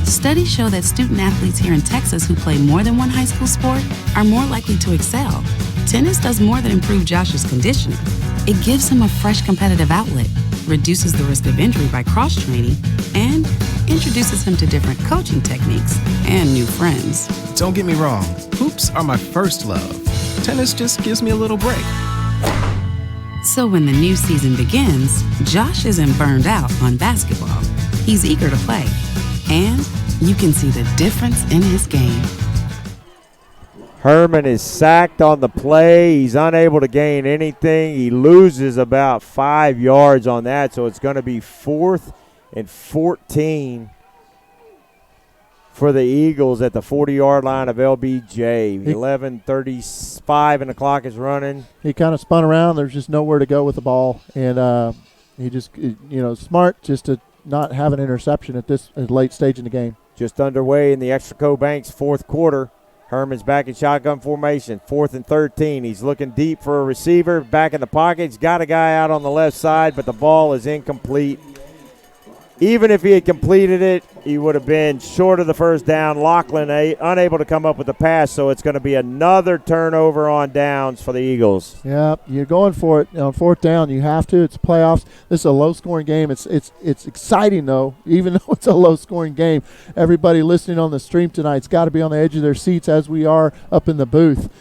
Studies show that student athletes here in Texas who play more than one high school sport are more likely to excel. Tennis does more than improve Josh's conditioning. It gives him a fresh competitive outlet, reduces the risk of injury by cross-training, and introduces him to different coaching techniques and new friends. Don't get me wrong, hoops are my first love. Tennis just gives me a little break. So when the new season begins, Josh isn't burned out on basketball. He's eager to play, and you can see the difference in his game. Herman is sacked on the play. He's unable to gain anything. He loses about 5 yards on that, so it's going to be 4th and 14 for the Eagles at the 40-yard line of LBJ. 11:35 and the clock is running. He kind of spun around. There's just nowhere to go with the ball, and he just, smart just to not have an interception at this late stage in the game. Just underway in the Extraco Banks fourth quarter. Herman's back in shotgun formation, 4th and 13. He's looking deep for a receiver, back in the pocket. He's got a guy out on the left side, but the ball is incomplete. Even if he had completed it, he would have been short of the first down. Lachlan unable to come up with the pass, so it's going to be another turnover on downs for the Eagles. Yeah, you're going for it on 4th down. You have to. It's playoffs. This is a low-scoring game. It's exciting, though, even though it's a low-scoring game. Everybody listening on the stream tonight's got to be on the edge of their seats as we are up in the booth.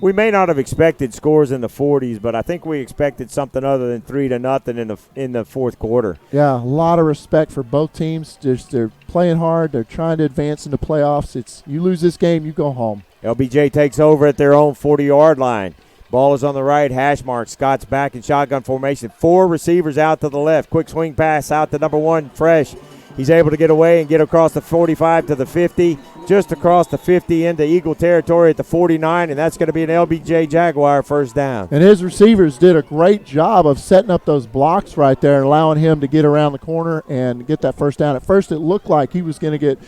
We may not have expected scores in the 40s, but I think we expected something other than 3-0 in the fourth quarter. Yeah, a lot of respect for both teams. They're playing hard. They're trying to advance into playoffs. You lose this game, you go home. LBJ takes over at their own 40-yard line. Ball is on the right, hash mark. Scott's back in shotgun formation. 4 receivers out to the left. Quick swing pass out to number 1, Fresh. He's able to get away and get across the 45 to the 50, just across the 50 into Eagle territory at the 49, and that's going to be an LBJ Jaguar first down. And his receivers did a great job of setting up those blocks right there and allowing him to get around the corner and get that first down. At first it looked like he was going to get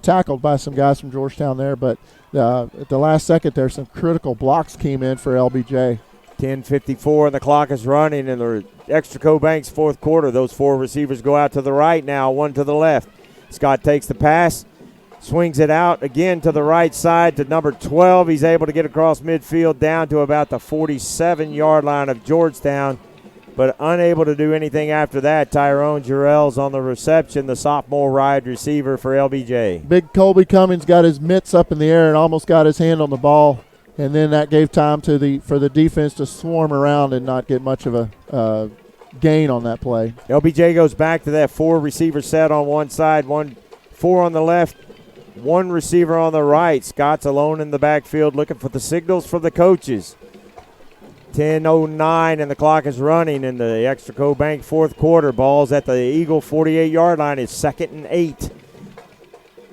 tackled by some guys from Georgetown there, but at the last second there, some critical blocks came in for LBJ. 10:54 and the clock is running in the Extraco Banks fourth quarter. Those 4 receivers go out to the right now, 1 to the left. Scott takes the pass, swings it out again to the right side to number 12. He's able to get across midfield down to about the 47-yard line of Georgetown, but unable to do anything after that. Tyrone Jarrell's on the reception, the sophomore wide receiver for LBJ. Big Colby Cummings got his mitts up in the air and almost got his hand on the ball. And then that gave time for the defense to swarm around and not get much of a gain on that play. LBJ goes back to that 4 receiver set on one side, 4 on the left, 1 receiver on the right. Scott's alone in the backfield looking for the signals for the coaches. 10:09 and the clock is running in the Extraco Bank fourth quarter. Ball's at the Eagle 48-yard line. It's 2nd and 8.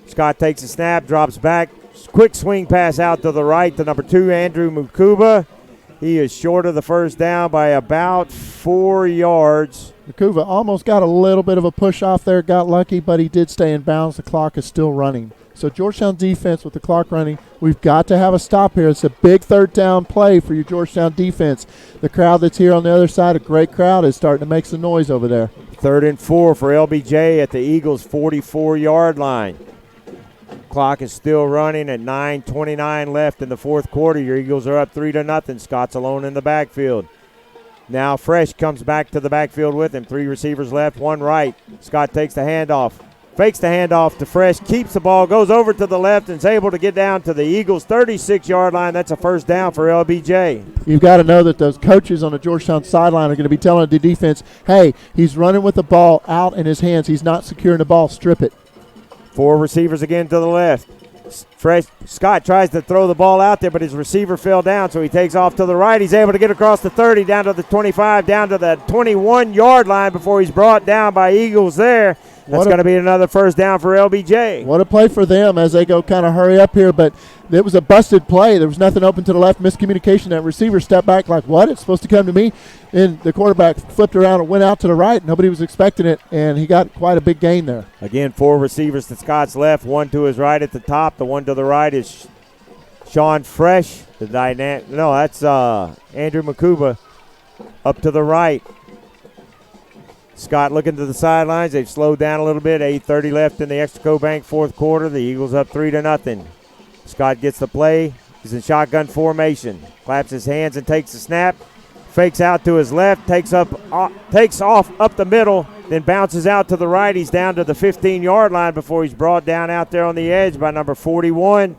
Scott takes a snap, drops back. Quick swing pass out to the right to number 2, Andrew Mukuba. He is short of the first down by about 4 yards. Mukuba almost got a little bit of a push off there, got lucky, but he did stay in bounds. The clock is still running. So Georgetown defense with the clock running, we've got to have a stop here. It's a big 3rd down play for your Georgetown defense. The crowd that's here on the other side, a great crowd, is starting to make some noise over there. 3rd and 4 for LBJ at the Eagles' 44-yard line. Clock is still running at 9:29 left in the fourth quarter. Your Eagles are up 3-0. Scott's alone in the backfield. Now Fresh comes back to the backfield with him. 3 receivers left, 1 right. Scott takes the handoff. fakes the handoff to Fresh, keeps the ball, goes over to the left, and is able to get down to the Eagles' 36-yard line. That's a first down for LBJ. You've got to know that those coaches on the Georgetown sideline are going to be telling the defense, hey, he's running with the ball out in his hands. He's not securing the ball. Strip it. 4 receivers again to the left. Scott tries to throw the ball out there, but his receiver fell down, so he takes off to the right. He's able to get across the 30, down to the 25, down to the 21-yard line before he's brought down by Eagles there. That's going to be another first down for LBJ. What a play for them as they go kind of hurry up here, but it was a busted play. There was nothing open to the left, miscommunication. That receiver stepped back like, what? It's supposed to come to me? And the quarterback flipped around and went out to the right. Nobody was expecting it, and he got quite a big gain there. Again, 4 receivers to Scott's left, 1 to his right at the top. The one to the right is Sean Fresh. That's Andrew Makuba up to the right. Scott looking to the sidelines. They've slowed down a little bit. 8:30 left in the Extraco Bank fourth quarter. The Eagles up 3-0. Scott gets the play. He's in shotgun formation. Claps his hands and takes the snap. Fakes out to his left. Takes off up the middle. Then bounces out to the right. He's down to the 15-yard line before he's brought down out there on the edge by number 41,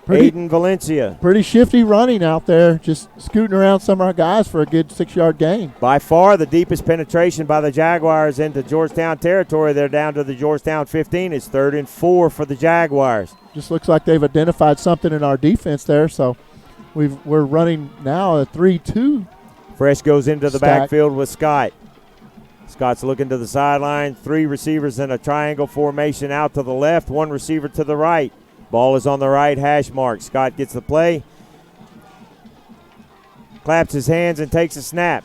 Aiden Valencia. Pretty shifty running out there, just scooting around some of our guys for a good 6-yard gain. By far the deepest penetration by the Jaguars into Georgetown territory. They're down to the Georgetown 15. It's 3rd and 4 for the Jaguars. Just looks like they've identified something in our defense there, so we're running now a 3-2. Fresh goes into the backfield with Scott. Scott's looking to the sideline. 3 receivers in a triangle formation out to the left, 1 receiver to the right. Ball is on the right hash mark. Scott gets the play. Claps his hands and takes a snap.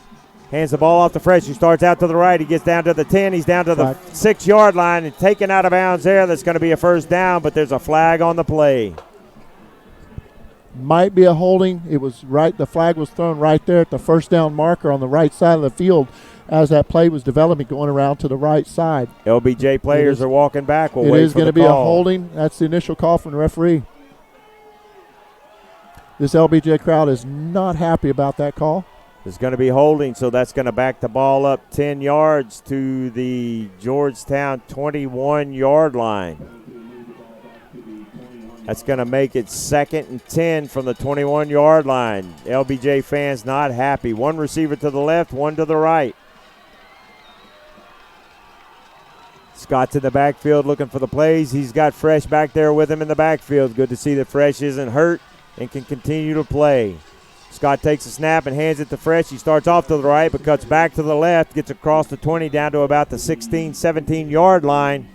Hands the ball off to Fresh, who starts out to the right. He gets down to the 10. He's down to the 6-yard line and taken out of bounds there. That's going to be a first down, but there's a flag on the play. Might be a holding. It was right. The flag was thrown right there at the first down marker on the right side of the field as that play was developing, going around to the right side. LBJ players are walking back. It is going to be a holding. That's the initial call from the referee. This LBJ crowd is not happy about that call. There's going to be holding, so that's going to back the ball up 10 yards to the Georgetown 21-yard line. That's going to make it 2nd and 10 from the 21-yard line. LBJ fans not happy. 1 receiver to the left, 1 to the right. Scott's in the backfield looking for the plays. He's got Fresh back there with him in the backfield. Good to see that Fresh isn't hurt and can continue to play. Scott takes a snap and hands it to Fresh. He starts off to the right but cuts back to the left, gets across the 20 down to about the 16, 17-yard line.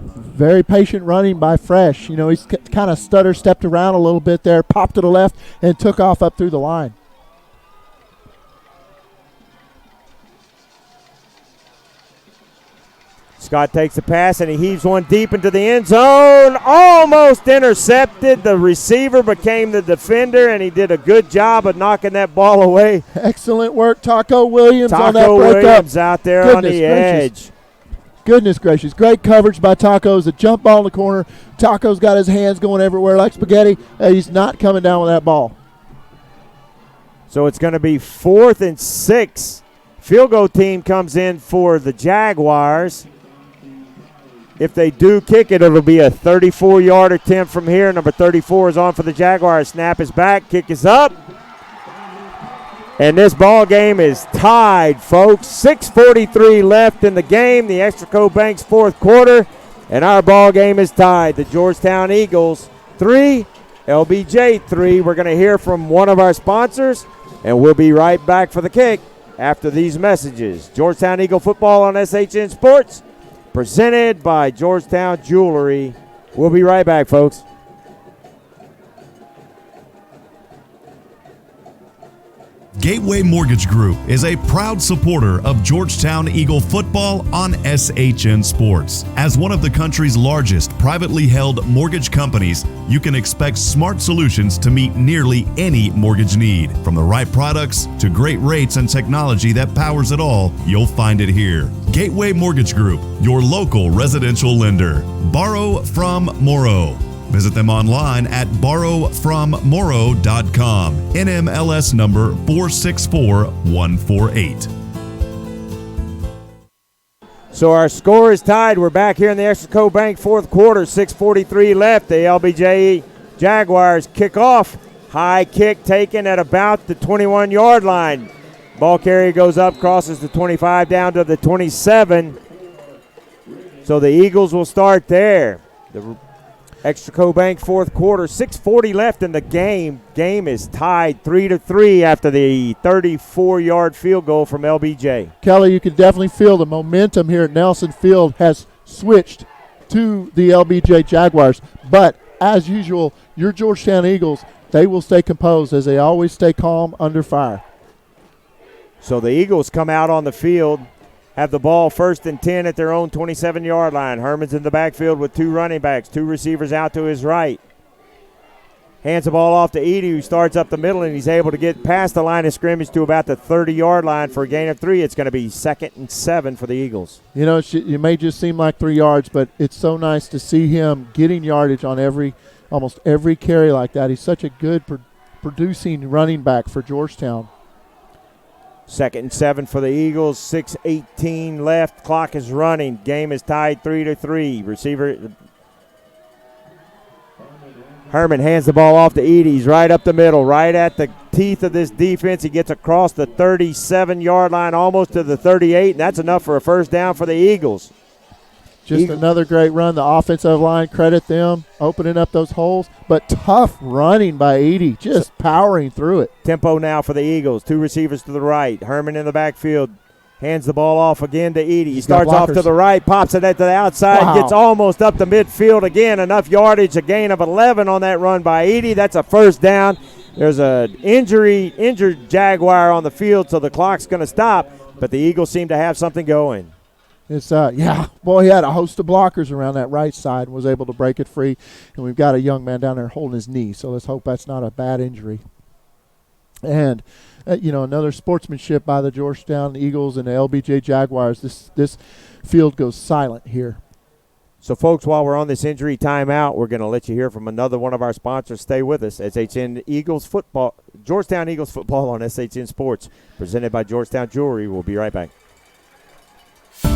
Very patient running by Fresh. You know, he's kind of stepped around a little bit there, popped to the left, and took off up through the line. Scott takes the pass and he heaves one deep into the end zone. Almost intercepted. The receiver became the defender, and he did a good job of knocking that ball away. Excellent work, Taco Williams on that Taco breakup. Williams out there on the edge. Goodness gracious. Great coverage by Taco's. A jump ball in the corner. Taco's got his hands going everywhere like spaghetti. He's not coming down with that ball. So it's going to be 4th and 6. Field goal team comes in for the Jaguars. If they do kick it, it'll be a 34-yard attempt from here. Number 34 is on for the Jaguars. Snap is back. Kick is up. And this ball game is tied, folks. 6:43 left in the game. The Extraco Bank's fourth quarter. And our ball game is tied. The Georgetown Eagles 3, LBJ 3. We're going to hear from one of our sponsors. And we'll be right back for the kick after these messages. Georgetown Eagle football on SHN Sports, presented by Georgetown Jewelry. We'll be right back, folks. Gateway Mortgage Group is a proud supporter of Georgetown Eagle football on SHN Sports. As one of the country's largest privately held mortgage companies, you can expect smart solutions to meet nearly any mortgage need. From the right products to great rates and technology that powers it all, you'll find it here. Gateway Mortgage Group, your local residential lender. Borrow from Morrow. Visit them online at borrowfrommorrow.com. NMLS number 464148. So our score is tied. We're back here in the Extraco Bank fourth quarter, 6:43 left. The LBJ Jaguars kick off. High kick taken at about the 21-yard line. Ball carrier goes up, crosses the 25 down to the 27. So the Eagles will start there. The Extraco Bank fourth quarter, 6:40 left in the game. Game is tied 3-3 after the 34-yard field goal from LBJ. Kelly, you can definitely feel the momentum here at Nelson Field has switched to the LBJ Jaguars. But as usual, your Georgetown Eagles, they will stay composed as they always stay calm under fire. So the Eagles come out on the field, have the ball 1st and 10 at their own 27-yard line. Herman's in the backfield with 2 running backs, 2 receivers out to his right. Hands the ball off to Edie, who starts up the middle, and he's able to get past the line of scrimmage to about the 30-yard line for a gain of 3. It's going to be 2nd and 7 for the Eagles. You know, it may just seem like 3 yards, but it's so nice to see him getting yardage on almost every carry like that. He's such a good producing running back for Georgetown. 2nd and 7 for the Eagles. 6:18 left. Clock is running. Game is tied 3-3. Receiver Herman hands the ball off to Edie. He's right up the middle, right at the teeth of this defense. He gets across the 37-yard line, almost to the 38, and that's enough for a first down for the Eagles. Just another great run. The offensive line, credit them, opening up those holes. But tough running by Edie, just powering through it. Tempo now for the Eagles. 2 receivers to the right. Herman in the backfield. Hands the ball off again to Edie. He starts off to the right, pops it to the outside, gets almost up the midfield again. Enough yardage, a gain of 11 on that run by Edie. That's a first down. There's an injured Jaguar on the field, so the clock's going to stop. But the Eagles seem to have something going. It's he had a host of blockers around that right side and was able to break it free. And we've got a young man down there holding his knee, so let's hope that's not a bad injury. And, another sportsmanship by the Georgetown Eagles and the LBJ Jaguars. This field goes silent here. So, folks, while we're on this injury timeout, we're going to let you hear from another one of our sponsors. Stay with us. Georgetown Eagles football on SHN Sports, presented by Georgetown Jewelry. We'll be right back.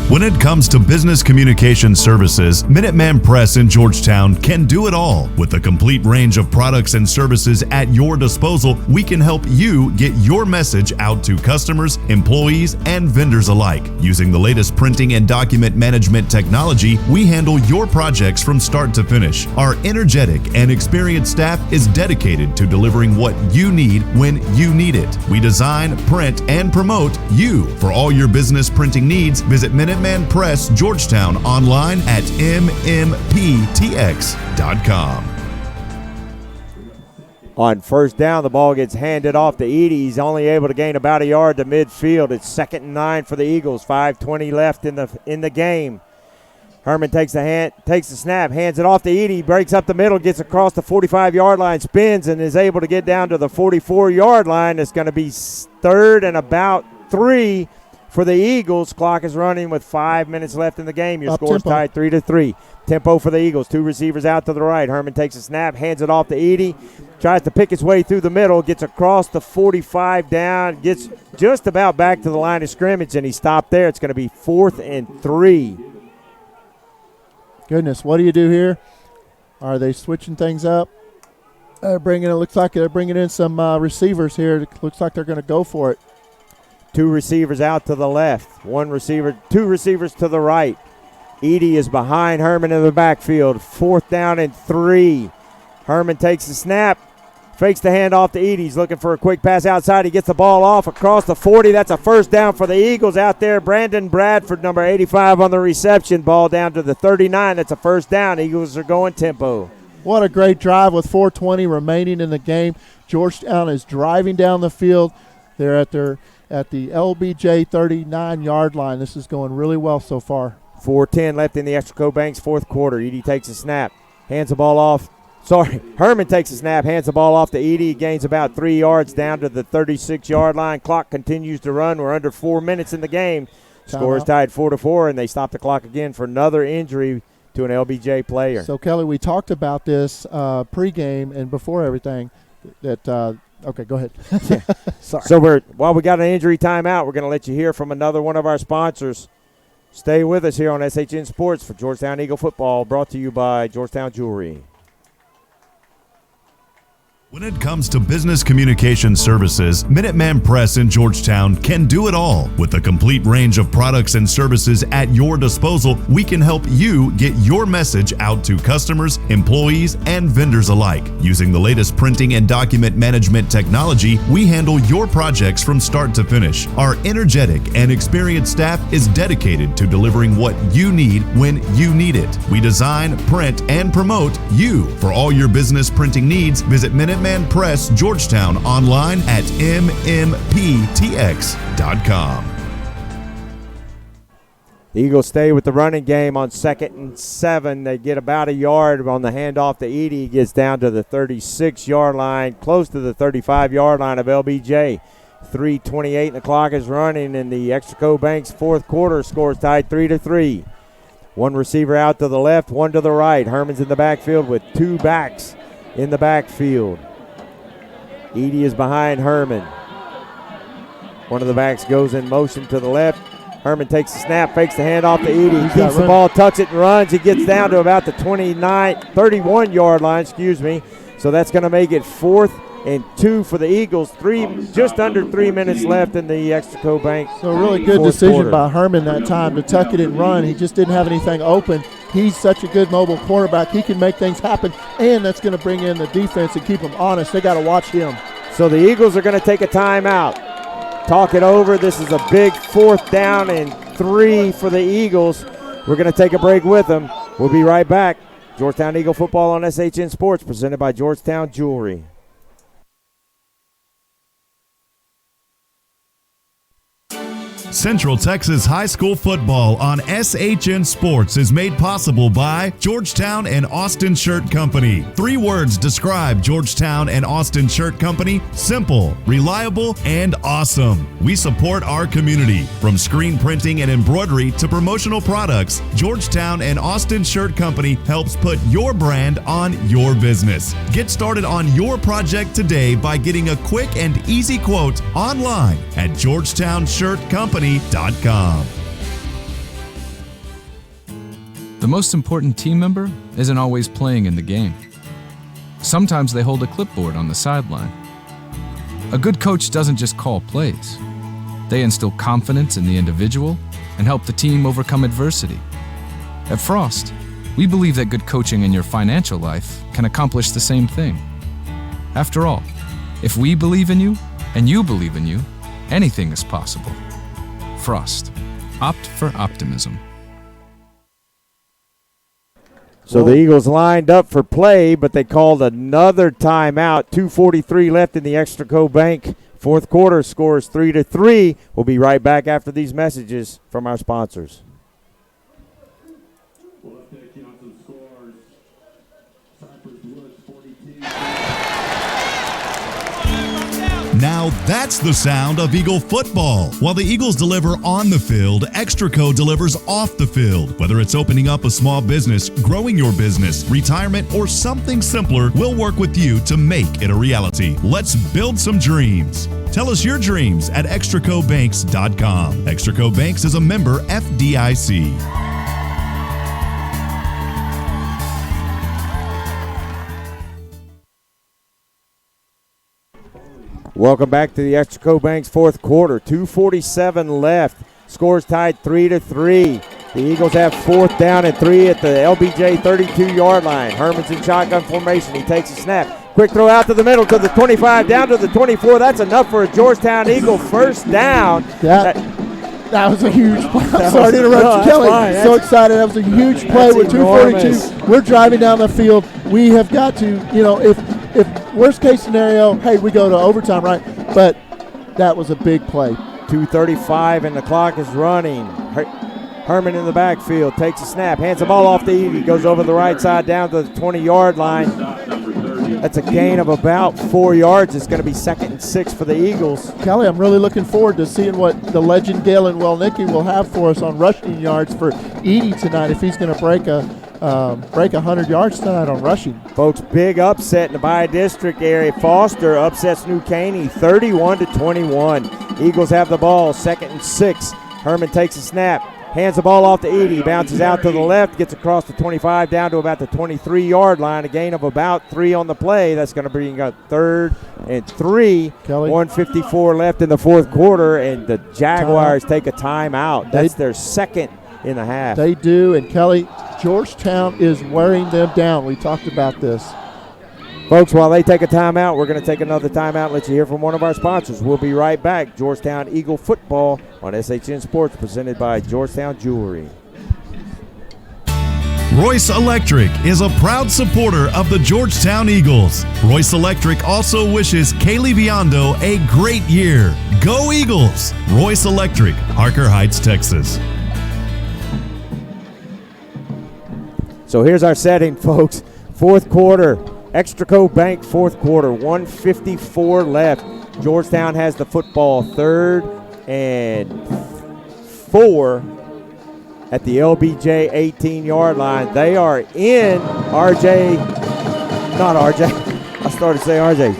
When it comes to business communication services, Minuteman Press in Georgetown can do it all. With a complete range of products and services at your disposal, we can help you get your message out to customers, employees, and vendors alike. Using the latest printing and document management technology, we handle your projects from start to finish. Our energetic and experienced staff is dedicated to delivering what you need when you need it. We design, print, and promote you. For all your business printing needs, visit Minuteman Press Georgetown online at mmptx.com. On first down, the ball gets handed off to Edie. He's only able to gain about a yard to midfield. It's 2nd and 9 for the Eagles. 5:20 left in the game. Herman takes the snap, hands it off to Edie, breaks up the middle, gets across the 45-yard line, spins, and is able to get down to the 44-yard line. It's going to be 3rd and about 3 for the Eagles. Clock is running with 5 minutes left in the game. Your score's tied 3-3. Tempo for the Eagles. 2 receivers out to the right. Herman takes a snap, hands it off to Edie, tries to pick his way through the middle, gets across the 45 down, gets just about back to the line of scrimmage, and he stopped there. It's going to be 4th and 3. Goodness, what do you do here? Are they switching things up? Looks like they're bringing in some receivers here. It looks like they're going to go for it. 2 receivers out to the left. 2 receivers to the right. Edie is behind Herman in the backfield. 4th down and 3. Herman takes the snap, fakes the handoff to Edie. He's looking for a quick pass outside. He gets the ball off across the 40. That's a first down for the Eagles out there. Brandon Bradford, number 85 on the reception. Ball down to the 39. That's a first down. Eagles are going tempo. What a great drive with 4:20 remaining in the game. Georgetown is driving down the field. They're at the LBJ 39-yard line. This is going really well so far. 4:10 left in the Extraco Banks fourth quarter. Edie takes a snap, hands the ball off. Herman takes a snap, hands the ball off to Edie. Gains about 3 yards down to the 36-yard line. Clock continues to run. We're under 4 minutes in the game. Score is tied 4-4, and they stop the clock again for another injury to an LBJ player. So, Kelly, we talked about this pregame and before everything that okay, go ahead. Sorry. So while we got an injury timeout, we're going to let you hear from another one of our sponsors. Stay with us here on SHN Sports for Georgetown Eagle football, brought to you by Georgetown Jewelry. When it comes to business communication services, Minuteman Press in Georgetown can do it all. With a complete range of products and services at your disposal, we can help you get your message out to customers, employees, and vendors alike. Using the latest printing and document management technology, we handle your projects from start to finish. Our energetic and experienced staff is dedicated to delivering what you need when you need it. We design, print, and promote you. For all your business printing needs, visit Minuteman Press Georgetown online at mmptx.com. The Eagles stay with the running game on 2nd and 7. They get about a yard on the handoff to Edie. He gets down to the 36-yard line, close to the 35-yard line of LBJ. 3:28 and the clock is running, and the Extraco Banks fourth quarter scores tied 3-3. One receiver out to the left, one to the right. Herman's in the backfield with two backs in the backfield. Edie is behind Herman. One of the backs goes in motion to the left. Herman takes the snap, fakes the handoff to Edie. He keeps the ball, tucks it, and runs. He gets down to about the 31-yard line, So that's going to make it 4th and 2 for the Eagles. Just under 3 minutes left in the Extraco Bank. So a really good decision by Herman that time to tuck it and run. He just didn't have anything open. He's such a good mobile quarterback. He can make things happen, and that's going to bring in the defense and keep them honest. They got to watch him. So the Eagles are going to take a timeout. Talk it over. This is a big 4th down and 3 for the Eagles. We're going to take a break with them. We'll be right back. Georgetown Eagle football on SHN Sports, presented by Georgetown Jewelry. Central Texas High School football on SHN Sports is made possible by Georgetown and Austin Shirt Company. 3 words describe Georgetown and Austin Shirt Company: simple, reliable, and awesome. We support our community. From screen printing and embroidery to promotional products, Georgetown and Austin Shirt Company helps put your brand on your business. Get started on your project today by getting a quick and easy quote online at GeorgetownShirtCompany.com. The most important team member isn't always playing in the game. Sometimes they hold a clipboard on the sideline. A good coach doesn't just call plays. They instill confidence in the individual and help the team overcome adversity. At Frost, we believe that good coaching in your financial life can accomplish the same thing. After all, if we believe in you and you believe in you, anything is possible. Frost. Opt for optimism. So the Eagles lined up for play, but they called another timeout. 2:43 left in the Extraco Bank. Fourth quarter scores 3-3. We'll be right back after these messages from our sponsors. Now that's the sound of Eagle football. While the Eagles deliver on the field, Extraco delivers off the field. Whether it's opening up a small business, growing your business, retirement, or something simpler, we'll work with you to make it a reality. Let's build some dreams. Tell us your dreams at extracobanks.com. Extraco Banks is a member FDIC. Welcome back to the Extraco Banks fourth quarter. 2:47 left. Scores tied 3-3. The Eagles have 4th down and 3 at the LBJ 32-yard line. Herman's in shotgun formation. He takes a snap. Quick throw out to the middle to the 25, down to the 24. That's enough for a Georgetown Eagle first down. That was a huge play. I'm sorry to interrupt you, Kelly. So excited. That was a huge play with 2:42. We're driving down the field. We have got to, if worst case scenario, hey, we go to overtime, right? But that was a big play. 2:35 and the clock is running. Herman in the backfield takes a snap, hands the ball off to Edie, goes over the right side down to the 20-yard line. That's a gain of about 4 yards. It's going to be 2nd and 6 for the Eagles. Kelly, I'm really looking forward to seeing what the legend Galen Welnicki will have for us on rushing yards for Edie tonight if he's going to break 100 yards tonight on rushing. Folks, big upset in the bi-district area. Foster upsets New Caney 31-21. Eagles have the ball, 2nd and 6. Herman takes a snap, hands the ball off to Edey, bounces out to the left, gets across the 25 down to about the 23-yard line, a gain of about 3 on the play. That's going to bring up 3rd and 3. Kelly. 1:54 left in the fourth quarter, and the Jaguars take a timeout. That's their second in the half. They do, and Kelly, Georgetown is wearing them down. We talked about this. Folks, while they take a timeout, we're going to take another timeout and let you hear from one of our sponsors. We'll be right back. Georgetown Eagle football on SHN Sports, presented by Georgetown Jewelry. Royce Electric is a proud supporter of the Georgetown Eagles. Royce Electric also wishes Kaylee Biondo a great year. Go Eagles! Royce Electric, Harker Heights, Texas. So here's our setting, folks. Fourth quarter, Extraco Bank fourth quarter, 1:54 left. Georgetown has the football, 3rd and 4 at the LBJ 18-yard line. They are in I started saying RJ.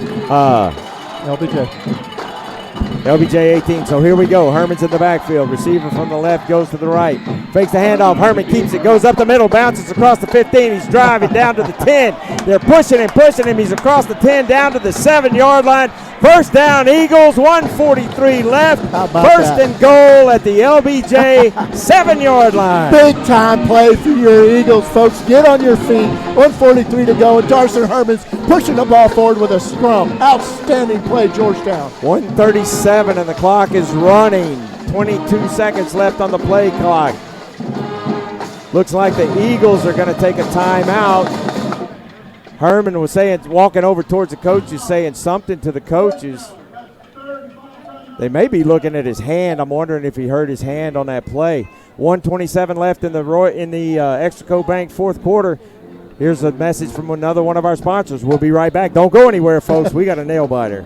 LBJ 18. So here we go. Herman's in the backfield. Receiver from the left goes to the right. Fakes the handoff. Herman keeps it. Goes up the middle. Bounces across the 15. He's driving down to the 10. They're pushing him. He's across the 10 down to the 7-yard line. First down, Eagles. 1:43 left. First and goal at the LBJ 7-yard line. Big time play for your Eagles, folks. Get on your feet. 1:43 to go, and Darson Herman's pushing the ball forward with a scrum. Outstanding play, Georgetown. 1:37 and the clock is running. 22 seconds left on the play clock. Looks like the Eagles are going to take a timeout. Herman was walking over towards the coaches, saying something to the coaches. They may be looking at his hand. I'm wondering if he hurt his hand on that play. 1:27 left in the Extraco Bank fourth quarter. Here's a message from another one of our sponsors. We'll be right back. Don't go anywhere, folks. We got a nail biter.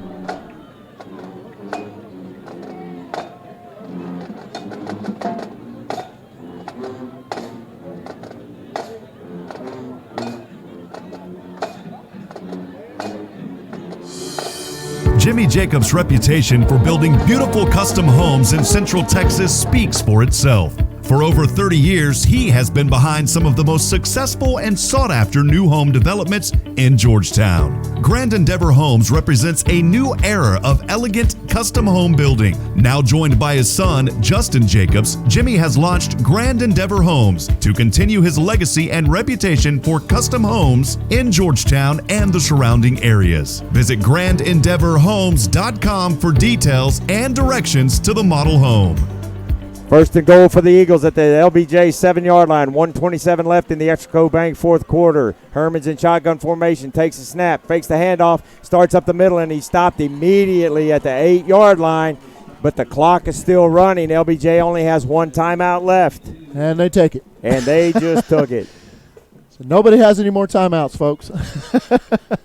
Jimmy Jacobs' reputation for building beautiful custom homes in Central Texas speaks for itself. For over 30 years, he has been behind some of the most successful and sought-after new home developments in Georgetown. Grand Endeavor Homes represents a new era of elegant custom home building. Now joined by his son, Justin Jacobs, Jimmy has launched Grand Endeavor Homes to continue his legacy and reputation for custom homes in Georgetown and the surrounding areas. Visit GrandEndeavorHomes.com for details and directions to the model home. First and goal for the Eagles at the LBJ 7-yard line. 1:27 left in the Extraco Bank fourth quarter. Herman's in shotgun formation, takes a snap, fakes the handoff, starts up the middle, and he stopped immediately at the 8-yard line. But the clock is still running. LBJ only has one timeout left. And they take it. And they just took it. So nobody has any more timeouts, folks.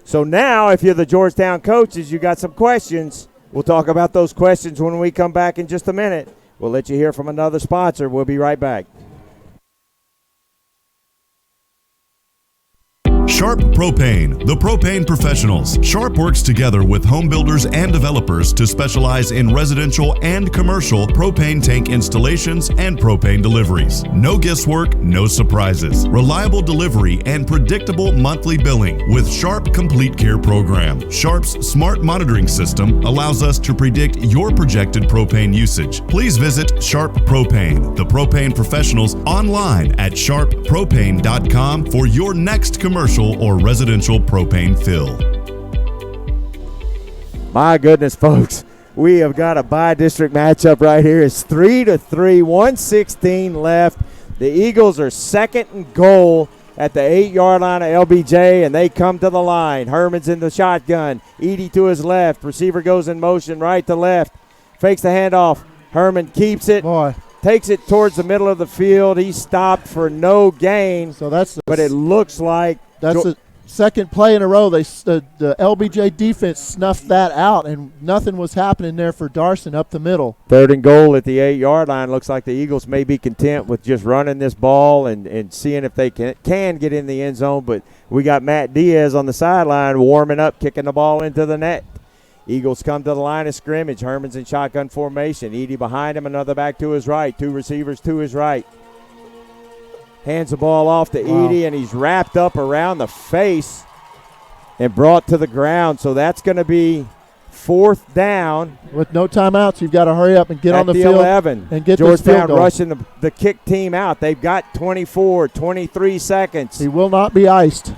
So now, if you're the Georgetown coaches, you got some questions. We'll talk about those questions when we come back in just a minute. We'll let you hear from another sponsor. We'll be right back. Sharp Propane, the propane professionals. Sharp works together with home builders and developers to specialize in residential and commercial propane tank installations and propane deliveries. No guesswork, no surprises. Reliable delivery and predictable monthly billing with Sharp Complete Care program. Sharp's smart monitoring system allows us to predict your projected propane usage. Please visit Sharp Propane, the propane professionals, online at sharppropane.com for your next commercial or residential propane fill. My goodness, folks, we have got a bi-district matchup right here. It's 3-3, 1:16 left. The Eagles are second and goal at the 8-yard line of LBJ, and they come to the line. Herman's in the shotgun. Edey to his left. Receiver goes in motion right to left. Fakes the handoff. Herman keeps it. Takes it towards the middle of the field. He stopped for no gain. So but it looks like that's the second play in a row. The LBJ defense snuffed that out, and nothing was happening there for Darson up the middle. Third and goal at the 8-yard line. Looks like the Eagles may be content with just running this ball and seeing if they can get in the end zone. But we got Matt Diaz on the sideline warming up, kicking the ball into the net. Eagles come to the line of scrimmage. Herman's in shotgun formation. Edey behind him, another back to his right. 2 receivers to his right. Hands the ball off to Edey, and he's wrapped up around the face and brought to the ground. So that's going to be 4th down. With no timeouts, you've got to hurry up and get on the field 11. and get Georgetown this field goal. rushing the kick team out. They've got 24, 23 seconds. He will not be iced.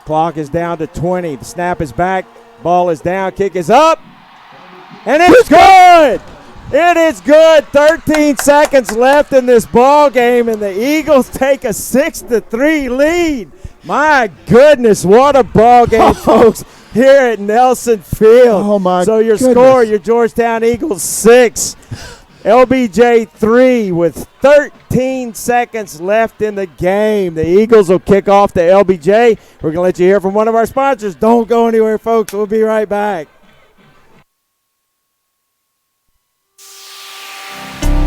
Clock is down to 20. The snap is back. Ball is down. Kick is up. And it's good. It is good. 13 seconds left in this ball game, and the Eagles take a 6-3 lead. My goodness, what a ball game, folks, here at Nelson Field. Oh, my So your goodness. score, your Georgetown Eagles 6, LBJ 3 with 13 seconds left in the game. The Eagles will kick off the LBJ. We're going to let you hear from one of our sponsors. Don't go anywhere, folks. We'll be right back.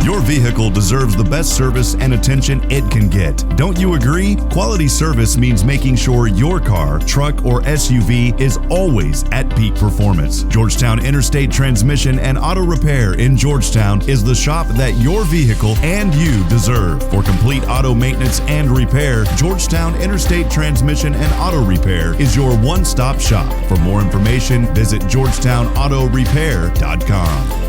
Your vehicle deserves the best service and attention it can get. Don't you agree? Quality service means making sure your car, truck, or SUV is always at peak performance. Georgetown Interstate Transmission and Auto Repair in Georgetown is the shop that your vehicle and you deserve. For complete auto maintenance and repair, Georgetown Interstate Transmission and Auto Repair is your one-stop shop. For more information, visit georgetownautorepair.com.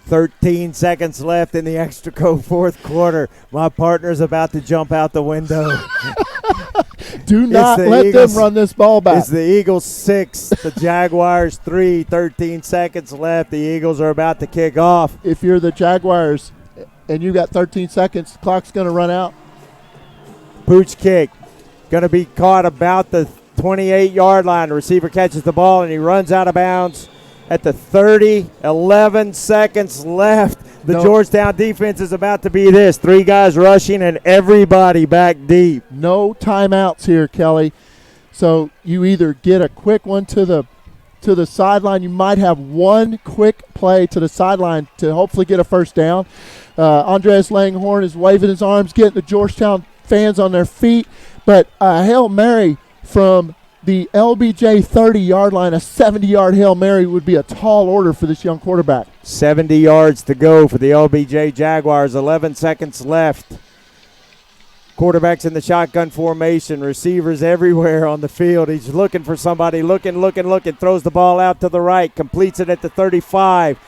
13 seconds left in the Extraco fourth quarter. My partner's about to jump out the window. Do not let them run this ball back. It's the Eagles 6, the Jaguars 3, 13 seconds left. The Eagles are about to kick off. If you're the Jaguars and you got 13 seconds, the clock's going to run out. Pooch kick. Going to be caught about the 28-yard line. The receiver catches the ball, and he runs out of bounds at the 30, 11 seconds left. The Georgetown defense is about to be this. 3 guys rushing and everybody back deep. No timeouts here, Kelly. So you either get a quick one to the sideline. You might have one quick play to the sideline to hopefully get a first down. Andreas Langhorn is waving his arms, getting the Georgetown fans on their feet. But a Hail Mary from the LBJ 30-yard line, a 70-yard Hail Mary would be a tall order for this young quarterback. 70 yards to go for the LBJ Jaguars. 11 seconds left. Quarterback's in the shotgun formation. Receivers everywhere on the field. He's looking for somebody. Looking. Throws the ball out to the right. Completes it at the 35.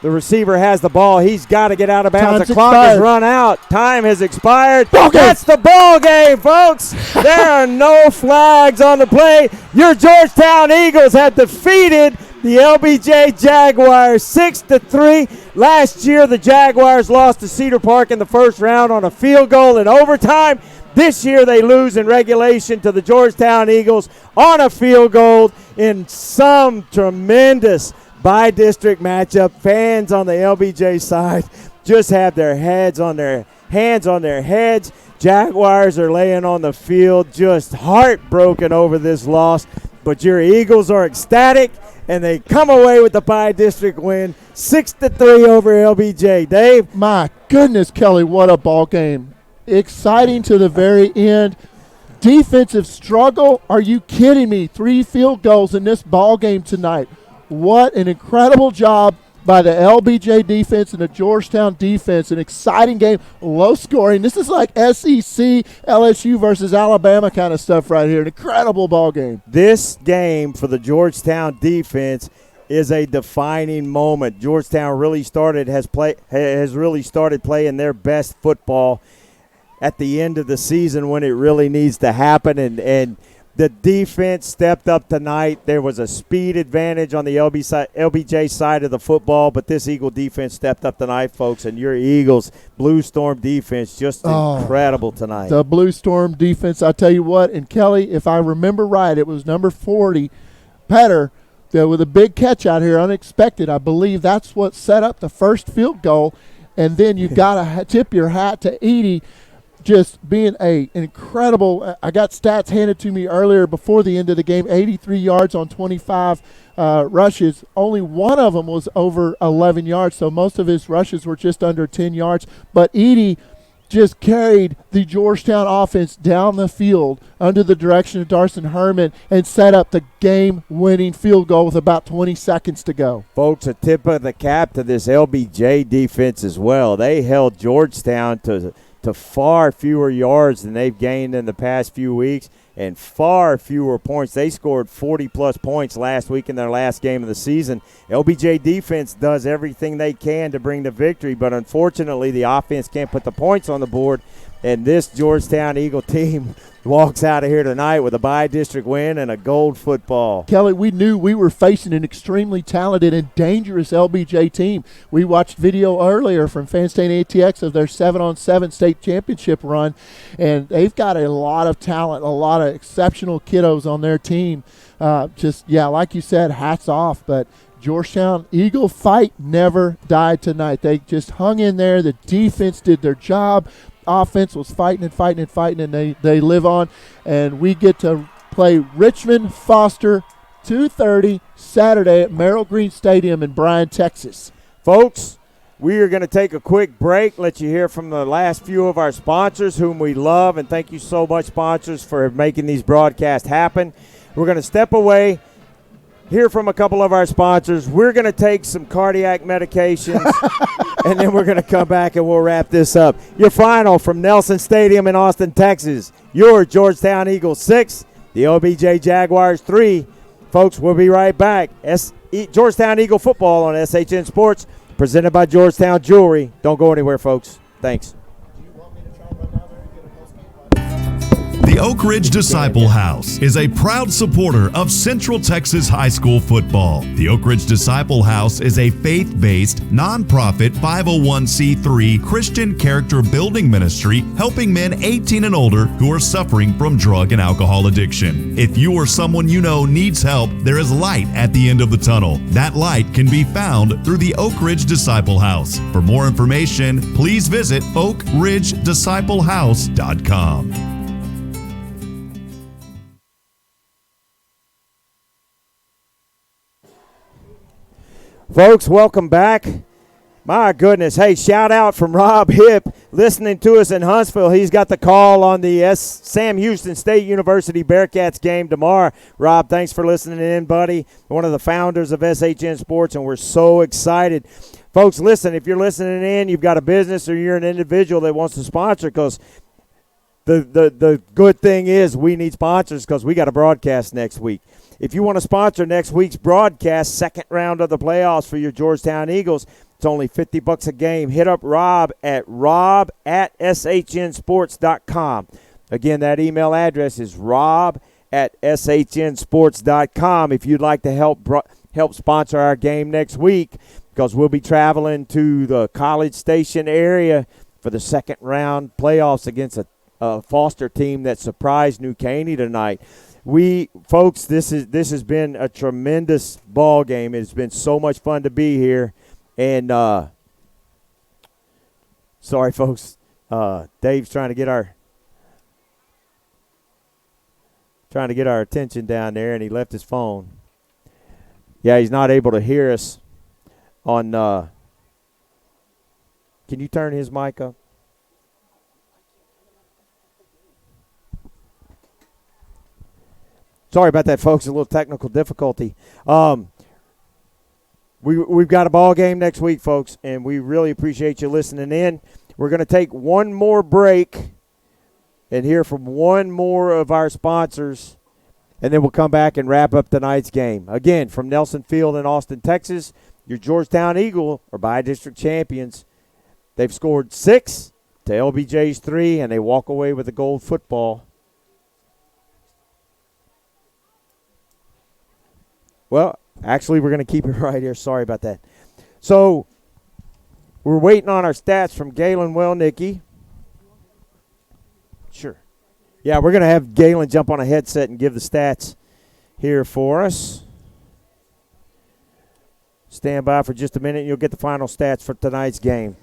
The receiver has the ball. He's got to get out of bounds. The clock has run out. Time has expired. That's the ball game, folks. There are no flags on the play. Your Georgetown Eagles have defeated the LBJ Jaguars 6-3. Last year, the Jaguars lost to Cedar Park in the first round on a field goal in overtime. This year, they lose in regulation to the Georgetown Eagles on a field goal in some tremendous by-district matchup. Fans on the LBJ side just have their hands on their heads. Jaguars are laying on the field just heartbroken over this loss. But your Eagles are ecstatic, and they come away with the by-district win, 6-3 over LBJ. Dave? My goodness, Kelly, what a ball game. Exciting to the very end. Defensive struggle? Are you kidding me? 3 field goals in this ball game tonight. What an incredible job by the LBJ defense and the Georgetown defense. An exciting game, low scoring. This is like SEC, LSU versus Alabama kind of stuff right here. An incredible ball game. This game for the Georgetown defense is a defining moment. Georgetown has really started playing their best football at the end of the season when it really needs to happen, and the defense stepped up tonight. There was a speed advantage on the LBJ side of the football, but this Eagle defense stepped up tonight, folks, and your Eagles Blue Storm defense just incredible tonight. The Blue Storm defense, I tell you what, and Kelly, if I remember right, it was number 40, Petter, with a big catch out here, unexpected. I believe that's what set up the first field goal, and then you got to tip your hat to Edey, just being an incredible, I got stats handed to me earlier before the end of the game, 83 yards on 25 rushes. Only one of them was over 11 yards, so most of his rushes were just under 10 yards. But Edey just carried the Georgetown offense down the field under the direction of Darson Herman and set up the game-winning field goal with about 20 seconds to go. Folks, a tip of the cap to this LBJ defense as well. They held Georgetown to far fewer yards than they've gained in the past few weeks and far fewer points. They scored 40-plus points last week in their last game of the season. LBJ defense does everything they can to bring the victory, but unfortunately the offense can't put the points on the board, and this Georgetown Eagle team walks out of here tonight with a bi-district win and a gold football. Kelly, we knew we were facing an extremely talented and dangerous LBJ team. We watched video earlier from Fanstain ATX of their 7-on-7 state championship run, and they've got a lot of talent, a lot of exceptional kiddos on their team. Like you said, hats off, but Georgetown Eagle fight never died tonight. They just hung in there. The defense did their job. Offense was fighting, and they live on. And we get to play Richmond Foster 2:30 Saturday at Merrill Green Stadium in Bryan, Texas. Folks, we are going to take a quick break, let you hear from the last few of our sponsors whom we love, and thank you so much, sponsors, for making these broadcasts happen. We're going to step away, hear from a couple of our sponsors. We're going to take some cardiac medications, and then we're going to come back and we'll wrap this up. Your final from Nelson Stadium in Austin, Texas. Your Georgetown Eagles 6, the LBJ Jaguars 3. Folks, we'll be right back. Georgetown Eagle football on SHN Sports, presented by Georgetown Jewelry. Don't go anywhere, folks. Thanks. The Oak Ridge Disciple House is a proud supporter of Central Texas high school football. The Oak Ridge Disciple House is a faith-based, nonprofit 501c3 Christian character building ministry helping men 18 and older who are suffering from drug and alcohol addiction. If you or someone you know needs help, there is light at the end of the tunnel. That light can be found through the Oak Ridge Disciple House. For more information, please visit oakridgedisciplehouse.com. Folks, welcome back. My goodness. Hey, shout out from Rob Hipp listening to us in Huntsville. He's got the call on the Sam Houston State University Bearcats game tomorrow. Rob, thanks for listening in, buddy. One of the founders of SHN Sports, and we're so excited. Folks, listen, if you're listening in, you've got a business or you're an individual that wants to sponsor, because the good thing is we need sponsors because we got a broadcast next week. If you want to sponsor next week's broadcast, second round of the playoffs for your Georgetown Eagles, it's only $50 a game. Hit up Rob at shnsports.com. Again, that email address is rob@shnsports.com if you'd like to help sponsor our game next week, because we'll be traveling to the College Station area for the second round playoffs against a Foster team that surprised New Caney tonight. Folks, this has been a tremendous ball game. It's been so much fun to be here, and sorry, folks, Dave's trying to get our attention down there, and he left his phone. Yeah, he's not able to hear us on. Can you turn his mic up? Sorry about that, folks. A little technical difficulty. We've got a ball game next week, folks, and we really appreciate you listening in. We're going to take one more break and hear from one more of our sponsors, and then we'll come back and wrap up tonight's game. Again, from Nelson Field in Austin, Texas, your Georgetown Eagle are bi-district champions. They've scored 6 to LBJ's 3, and they walk away with a gold football. Well, actually, we're going to keep it right here. Sorry about that. So, we're waiting on our stats from Galen Welnicki. Sure. Yeah, we're going to have Galen jump on a headset and give the stats here for us. Stand by for just a minute, and you'll get the final stats for tonight's game.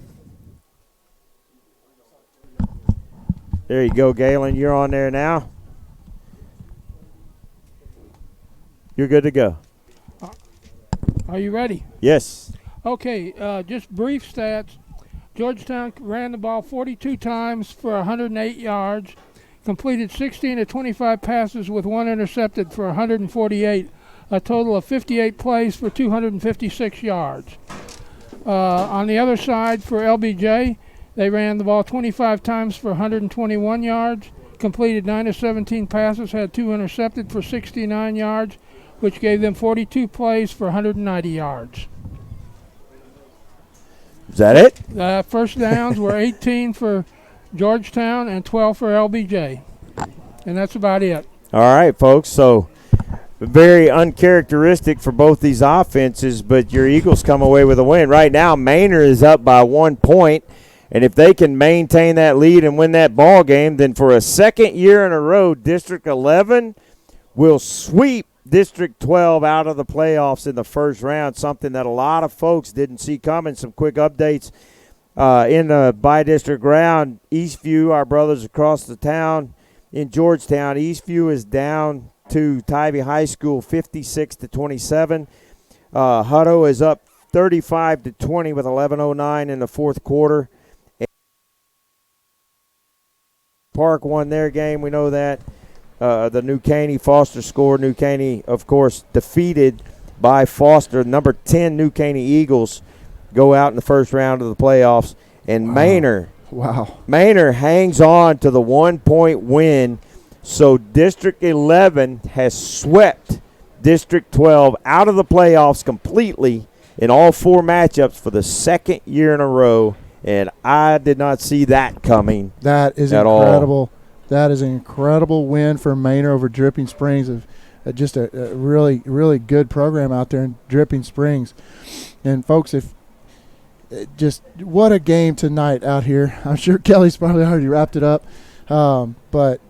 There you go, Galen. You're on there now. You're good to go. Are you ready? Yes. Okay, just brief stats. Georgetown ran the ball 42 times for 108 yards, completed 16 of 25 passes with 1 intercepted for 148, a total of 58 plays for 256 yards. On the other side for LBJ, they ran the ball 25 times for 121 yards, completed 9 of 17 passes, had 2 intercepted for 69 yards, which gave them 42 plays for 190 yards. Is that it? First downs were 18 for Georgetown and 12 for LBJ. And that's about it. All right, folks. So very uncharacteristic for both these offenses, but your Eagles come away with a win. Right now, Manor is up by 1 point, and if they can maintain that lead and win that ball game, then for a second year in a row, District 11 will sweep District 12 out of the playoffs in the first round, something that a lot of folks didn't see coming. Some quick updates in the by-district round. Eastview, our brothers across the town in Georgetown, Eastview is down to Tybee High School 56-27. Hutto is up 35-20 with 11:09 in the fourth quarter. Park won their game, we know that. The New Caney Foster scored. New Caney, of course, defeated by Foster. Number 10 New Caney Eagles go out in the first round of the playoffs. And Manor hangs on to the 1 point win. So District 11 has swept District 12 out of the playoffs completely in all 4 matchups for the second year in a row. And I did not see that coming. That is incredible. All. That is an incredible win for Manor over Dripping Springs. Just a really, really good program out there in Dripping Springs. And, folks, what a game tonight out here. I'm sure Kelly's probably already wrapped it up. But,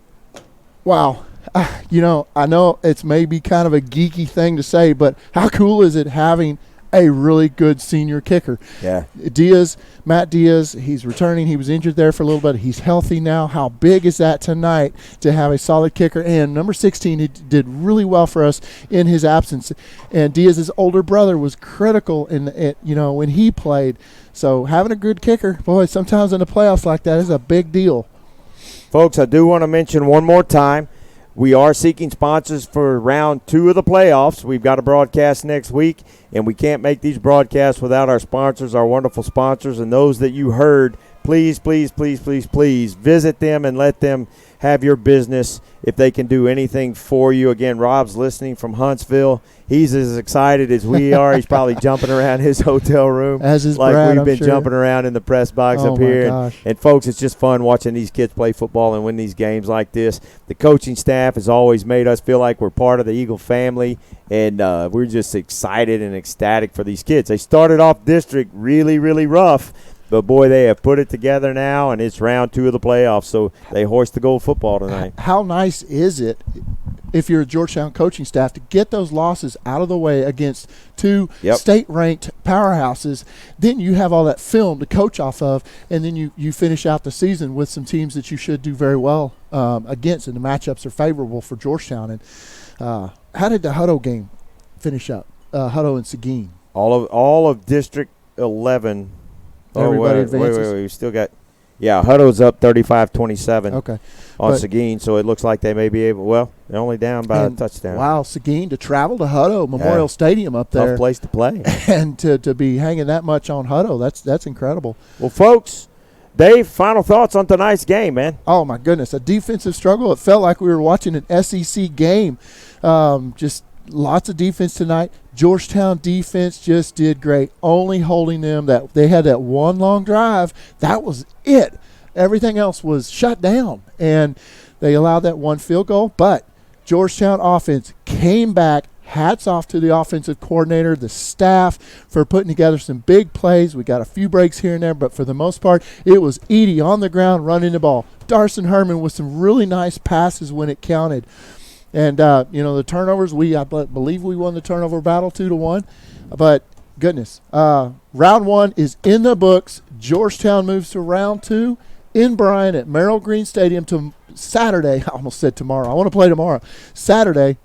wow. I know it's maybe kind of a geeky thing to say, but how cool is it having a really good senior kicker? Yeah. Matt Diaz, he's returning. He was injured there for a little bit. He's healthy now. How big is that tonight to have a solid kicker? And number 16, he did really well for us in his absence. And Diaz's older brother was critical when he played. So having a good kicker, boy, sometimes in the playoffs like that is a big deal. Folks, I do want to mention one more time, we are seeking sponsors for round 2 of the playoffs. We've got a broadcast next week, and we can't make these broadcasts without our sponsors, our wonderful sponsors, and those that you heard. Please, please, please, please, please visit them and let them have your business if they can do anything for you. Again, Rob's listening from Huntsville. He's as excited as we are. He's probably jumping around his hotel room as is like Brad, we've been sure. jumping around in the press box up here. And folks, it's just fun watching these kids play football and win these games like this. The coaching staff has always made us feel like we're part of the Eagle family, and we're just excited and ecstatic for these kids. They started off district really, really rough, but, boy, they have put it together now, and it's round 2 of the playoffs, so they hoist the gold football tonight. How nice is it, if you're a Georgetown coaching staff, to get those losses out of the way against 2 state-ranked powerhouses? Then you have all that film to coach off of, and then you finish out the season with some teams that you should do very well against, and the matchups are favorable for Georgetown. And how did the Hutto game finish up, Hutto and Seguin? All of District 11 – Everybody advances. Wait. We still got – Hutto's up 35-27 on Seguin, so it looks like they may be able – well, they're only down by a touchdown. Wow, Seguin to travel to Hutto Memorial Stadium up there. Tough place to play. And to be hanging that much on Hutto, that's incredible. Well, folks, Dave, final thoughts on tonight's game, man. Oh, my goodness, a defensive struggle. It felt like we were watching an SEC game. Just lots of defense tonight. Georgetown defense just did great, only holding them. That they had that one long drive. That was it. Everything else was shut down, and they allowed that one field goal. But Georgetown offense came back. Hats off to the offensive coordinator, the staff, for putting together some big plays. We got a few breaks here and there, but for the most part, it was Edie on the ground running the ball. Darson Herman with some really nice passes when it counted. And, the turnovers, I believe we won the turnover battle 2-1. But, goodness, round 1 is in the books. Georgetown moves to round 2 in Bryan at Merrill Green Stadium to Saturday. I almost said tomorrow. I want to play tomorrow. Saturday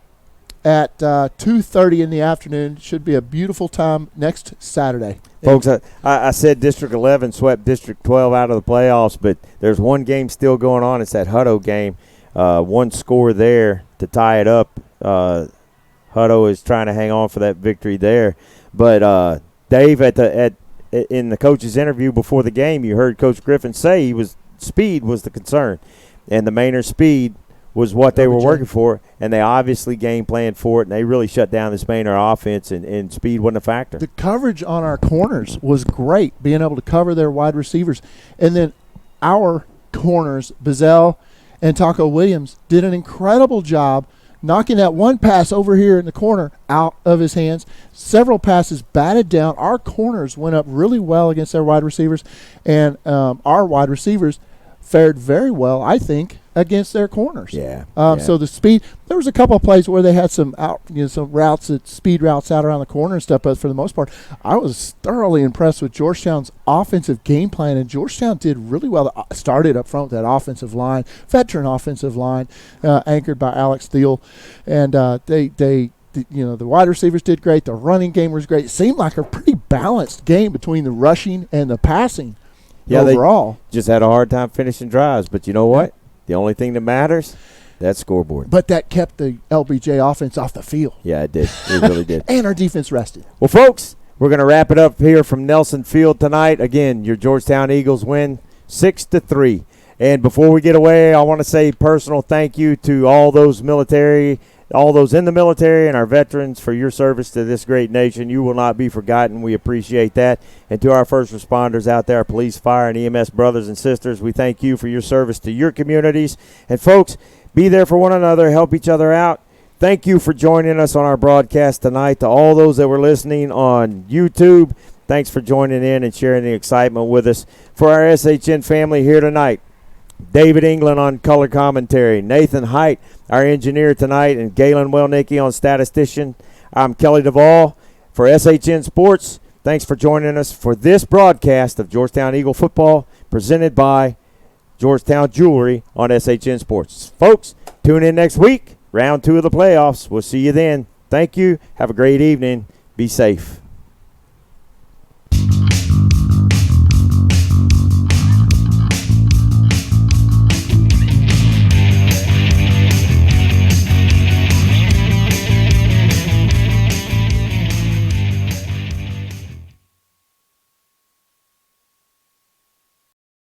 at 2:30 in the afternoon. Should be a beautiful time next Saturday. Folks, I said District 11 swept District 12 out of the playoffs, but there's one game still going on. It's that Hutto game. One score there to tie it up. Hutto is trying to hang on for that victory there. But Dave, in the coach's interview before the game, you heard Coach Griffin say speed was the concern, and the Manor speed was what they were working for, and they obviously game planned for it, and they really shut down this Manor offense, and speed wasn't a factor. The coverage on our corners was great, being able to cover their wide receivers. And then our corners, Bazell and Taco Williams, did an incredible job knocking that one pass over here in the corner out of his hands. Several passes batted down. Our corners went up really well against their wide receivers, and our wide receivers fared very well, I think, against their corners. Yeah. So the speed, there was a couple of plays where they had some routes, speed routes out around the corner and stuff, but for the most part, I was thoroughly impressed with Georgetown's offensive game plan, and Georgetown did really well. Started up front with that offensive line, veteran offensive line, anchored by Alex Thiel, and the wide receivers did great. The running game was great. It seemed like a pretty balanced game between the rushing and the passing. Yeah, overall, they just had a hard time finishing drives, but you know what? The only thing that matters, that scoreboard. But that kept the LBJ offense off the field. Yeah, it did. It really did. And our defense rested. Well, folks, we're going to wrap it up here from Nelson Field tonight. Again, your Georgetown Eagles win 6-3. And before we get away, I want to say personal thank you to all those in the military and our veterans for your service to this great nation. You will not be forgotten. We appreciate that. And to our first responders out there, our police, fire, and EMS brothers and sisters, we thank you for your service to your communities. And, folks, be there for one another. Help each other out. Thank you for joining us on our broadcast tonight. To all those that were listening on YouTube, thanks for joining in and sharing the excitement with us. For our SHN family here tonight, David England on color commentary, Nathan Height, our engineer tonight, and Galen Welnicki on statistician. I'm Kelly Duvall for SHN Sports. Thanks for joining us for this broadcast of Georgetown Eagle football presented by Georgetown Jewelry on SHN Sports. Folks, tune in next week, round 2 of the playoffs. We'll see you then. Thank you. Have a great evening. Be safe.